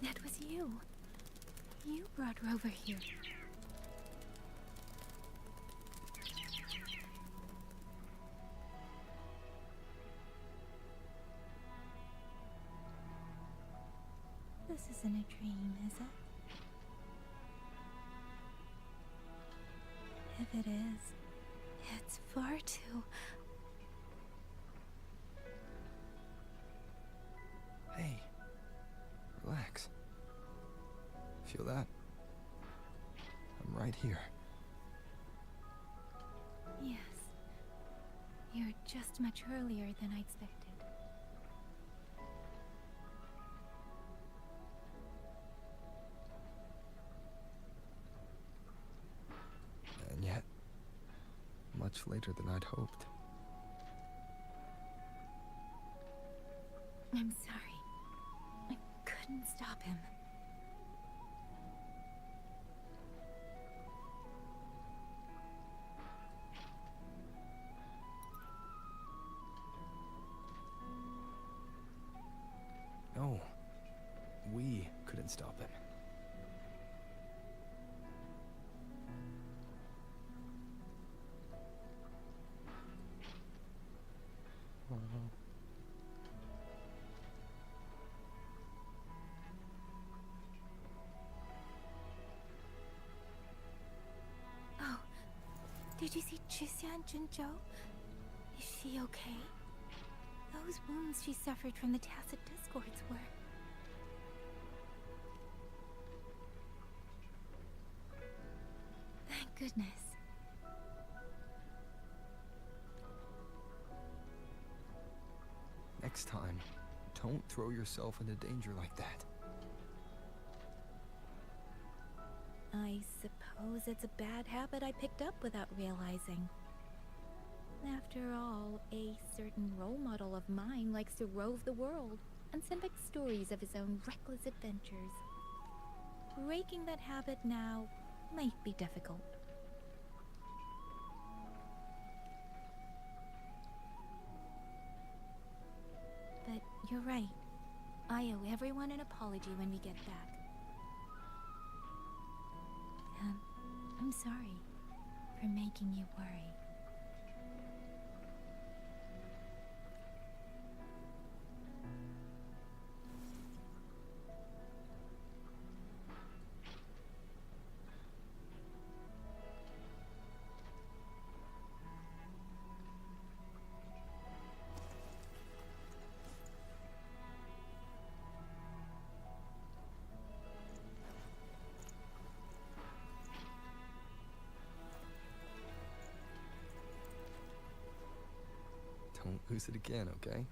That was you. You brought Rover here. This isn't a dream, is it? If it is, it's far too... Hey, relax. Feel that? I'm right here. Yes. You're just much earlier than I expected. And yet, much later than I'd hoped. I'm sorry. I couldn't stop him. No, we couldn't stop him. Oh, did you see Chixia and Jinzhou? Is she okay? Those wounds she suffered from the Tacit Discords were... Thank goodness. Next time, don't throw yourself into danger like that. I suppose it's a bad habit I picked up without realizing. After all, a certain role model of mine likes to rove the world and send back stories of his own reckless adventures. Breaking that habit now might be difficult. But you're right. I owe everyone an apology when we get back. I'm sorry for making you worry. Don't lose it again, okay?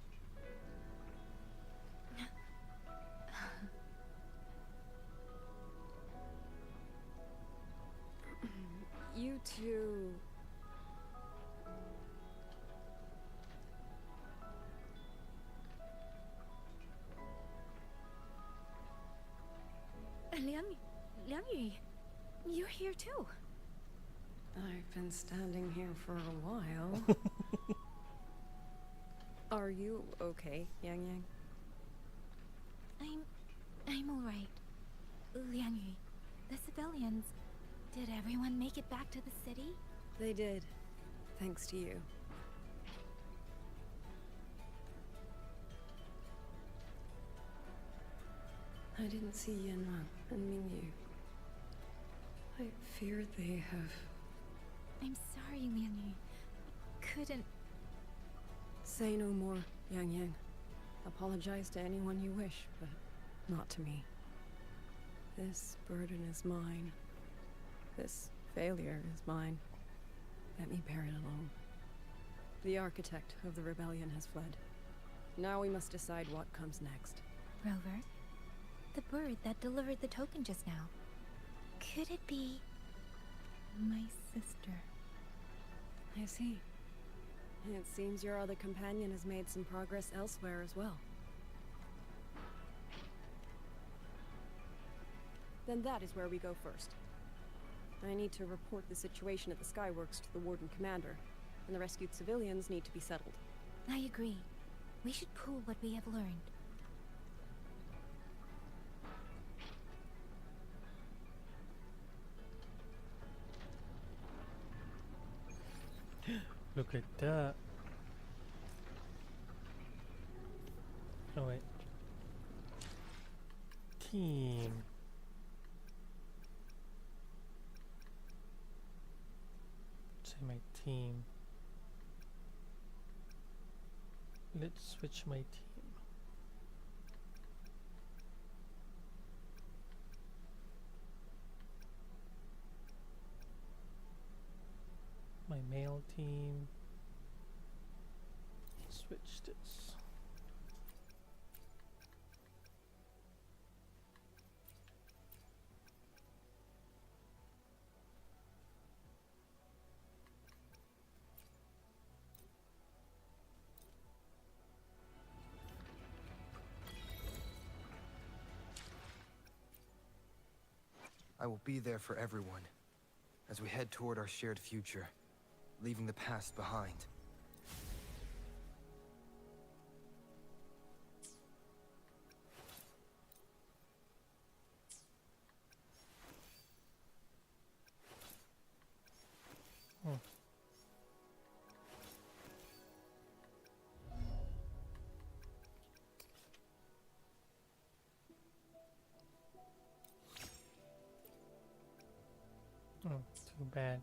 You two... Liang Yu, you're here too. I've been standing here for a while. Are you okay, Yang Yang? I'm all right. Liang Yu, the civilians, did everyone make it back to the city? They did, thanks to you. I didn't see Yanran and Mingyu. I fear they have... I'm sorry, Liang Yu. Couldn't... Say no more, Yang Yang. Apologize to anyone you wish, but not to me. This burden is mine. This failure is mine. Let me bear it alone. The architect of the rebellion has fled. Now we must decide what comes next. Rover, the bird that delivered the token just now. Could it be... my sister? I see. It seems your other companion has made some progress elsewhere as well. Then that is where we go first. I need to report the situation at the Skyworks to the Warden Commander, and the rescued civilians need to be settled. I agree. We should pool what we have learned. Look at that. Oh wait. team. Say my team. Let's switch my team. My male team. Switch this. I will be there for everyone as we head toward our shared future, leaving the past behind. Oh, too bad.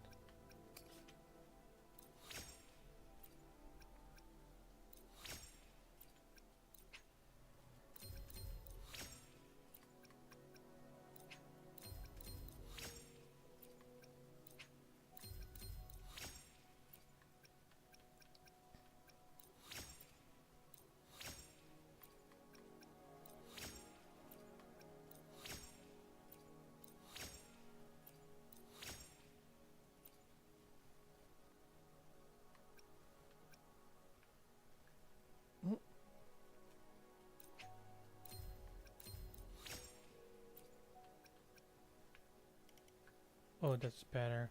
Oh, that's better.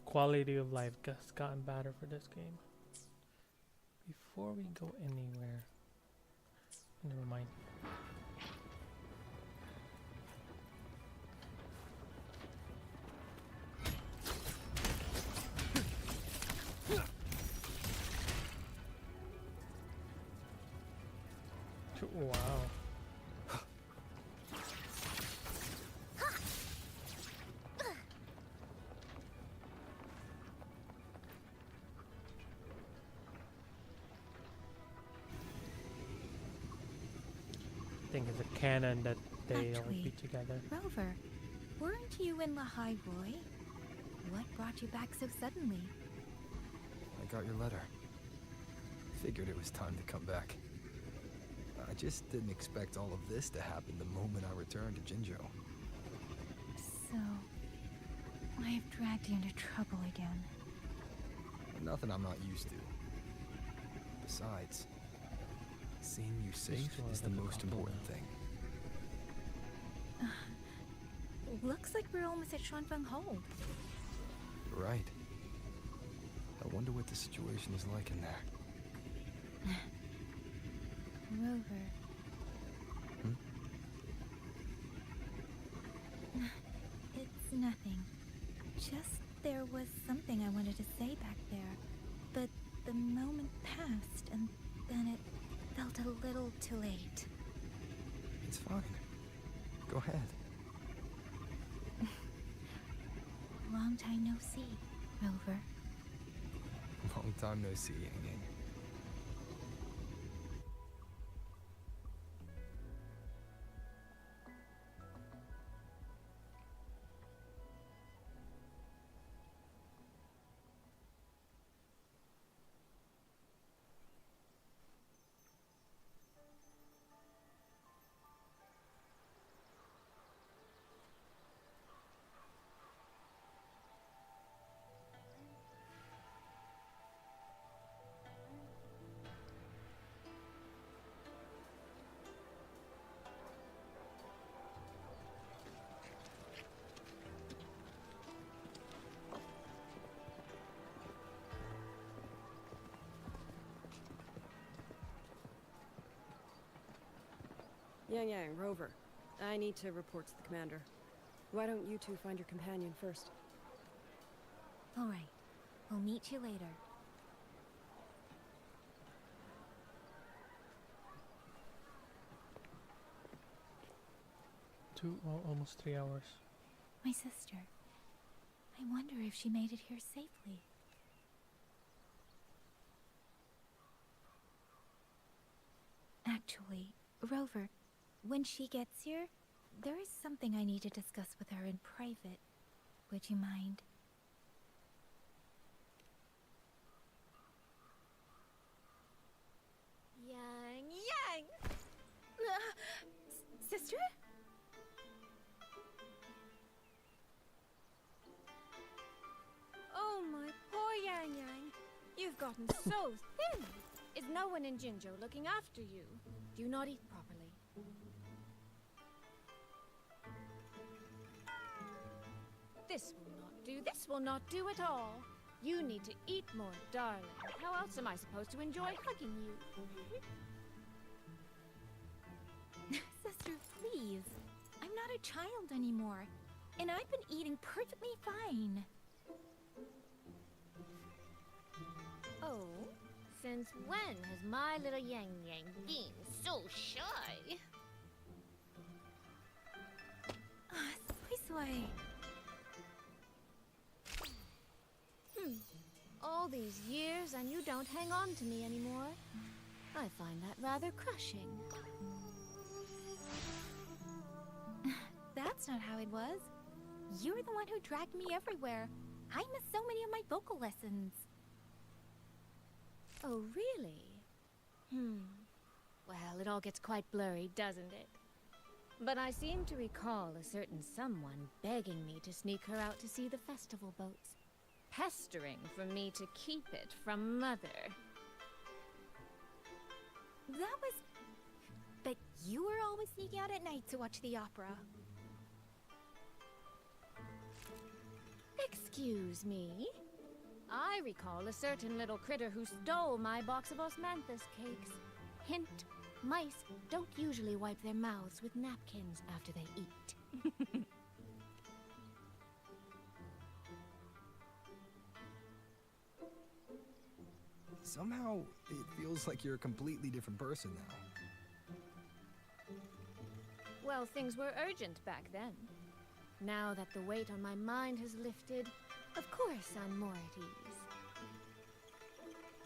Quality of life has gotten better for this game. Before we go anywhere, never mind. Wow. I think it's a canon that they'll Actually, be together. Rover, weren't you in Lahai Roy? What brought you back so suddenly? I got your letter. Figured it was time to come back. I just didn't expect all of this to happen the moment I returned to Jinzhou. So, I have dragged you into trouble again. Nothing I'm not used to. Besides, seeing you safe is the most important thing. Looks like we're almost at Shuanfeng Hold. Right. I wonder what the situation is like in there. Rover. It's nothing. Just there was something I wanted to say back there. But the moment passed, and then it felt a little too late. It's fine. Go ahead. Long time no see, Rover. Long time no see, Yang Yang. Yang, Rover. I need to report to the commander. Why don't you two find your companion first? All right. We'll meet you later. Almost 3 hours. My sister. I wonder if she made it here safely. Actually, Rover, when she gets here, there is something I need to discuss with her in private. Would you mind? Yang! Sister? Oh, my poor Yang Yang. You've gotten so thin. Is no one in Jinzhou looking after you? Do you not eat properly? This will not do. This will not do at all. You need to eat more, darling. How else am I supposed to enjoy hugging you? Sister, please. I'm not a child anymore. And I've been eating perfectly fine. Oh? Since when has my little Yang Yang been so shy? Soy. All these years and you don't hang on to me anymore. I find that rather crushing. That's not how it was. You were the one who dragged me everywhere. I missed so many of my vocal lessons. Oh, really? Well, it all gets quite blurry, doesn't it? But I seem to recall a certain someone begging me to sneak her out to see the festival boats. Pestering for me to keep it from Mother. That was... But you were always sneaking out at night to watch the opera. Excuse me? I recall a certain little critter who stole my box of osmanthus cakes. Hint, mice don't usually wipe their mouths with napkins after they eat. Somehow, it feels like you're a completely different person now. Well, things were urgent back then. Now that the weight on my mind has lifted, of course I'm more at ease.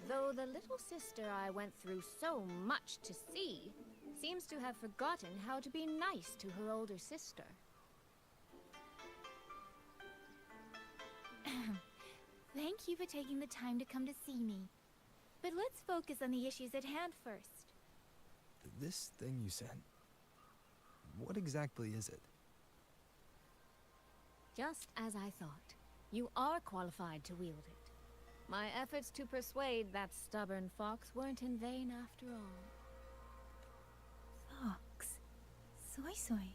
Though the little sister I went through so much to see seems to have forgotten how to be nice to her older sister. Thank you for taking the time to come to see me. But let's focus on the issues at hand first. This thing you sent, what exactly is it? Just as I thought. You are qualified to wield it. My efforts to persuade that stubborn fox weren't in vain after all. Fox? Soy.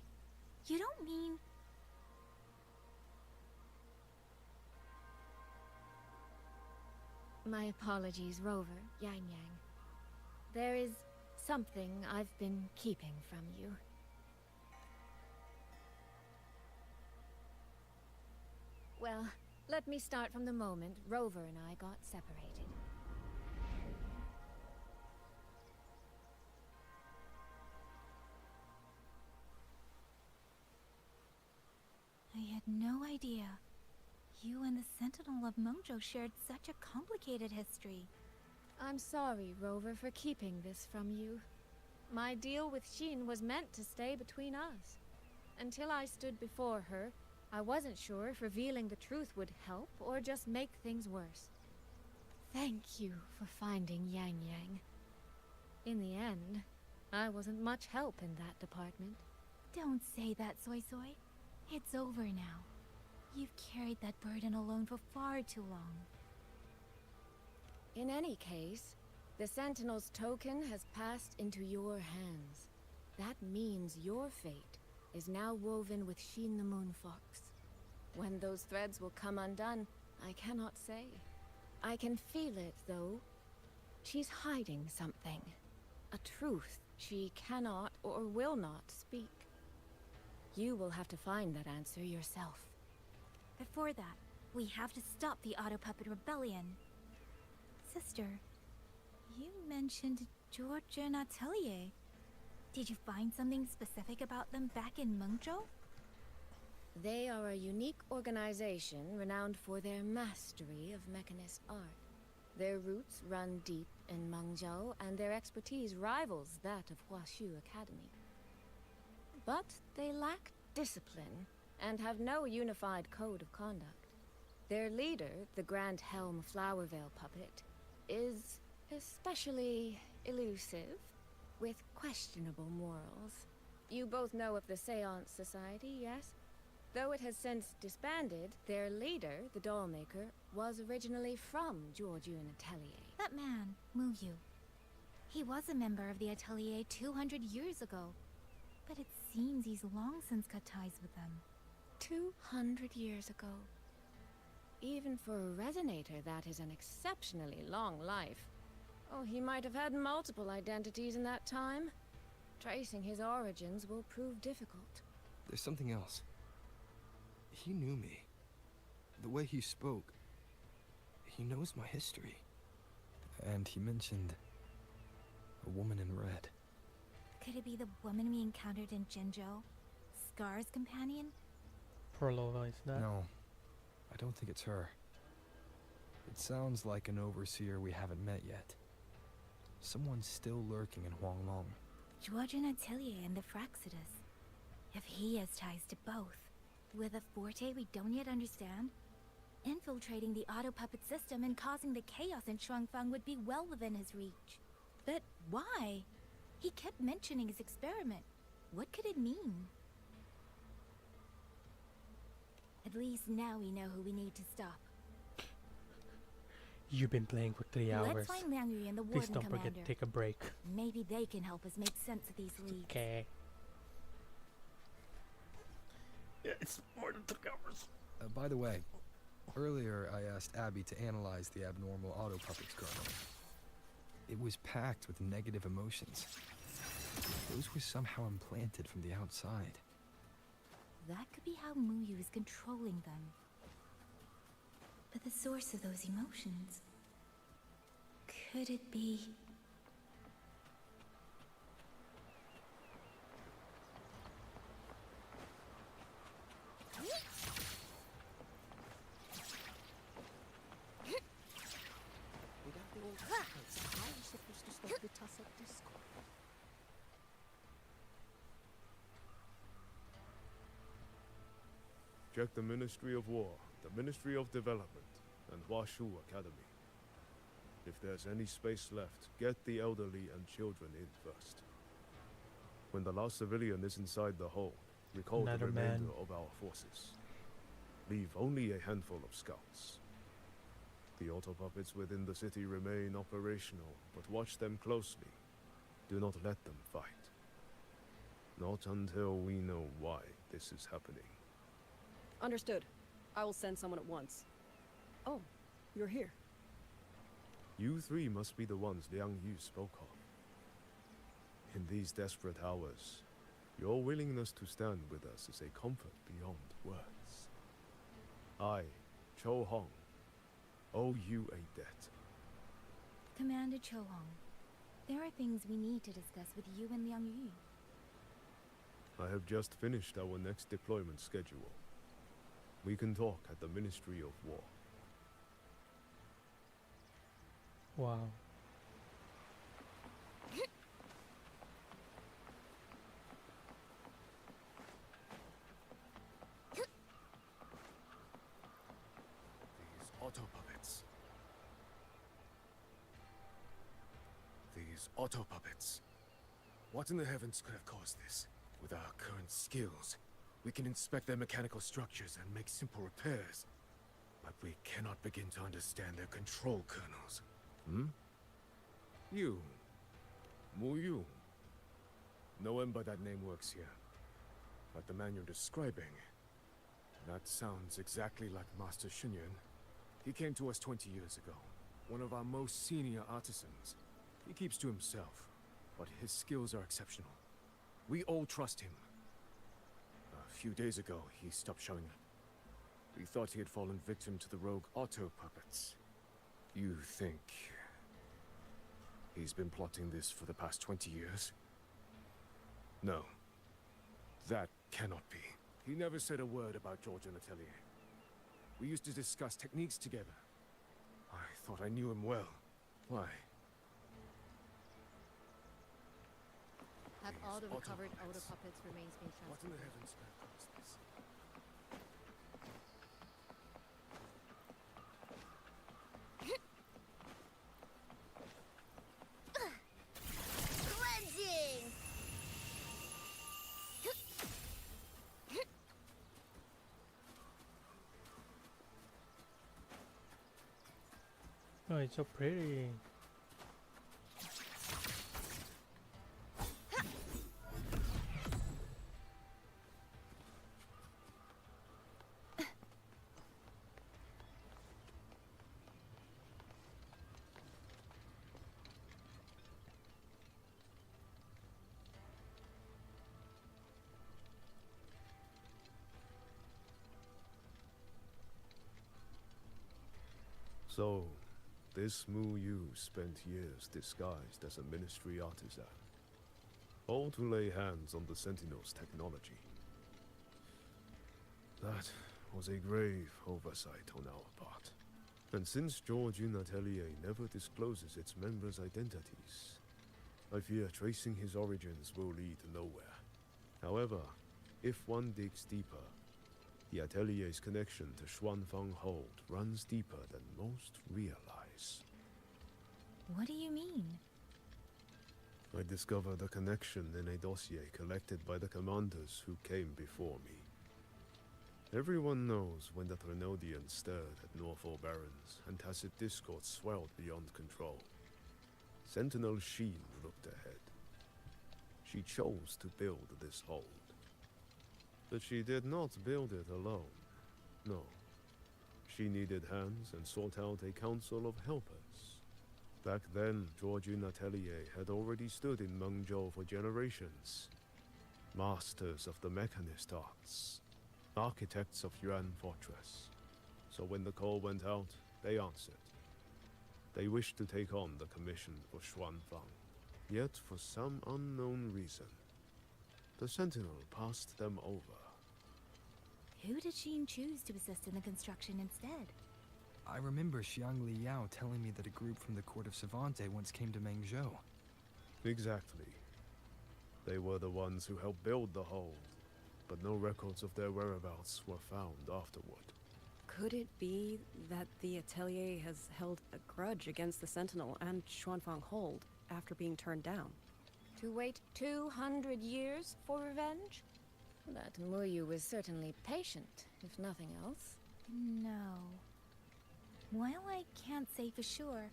You don't mean... My apologies, Rover, Yang Yang. There is something I've been keeping from you. Well, let me start from the moment Rover and I got separated. I had no idea. You and the Sentinel of Mengzhou shared such a complicated history. I'm sorry, Rover, for keeping this from you. My deal with Xin was meant to stay between us. Until I stood before her, I wasn't sure if revealing the truth would help or just make things worse. Thank you for finding Yang Yang. In the end, I wasn't much help in that department. Don't say that, Soy. It's over now. You've carried that burden alone for far too long. In any case, the Sentinel's token has passed into your hands. That means your fate is now woven with Xin the Moon Fox. When those threads will come undone, I cannot say. I can feel it, though. She's hiding something. A truth She cannot or will not speak. You will have to find that answer yourself. Before that, we have to stop the Auto Puppet Rebellion. Sister, you mentioned George and Atelier. Did you find something specific about them back in Mengzhou? They are a unique organization renowned for their mastery of mechanist art. Their roots run deep in Mengzhou, and their expertise rivals that of Huashu Academy. But they lack discipline and have no unified code of conduct. Their leader, the Grand Helm Flowervale puppet, is especially elusive, with questionable morals. You both know of the Seance Society, yes? Though it has since disbanded, their leader, the Dollmaker, was originally from Georgian Atelier. That man, Muyu. He was a member of the Atelier 200 years ago. But it seems he's long since cut ties with them. 200 years ago. Even for a resonator, that is an exceptionally long life. Oh, he might have had multiple identities in that time. Tracing his origins will prove difficult. There's something else. He knew me. The way he spoke. He knows my history. And he mentioned a woman in red. Could it be the woman we encountered in Jinzhou? Scar's companion? Perlova is that? No, I don't think it's her. It sounds like an overseer we haven't met yet. Someone still lurking in Huanglong. Georgian Atelier and the Fraxidus. If he has ties to both, with a forte we don't yet understand, infiltrating the auto puppet system and causing the chaos in Shuangfang would be well within his reach. But why? He kept mentioning his experiment. What could it mean? At least now we know who we need to stop. You've been playing for 3 hours. Let's find Liang Yu and the Please Warden don't Commander. forget to take a break. Maybe they can help us make sense of these leads. Okay. Yeah, it's more than 3 hours. By the way, earlier I asked Abby to analyze the abnormal auto puppet's kernel. It was packed with negative emotions. Those were somehow implanted from the outside. That could be how Muyu is controlling them. But the source of those emotions... could it be... Without the old puppets, how are we supposed to stop the Tacit Discord? Check the Ministry of War, the Ministry of Development, and Huashu Academy. If there's any space left, get the elderly and children in first. When the last civilian is inside the hole, recall the Another remainder man. of our forces. Leave only a handful of scouts. The auto puppets within the city remain operational, but watch them closely. Do not let them fight. Not until we know why this is happening. Understood. I will send someone at once. Oh, you're here. You three must be the ones Liang Yu spoke of. In these desperate hours, your willingness to stand with us is a comfort beyond words. I, Cho Hong, owe you a debt. Commander Cho Hong, there are things we need to discuss with you and Liang Yu. I have just finished our next deployment schedule. We can talk at the Ministry of War. Wow. These auto puppets. These auto puppets. What in the heavens could have caused this? With our current skills, we can inspect their mechanical structures and make simple repairs. But we cannot begin to understand their control kernels. Hmm? You. Muyu. No one by that name works here. Like the man you're describing. That sounds exactly like Master Xunyuan. He came to us 20 years ago. One of our most senior artisans. He keeps to himself. but his skills are exceptional. We all trust him. A few days ago, he stopped showing up. We thought he had fallen victim to the rogue auto puppets. You think he's been plotting this for the past 20 years? No. That cannot be. He never said a word about George and Atelier. We used to discuss techniques together. I thought I knew him well. Why? Have all the Auto recovered puppets. older puppets remains being What in the transported? heavens may have caused this? Cleansing! Oh, it's so pretty. So, this Mu Yu spent years disguised as a ministry artisan, all to lay hands on the Sentinel's technology. That was a grave oversight on our part. And since Georgian Atelier never discloses its members' identities, I fear tracing his origins will lead nowhere. However, if one digs deeper, the Atelier's connection to Xuanfang Hold runs deeper than most realize. What do you mean? I discovered a connection in a dossier collected by the commanders who came before me. Everyone knows when the Trinodians stirred at Norfolk Barrens and tacit discord swelled beyond control. Sentinel Sheen looked ahead. She chose to build this hold. But she did not build it alone. No. She needed hands and sought out a council of helpers. Back then, Georgian Atelier had already stood in Mengzhou for generations. Masters of the mechanist arts. Architects of Yuan Fortress. So when the call went out, they answered. They wished to take on the commission for Xuanfang. Yet, for some unknown reason, the Sentinel passed them over. Who did Sheen choose to assist in the construction instead? I remember Xiang Liao telling me that a group from the court of Savante once came to Mengzhou. Exactly. They were the ones who helped build the hold, but no records of their whereabouts were found afterward. Could it be that the Atelier has held a grudge against the Sentinel and Xuanfang Hold after being turned down? To wait 200 years for revenge? That Muyu was certainly patient, if nothing else. No. While I can't say for sure,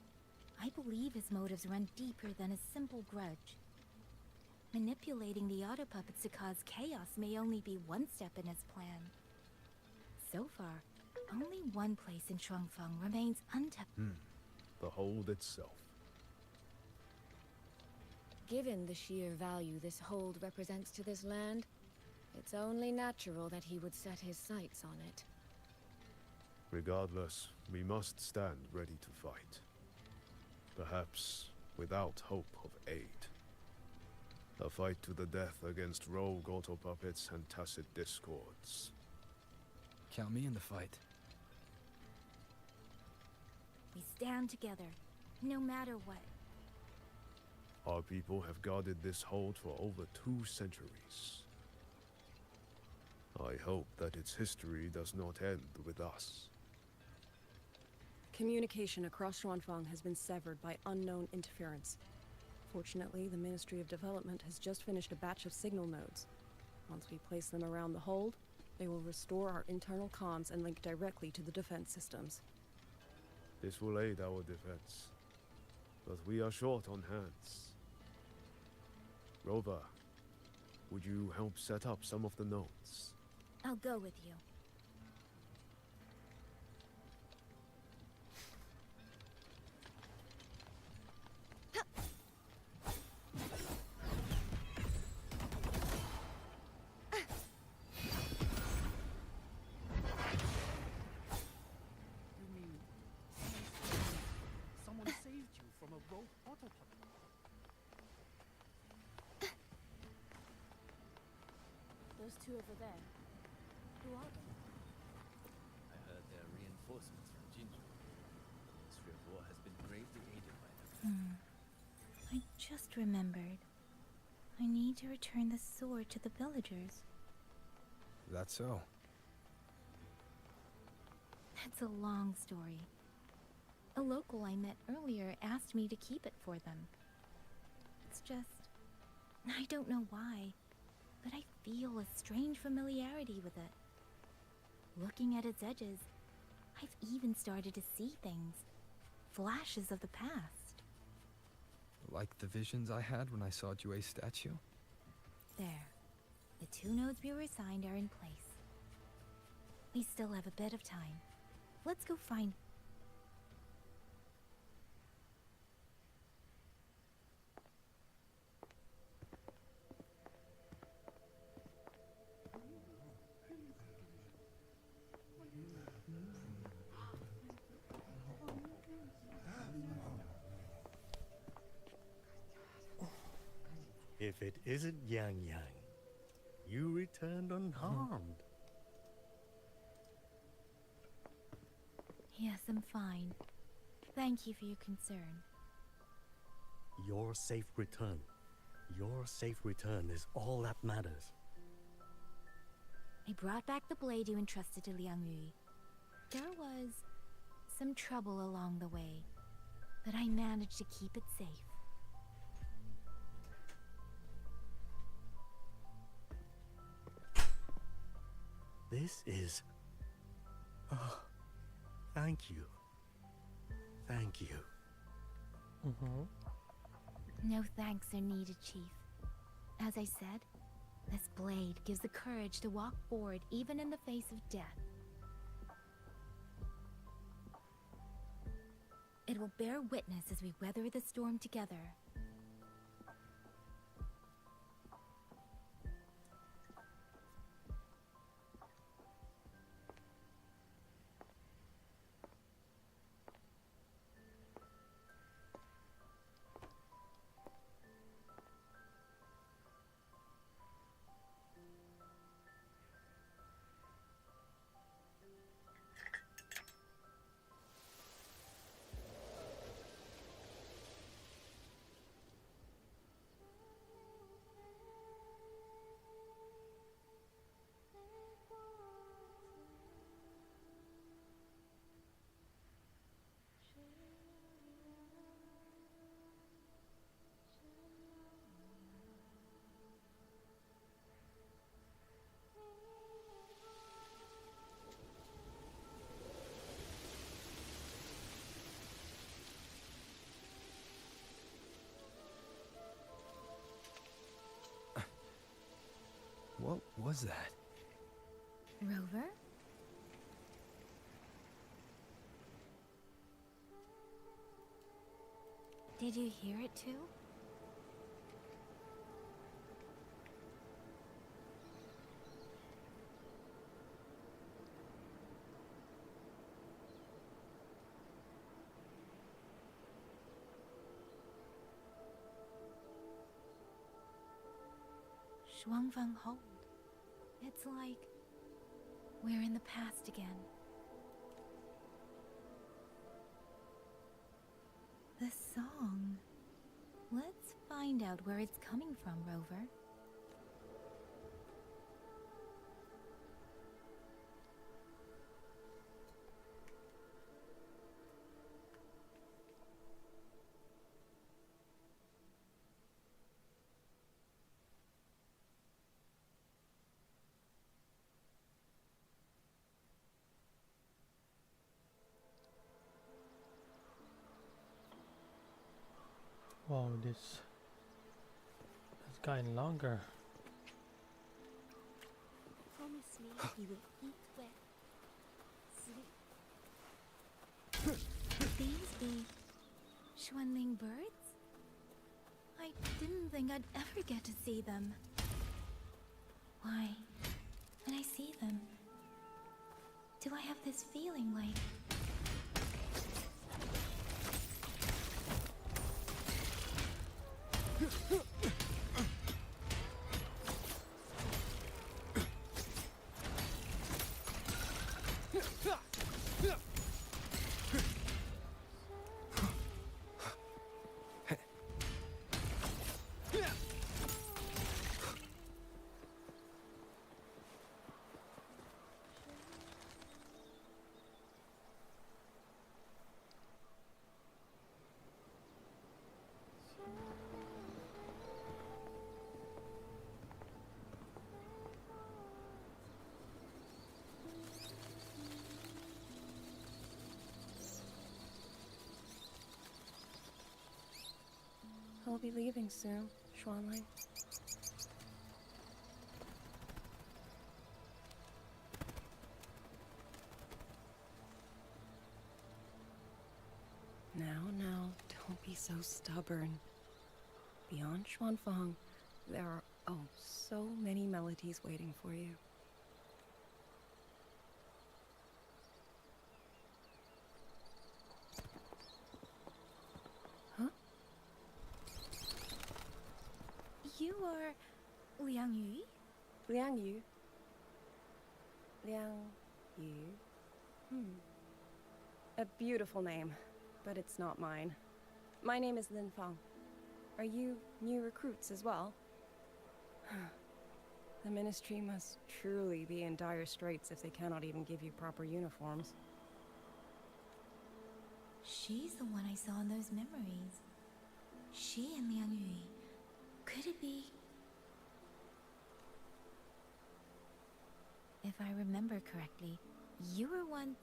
I believe his motives run deeper than a simple grudge. Manipulating the auto puppets to cause chaos may only be one step in his plan. So far, only one place in Shuangfeng remains untouched. The hold itself. Given the sheer value this hold represents to this land, it's only natural that he would set his sights on it. Regardless, we must stand ready to fight. Perhaps without hope of aid. A fight to the death against rogue auto puppets and tacit discords. Count me in the fight. We stand together, no matter what. Our people have guarded this hold for over 2 centuries. I hope that its history does not end with us. Communication across Xuanfang has been severed by unknown interference. Fortunately, the Ministry of Development has just finished a batch of signal nodes. Once we place them around the hold, they will restore our internal comms and link directly to the defense systems. This will aid our defense. But we are short on hands. Rover, would you help set up some of the nodes? I'll go with you. from a rogue autopuppet. Those two over there. Who are they? I heard they're reinforcements from Jinju. The Ministry of War has been greatly aided by them. I just remembered. I need to return the sword to the villagers. That's so. That's a long story. A local I met earlier asked me to keep it for them. It's just... I don't know why, but I feel a strange familiarity with it. Looking at its edges, I've even started to see things. Flashes of the past. Like the visions I had when I saw Jue's statue? There. The 2 nodes we were assigned are in place. We still have a bit of time. Let's go find... If it isn't Yang Yang, you returned unharmed. Yes, I'm fine. Thank you for your concern. Your safe return. Your safe return is all that matters. I brought back the blade you entrusted to Liang Yu. There was some trouble along the way, but I managed to keep it safe. This is... Oh, thank you. Thank you. No thanks are needed, Chief. As I said, this blade gives the courage to walk forward even in the face of death. It will bear witness as we weather the storm together. What was that? Rover? Did you hear it too? Shuangfang Hold. It's like we're in the past again. The song. Let's find out where it's coming from, Rover. Wow, this has gotten longer. Promise me you will eat well, sleep. Could these be Xuanling birds? I didn't think I'd ever get to see them. Why, when I see them, do I have this feeling like... I'll be leaving soon, Xuanling. Now, don't be so stubborn. Beyond Xuanfang, there are, oh, so many melodies waiting for you. Huh? You are Liang Yu? Liang Yu? Liang Yu? A beautiful name, but it's not mine. My name is Lin Fang. Are you new recruits as well? The Ministry must truly be in dire straits if they cannot even give you proper uniforms. She's the one I saw in those memories. She and Liang Yu. Could it be? If I remember correctly, you were once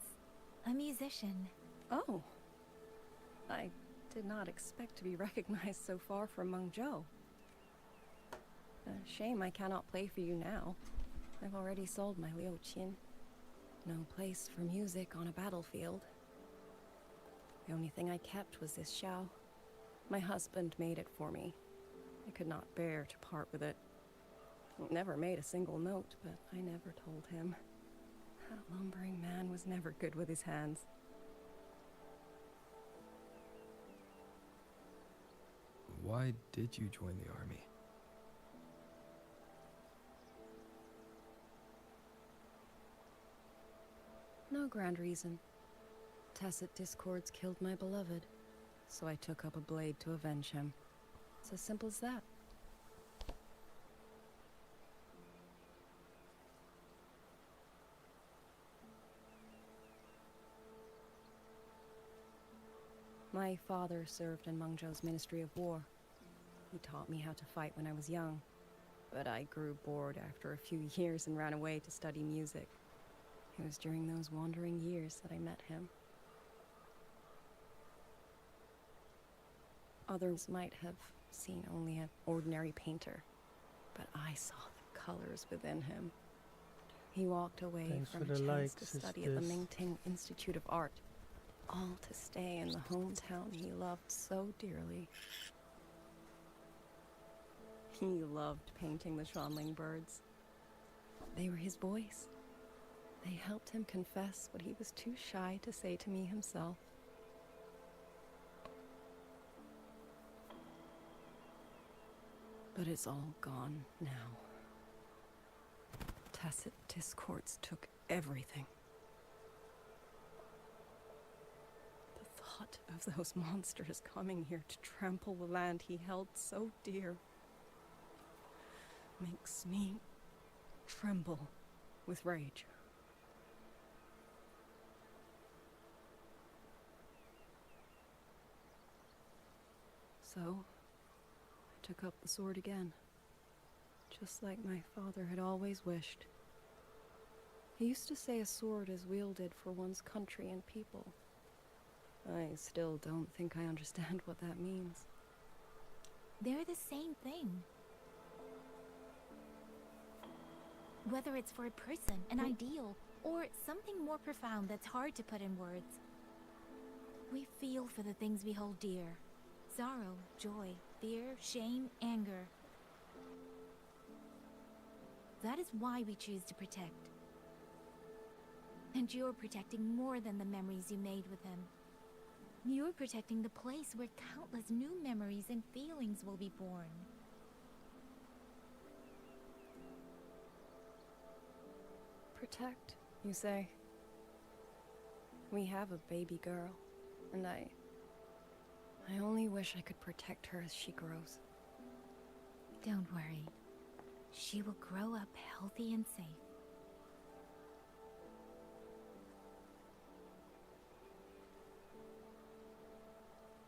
a musician. Oh. I did not expect to be recognized so far from Mengzhou. A shame I cannot play for you now. I've already sold my Liu Qin. No place for music on a battlefield. The only thing I kept was this Xiao. My husband made it for me. I could not bear to part with it. It never made a single note, but I never told him. That lumbering man was never good with his hands. Why did you join the army? No grand reason. Tacit discords killed my beloved, so I took up a blade to avenge him. It's as simple as that. My father served in Mengzhou's Ministry of War. He taught me how to fight when I was young, but I grew bored after a few years and ran away to study music. It was during those wandering years that I met him. Others might have seen only an ordinary painter, but I saw the colors within him. He walked away Thanks from for a the chance likes, to study at the sisters. Mingting Institute of Art, all to stay in the hometown he loved so dearly. He loved painting the Xuanling birds. They were his voice. They helped him confess what he was too shy to say to me himself. But it's all gone now. Tacit discords took everything. The thought of those monsters coming here to trample the land he held so dear makes me tremble with rage. So, I took up the sword again, just like my father had always wished. He used to say a sword is wielded for one's country and people. I still don't think I understand what that means. They're the same thing. Whether it's for a person, an ideal, or something more profound that's hard to put in words. We feel for the things we hold dear. Sorrow, joy, fear, shame, anger. That is why we choose to protect. And you're protecting more than the memories you made with him. You're protecting the place where countless new memories and feelings will be born. Protect, you say? We have a baby girl, and I only wish I could protect her as she grows. Don't worry. She will grow up healthy and safe.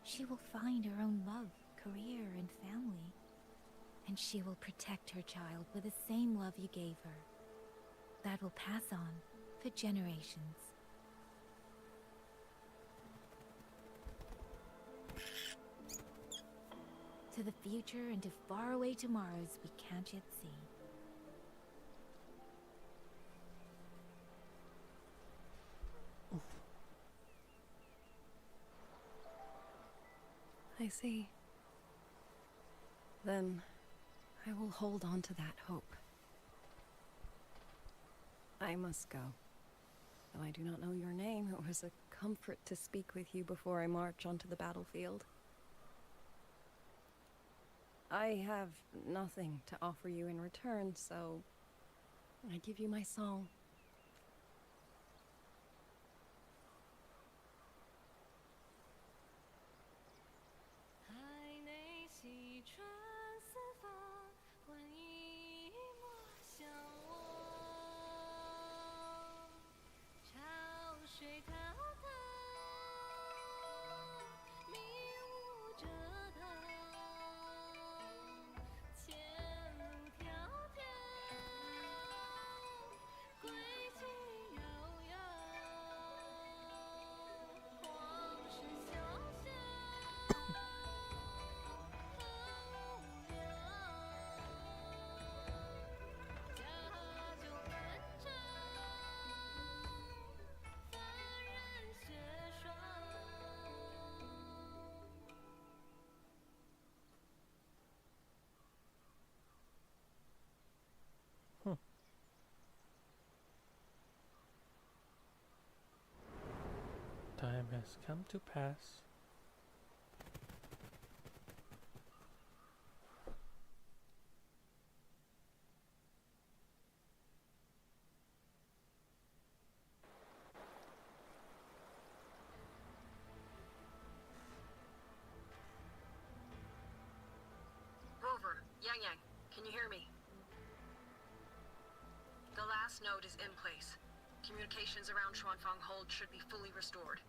She will find her own love, career, and family. And she will protect her child with the same love you gave her. That will pass on for generations. To the future and to faraway tomorrows we can't yet see. I see. Then I will hold on to that hope. I must go. Though I do not know your name, it was a comfort to speak with you before I march onto the battlefield. I have nothing to offer you in return, so I give you my song. Time has come to pass. Rover, Yang Yang, can you hear me? The last node is in place. Communications around Xuanfang Hold should be fully restored.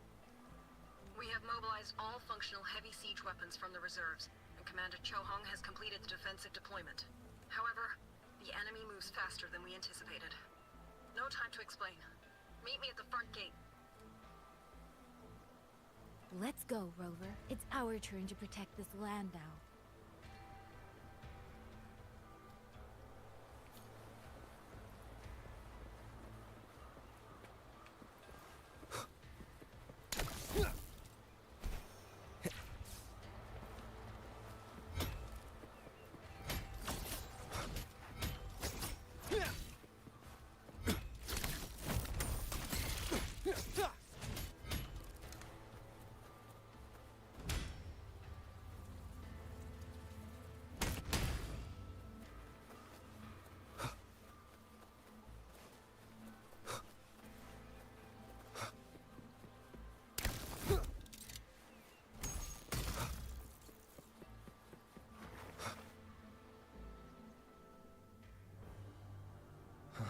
We have mobilized all functional heavy siege weapons from the reserves, and Commander Cho Hong has completed the defensive deployment. However, the enemy moves faster than we anticipated. No time to explain. Meet me at the front gate. Let's go, Rover. It's our turn to protect this land now.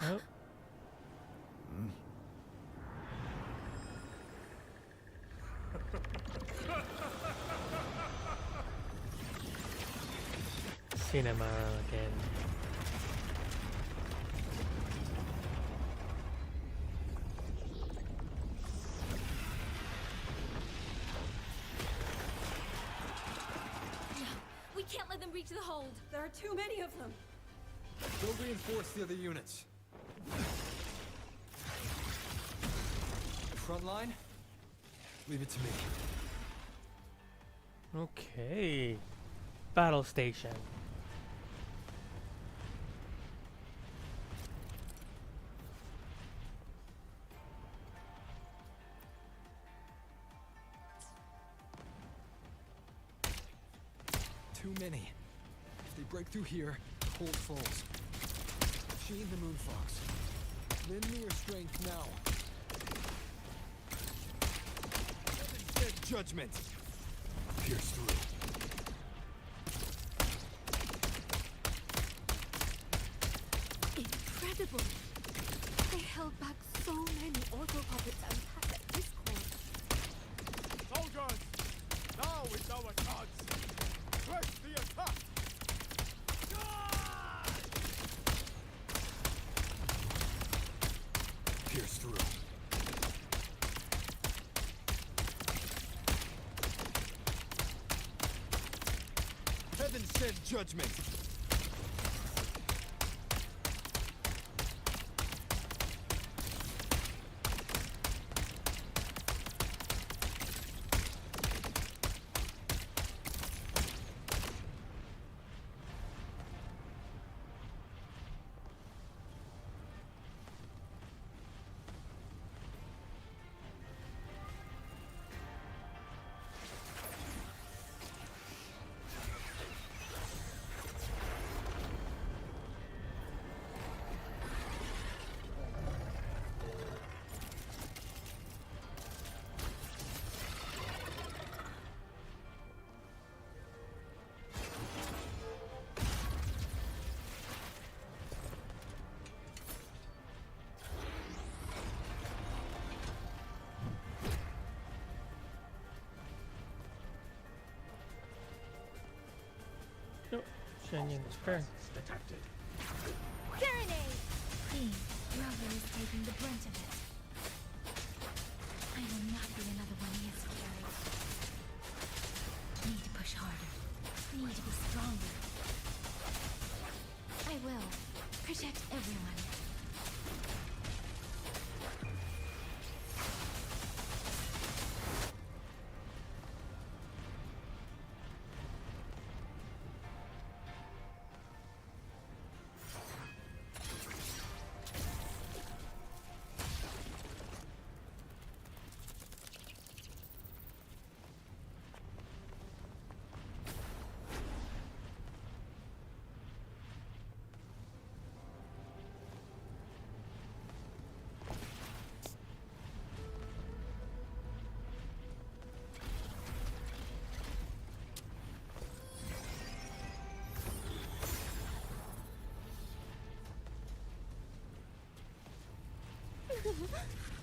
Oh. Cinema again. No, we can't let them reach the hold. There are too many of them. Go reinforce the other units. Front line? Leave it to me. Okay. Battle station. Too many. If they break through here, hold falls. She and the Moonfox. Lend me your strength now. Dead judgment. Pierce through. Incredible! They held back so many auto puppets and Tacet Discord. Soldiers! Now is our chance! Press the attack! Pierce through. Heaven sent judgment! Shenyang's turn. Serenade! Please, Rover is taking the brunt of it. I will not be another one he has carried. Need to push harder. Need to be stronger. I will. Protect everyone.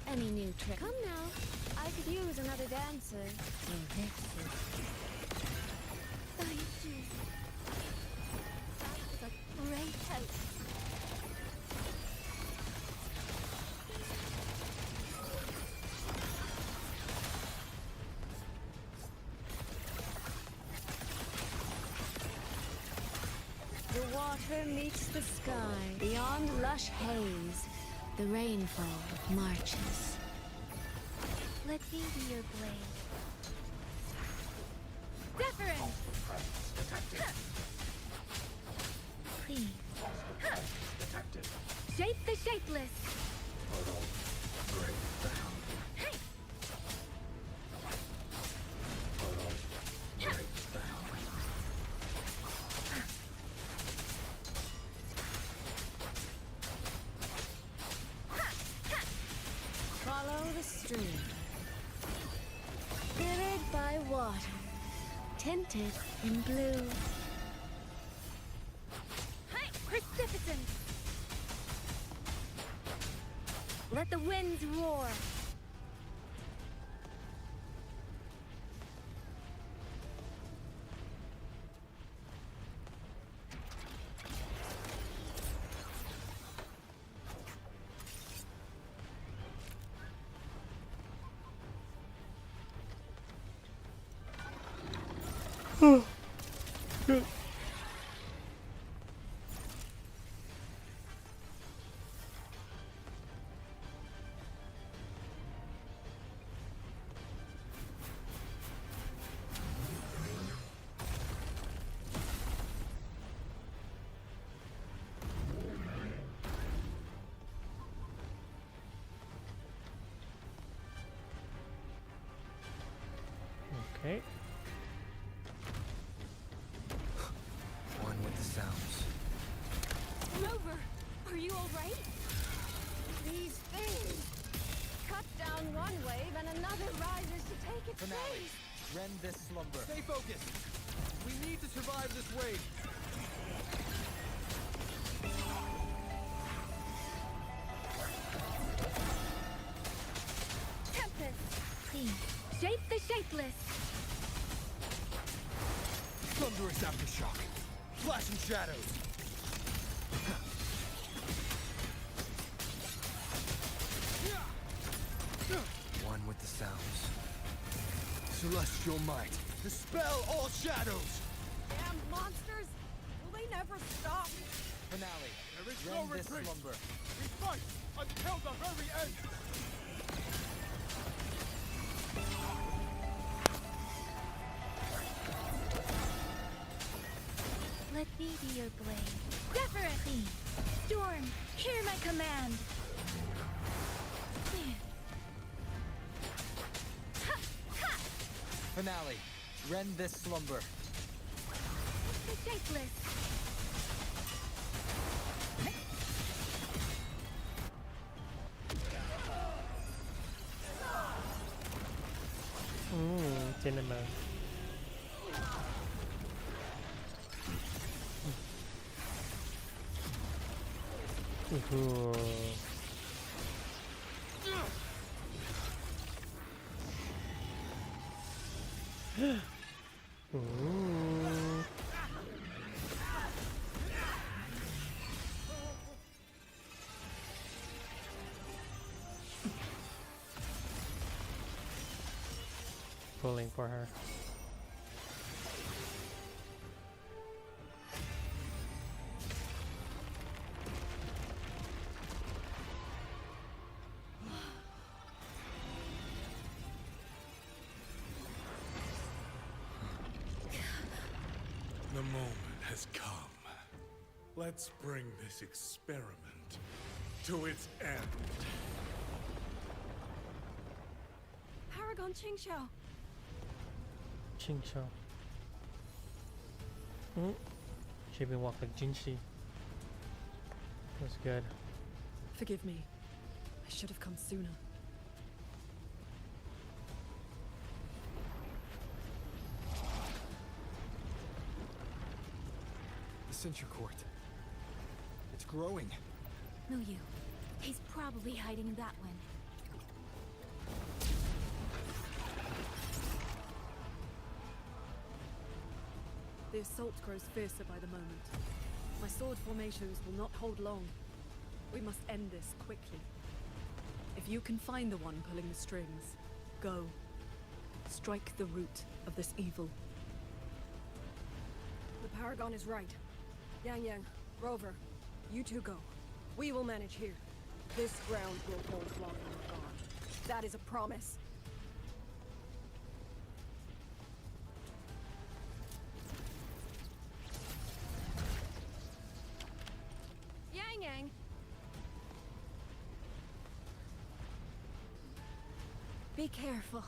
Any new trick? Come now. I could use another dancer. So this is... Thank you. That was a great help. The water meets the sky. Beyond lush haze, the rainfall marches. Let me be your blade. Deference! Please. Shape the shapeless! Follow the stream. Mirrored by water, tinted in blue. Precipitance! Let the winds roar. Good. Okay. One with the sounds. Rover, are you all right? These things cut down one wave and another rises to take its Finale. place. Rend this slumber. Stay focused! We need to survive this wave! Tempest, please shape the shapeless. Thunderous aftershock! Flashing shadows! One with the sounds. Celestial might! Dispel all shadows! Damn monster! never stop! Finale. There is no Rend this retreat. slumber. We fight until the very end. Let me be your blade. Definitely! Storm, hear my command! Finale. Rend this slumber. The shapeless! Cinnamon. Ooh. Ooh. Pulling for her. The moment has come. Let's bring this experiment to its end. Paragon Qingxiao! Qingxiao. She been walk like Jinxi. That's good. Forgive me. I should have come sooner. The Sentry Court. It's growing. No, you. He's probably hiding in that one. The assault grows fiercer by the moment. My sword formations will not hold long. We must end this quickly. If you can find the one pulling the strings, go. Strike the root of this evil. The Paragon is right. Yang Yang, Rover, you two go. We will manage here. This ground will hold Wuthering Waves. That is a promise. Yang Yang! Be careful.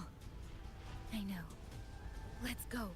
I know. Let's go.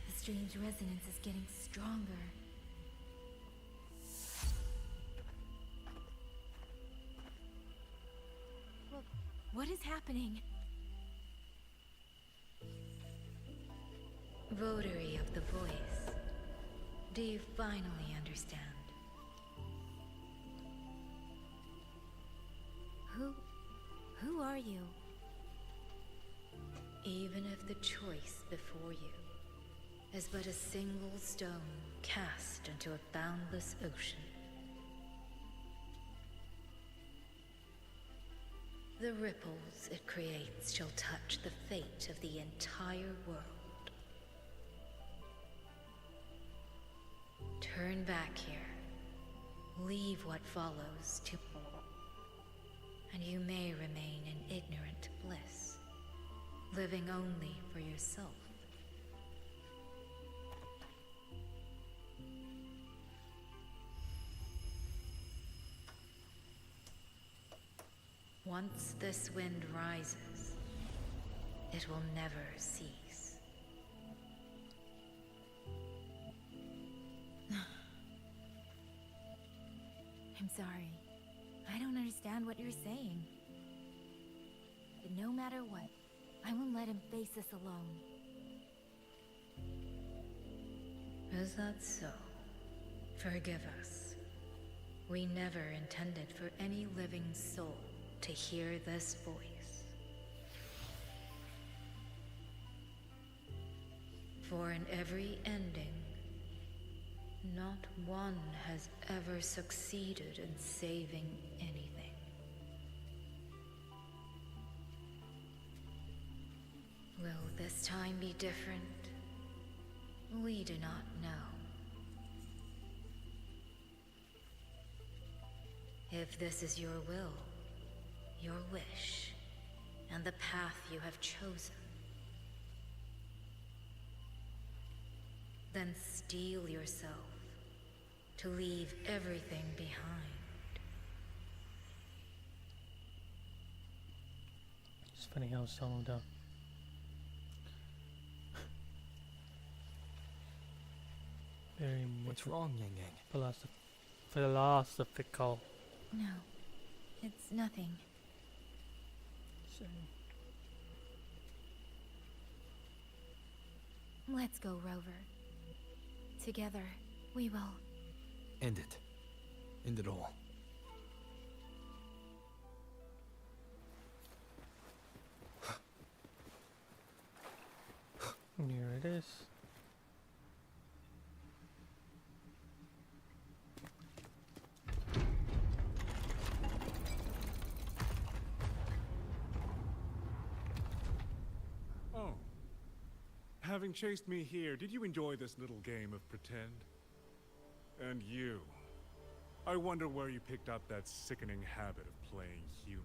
The strange resonance is getting stronger. What is happening? Votary of the voice. Do you finally understand? Who are you? Even if the choice before you is but a single stone cast into a boundless ocean, the ripples it creates shall touch the fate of the entire world. Turn back here. Leave what follows to and you may remain in ignorant bliss, living only for yourself. Once this wind rises, it will never cease. sorry. I don't understand what you're saying. But no matter what, I won't let him face this alone. Is that so? Forgive us. We never intended for any living soul to hear this voice. For in every ending, not one has ever succeeded in saving anything. Will this time be different? We do not know. If this is your will, your wish, and the path you have chosen, then steel yourself to leave everything behind. It's funny how some of the very What's wrong, Yang Yang? philosophical. No, it's nothing. Let's go, Rover. Together, we will. End it. End it all. Here it is. Oh. Having chased me here, did you enjoy this little game of pretend? And you. I wonder where you picked up that sickening habit of playing human.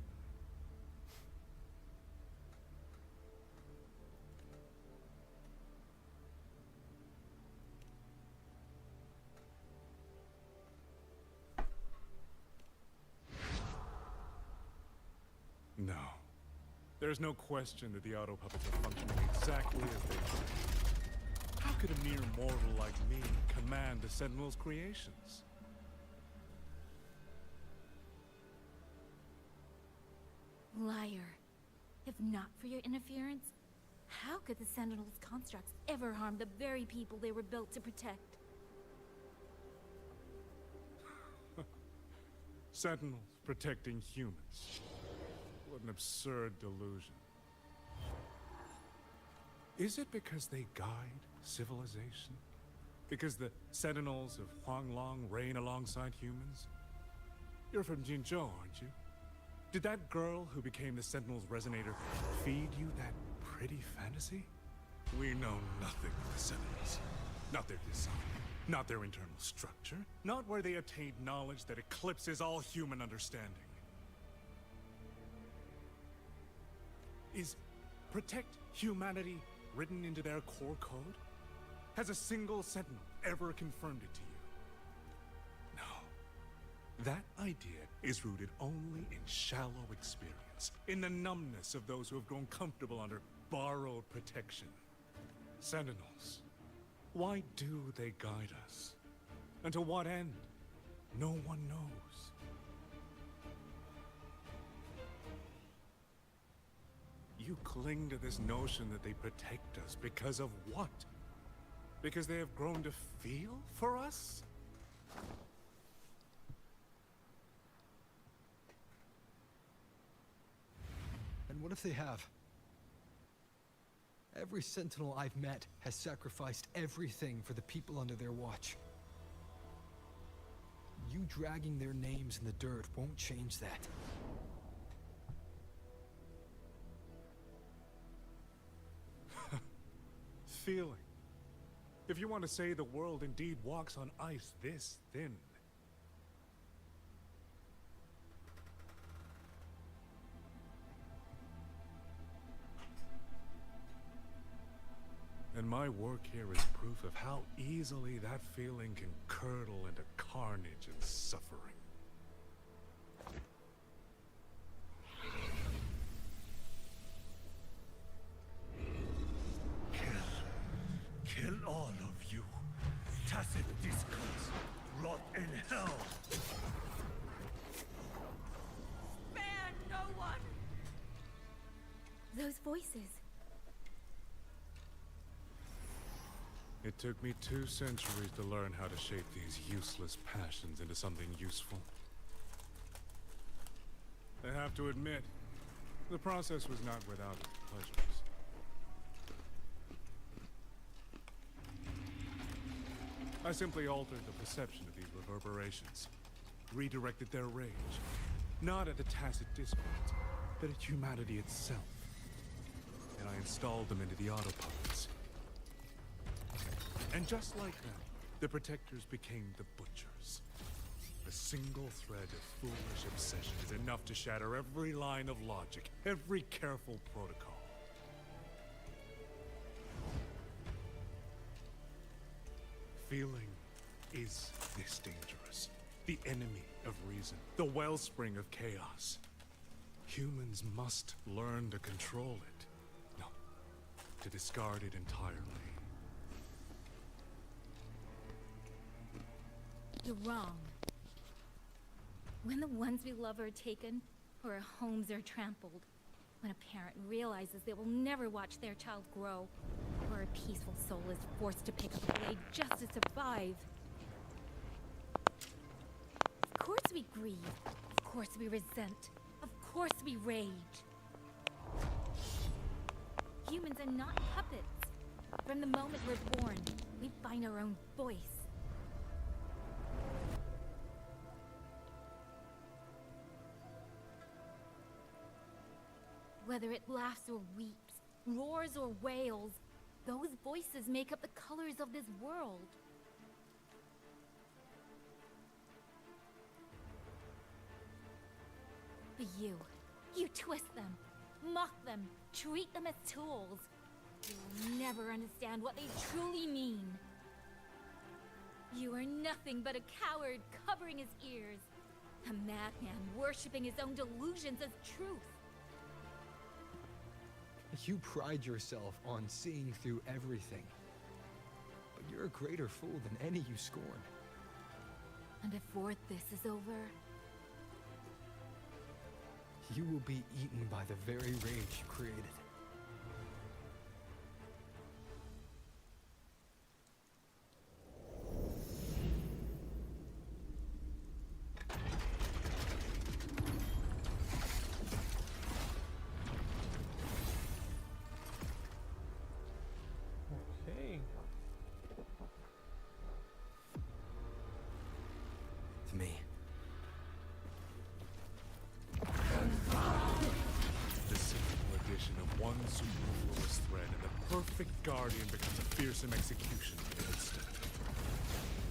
No. There's no question that the auto puppets are functioning exactly as they should. How could a mere mortal like me command the Sentinel's creations? Liar. If not for your interference, how could the Sentinel's constructs ever harm the very people they were built to protect? Sentinels protecting humans. What an absurd delusion. Is it because they guide civilization? Because the Sentinels of Huanglong reign alongside humans? You're from Jinzhou, aren't you? Did that girl who became the Sentinel's resonator feed you that pretty fantasy? We know nothing of the Sentinels. Not their design, not their internal structure, not where they attained knowledge that eclipses all human understanding. Is protect humanity written into their core code? Has a single Sentinel ever confirmed it to you? No. That idea is rooted only in shallow experience, in the numbness of those who have grown comfortable under borrowed protection. Sentinels, why do they guide us? And to what end? No one knows. You cling to this notion that they protect us because of what? Because they have grown to feel for us? And what if they have? Every Sentinel I've met has sacrificed everything for the people under their watch. You dragging their names in the dirt won't change that. Feeling. If you want to say the world indeed walks on ice this thin. And my work here is proof of how easily that feeling can curdle into carnage and suffering. Kill all of you. Tacit discords, rot in hell. voices. It took me 2 centuries to learn how to shape these useless passions into something useful. I have to admit, the process was not without its pleasures. I simply altered the perception of these reverberations, redirected their rage, not at the tacit discords, but at humanity itself. And I installed them into the autopuppets. And just like them, the protectors became the butchers. A single thread of foolish obsession is enough to shatter every line of logic, every careful protocol. Feeling is this dangerous. The enemy of reason, the wellspring of chaos. Humans must learn to control it. No, to discard it entirely. You're wrong. When the ones we love are taken, or our homes are trampled, when a parent realizes they will never watch their child grow, or a peaceful soul is forced to pick up a blade just to survive. Of course we grieve. Of course we resent. Of course we rage. Humans are not puppets. From the moment we're born, we find our own voice. Whether it laughs or weeps, roars or wails, those voices make up the colors of this world. But you twist them, mock them, treat them as tools. You will never understand what they truly mean. You are nothing but a coward covering his ears, a madman worshipping his own delusions as truth. You pride yourself on seeing through everything. But you're a greater fool than any you scorn. And before this is over, you will be eaten by the very rage you created. Okay. To me. The simple addition of one superfluous thread and the perfect guardian becomes a fearsome execution in an instant.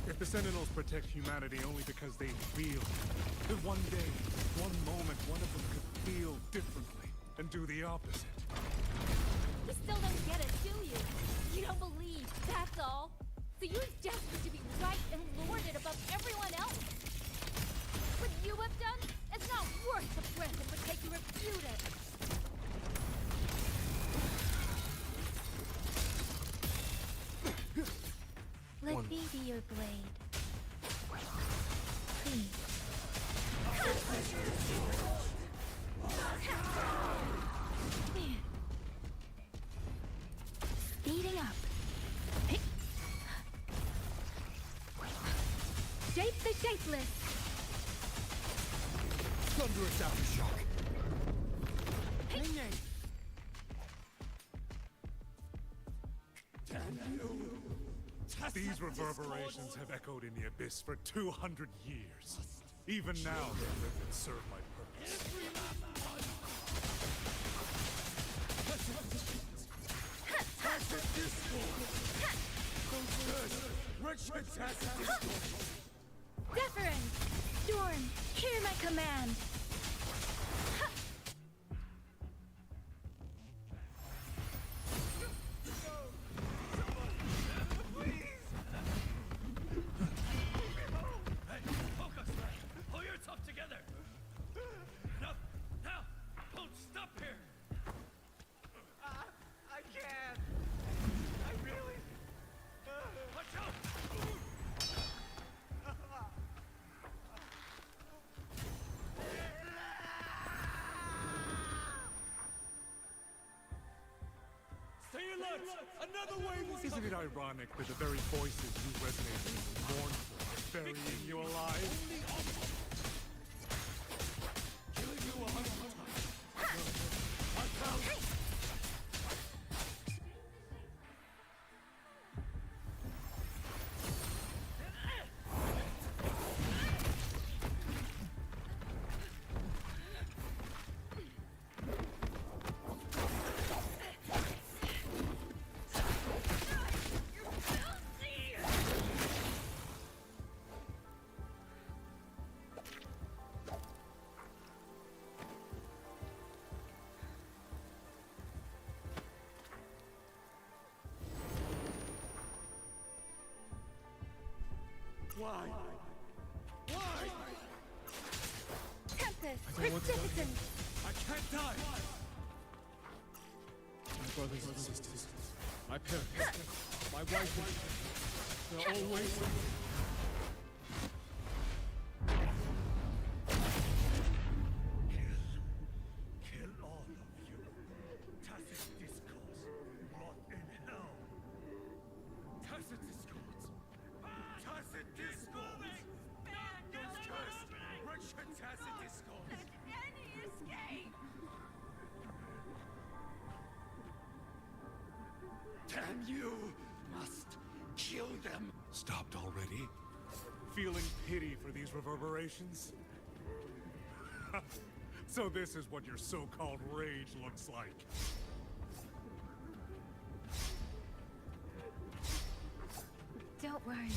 If the Sentinels protect humanity only because they feel, then one day, one moment, one of them could feel differently and do the opposite. you still don't get it, do you? You don't believe, that's all. So you're desperate to be right and lord it above everyone else. What you have done is not worth the breath it would take to refute it. Let me be your blade. Please. Speeding up. Shape the shapeless. Thunderous aftershock. These reverberations have echoed in the abyss for 200 years. Even now, they live and serve my purpose. Deference! Storm, hear my command! Focus! Pull yourself together! Enough! Now! Don't stop here! I can't! I really... Watch out! Another wave is Isn't it ironic that the very voices you resonate with mournful are burying you alive? Killing you 100 times. I found it. Why? Why? Tempest! I don't want to die. Citizen! I can't die! My brothers and sisters, my parents, my wife, they're all waiting. Kill all of you. Tacit discourse, rot in hell. Tacit discords! Tacit discords! Those cursed, wretched tacit discords! Any escape! Damn you! Must kill them! Stopped already? Feeling pity for these reverberations? So this is what your so-called rage looks like. Don't worry.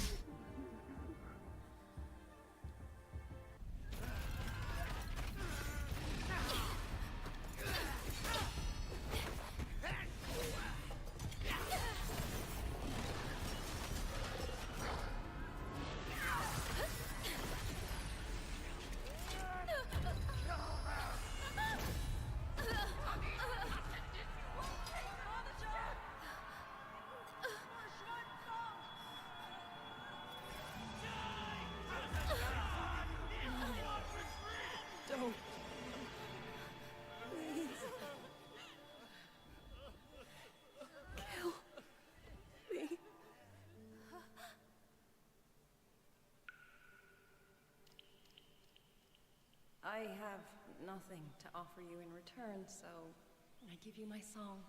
Don't. Please. Kill me. I have nothing to offer you in return, so I give you my song.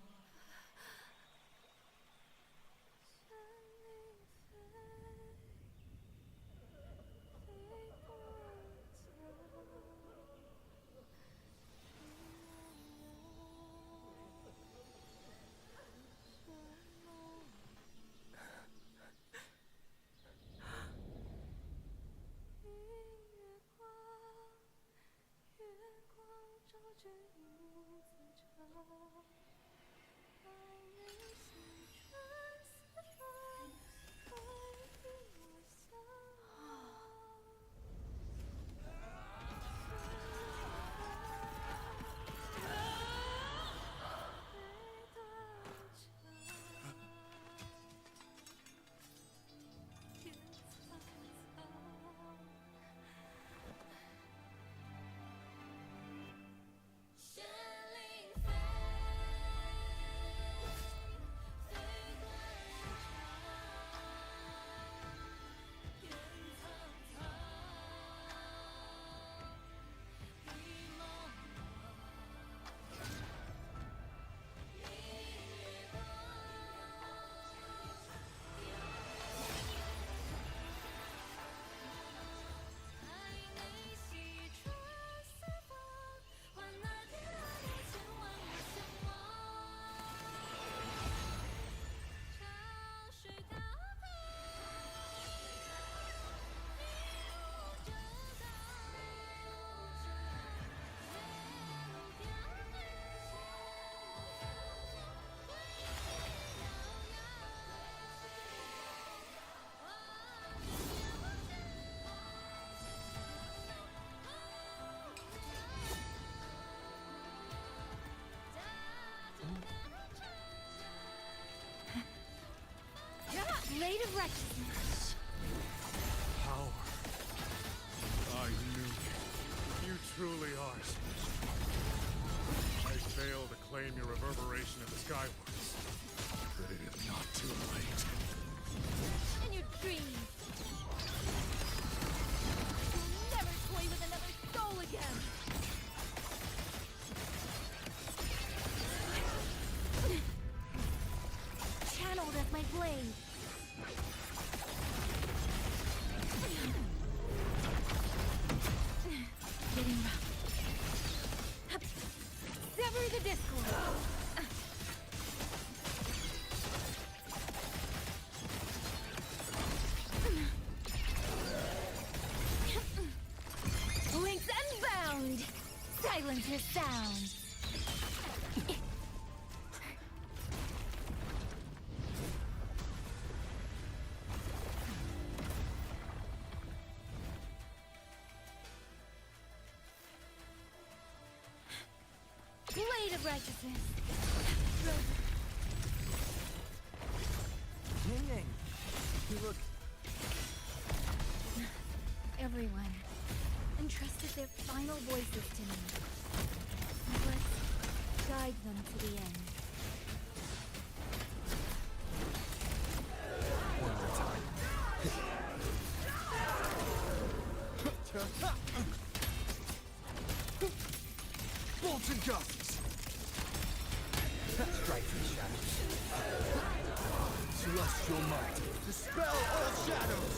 Blade of Righteousness. Power. I knew you. You truly are special. I failed to claim your reverberation of the Skyworks. too late. In your dreams! You'll never toy with another soul again! Channeled as my blade! Getting rough. Sever the discord! Links unbound! Silence your sound! Blade of righteousness! Ning, you look... Everyone entrusted their final voices to me. Let's guide them to the end. One at a time. Bolts and gusts! Strike from the shadows. Celestial might. Dispel all shadows!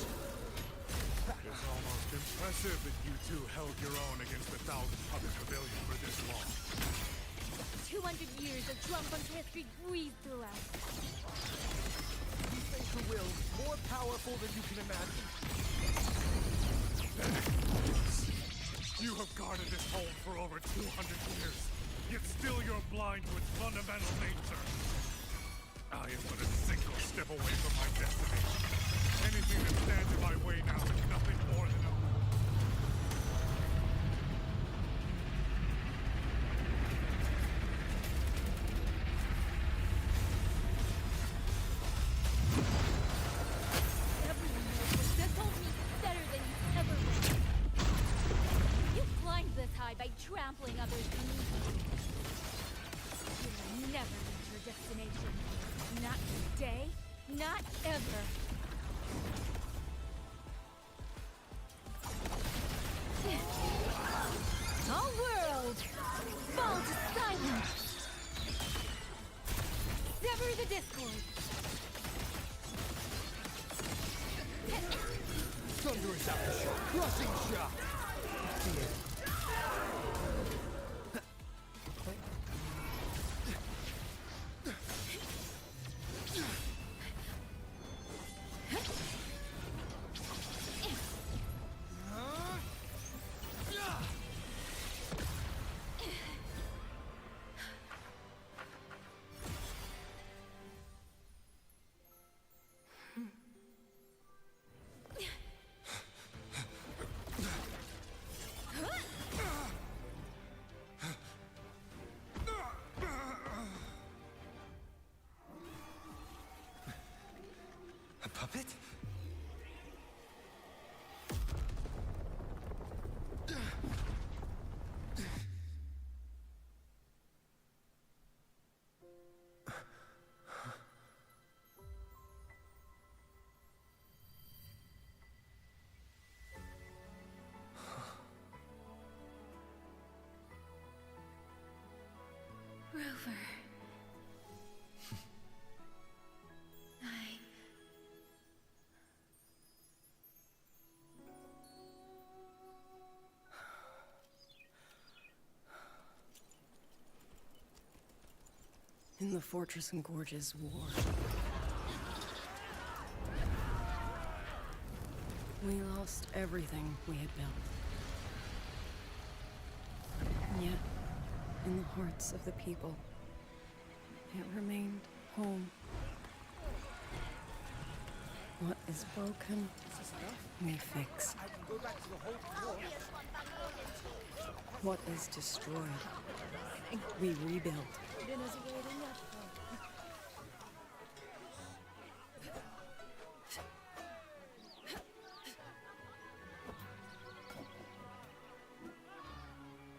It's almost impressive that you two held your own against the 1,000-puppet pavilion for this long. 200 years of Drumpun's history breathed through us. We face a will more powerful than you can imagine. You have guarded this home for over 200 years, yet still you're blind to its fundamental nature. I am but a single step away from my destiny. Anything that stands in my way now is nothing more than a... Everyone knows that this whole means better than you've ever been. You climbed this high by trampling others beneath you. You will never reach your destination. Not today, not ever. All world, fall to silence. Sever the discord. Thunderous aftershock, crushing shock! A puppet? Rover. In the Fortress and Gorge's war, we lost everything we had built. And yet, in the hearts of the people, it remained home. What is broken, we fix. What is destroyed, we rebuild.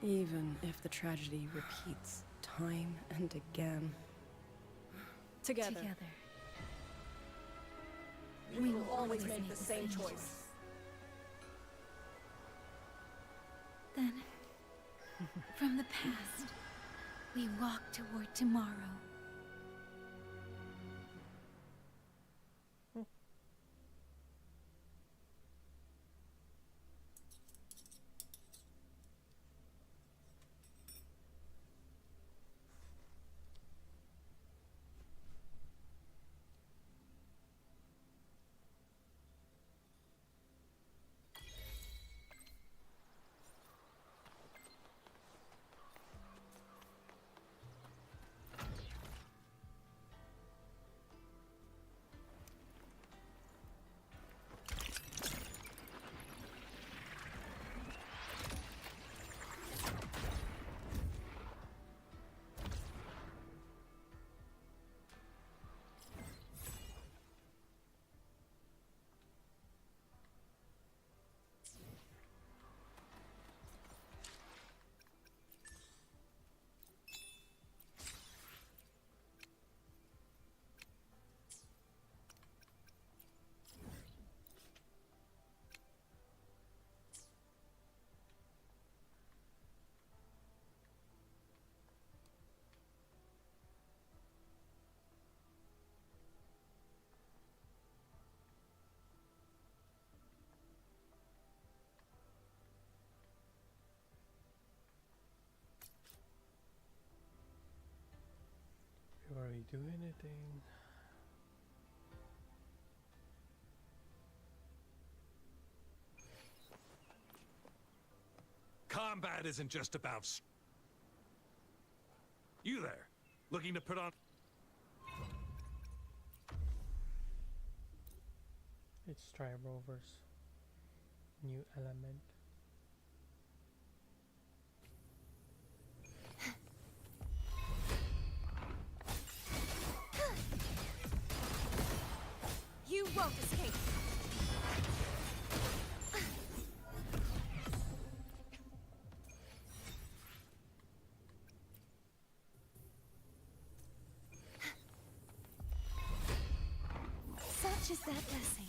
Even if the tragedy repeats time and again. Together. We will always make the same choice. Then, from the past, we walk toward tomorrow. Before we do anything. Combat isn't just about... You there, looking to put on... It's Tri Rovers. New element. You won't escape! Such is that blessing.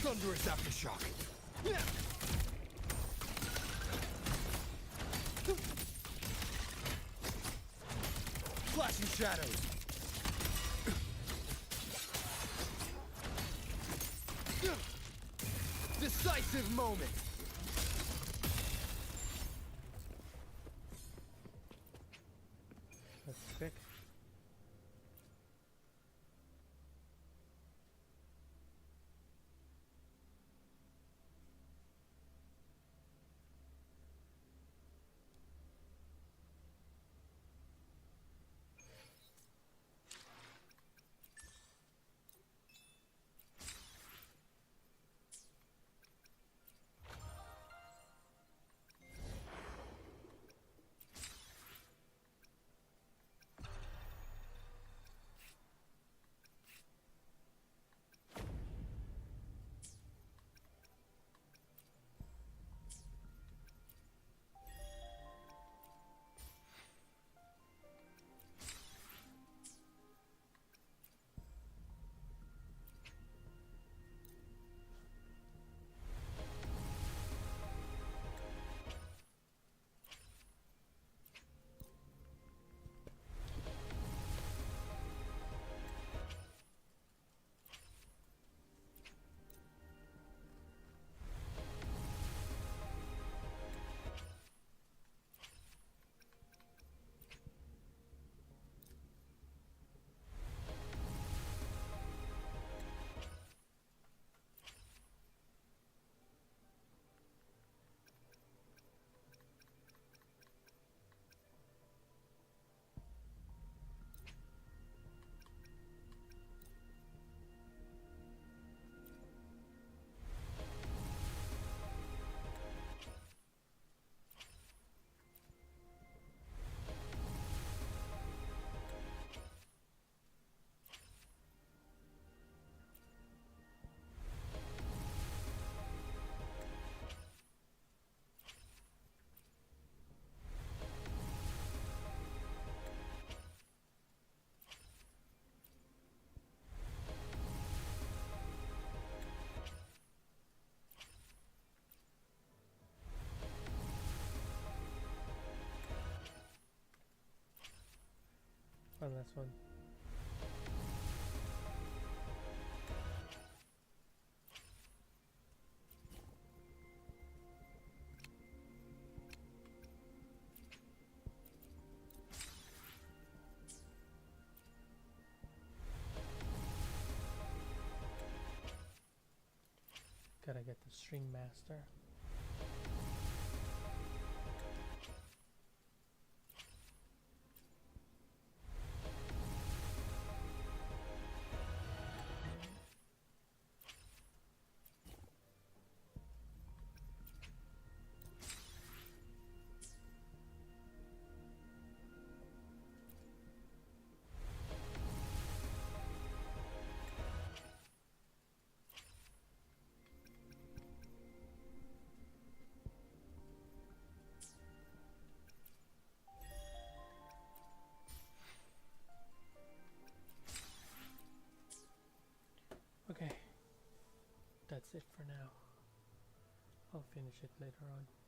Thunderous aftershock. Flashing shadows. Decisive moment. That's quick. One last one. Gotta get the string master. Okay, that's it for now. I'll finish it later on.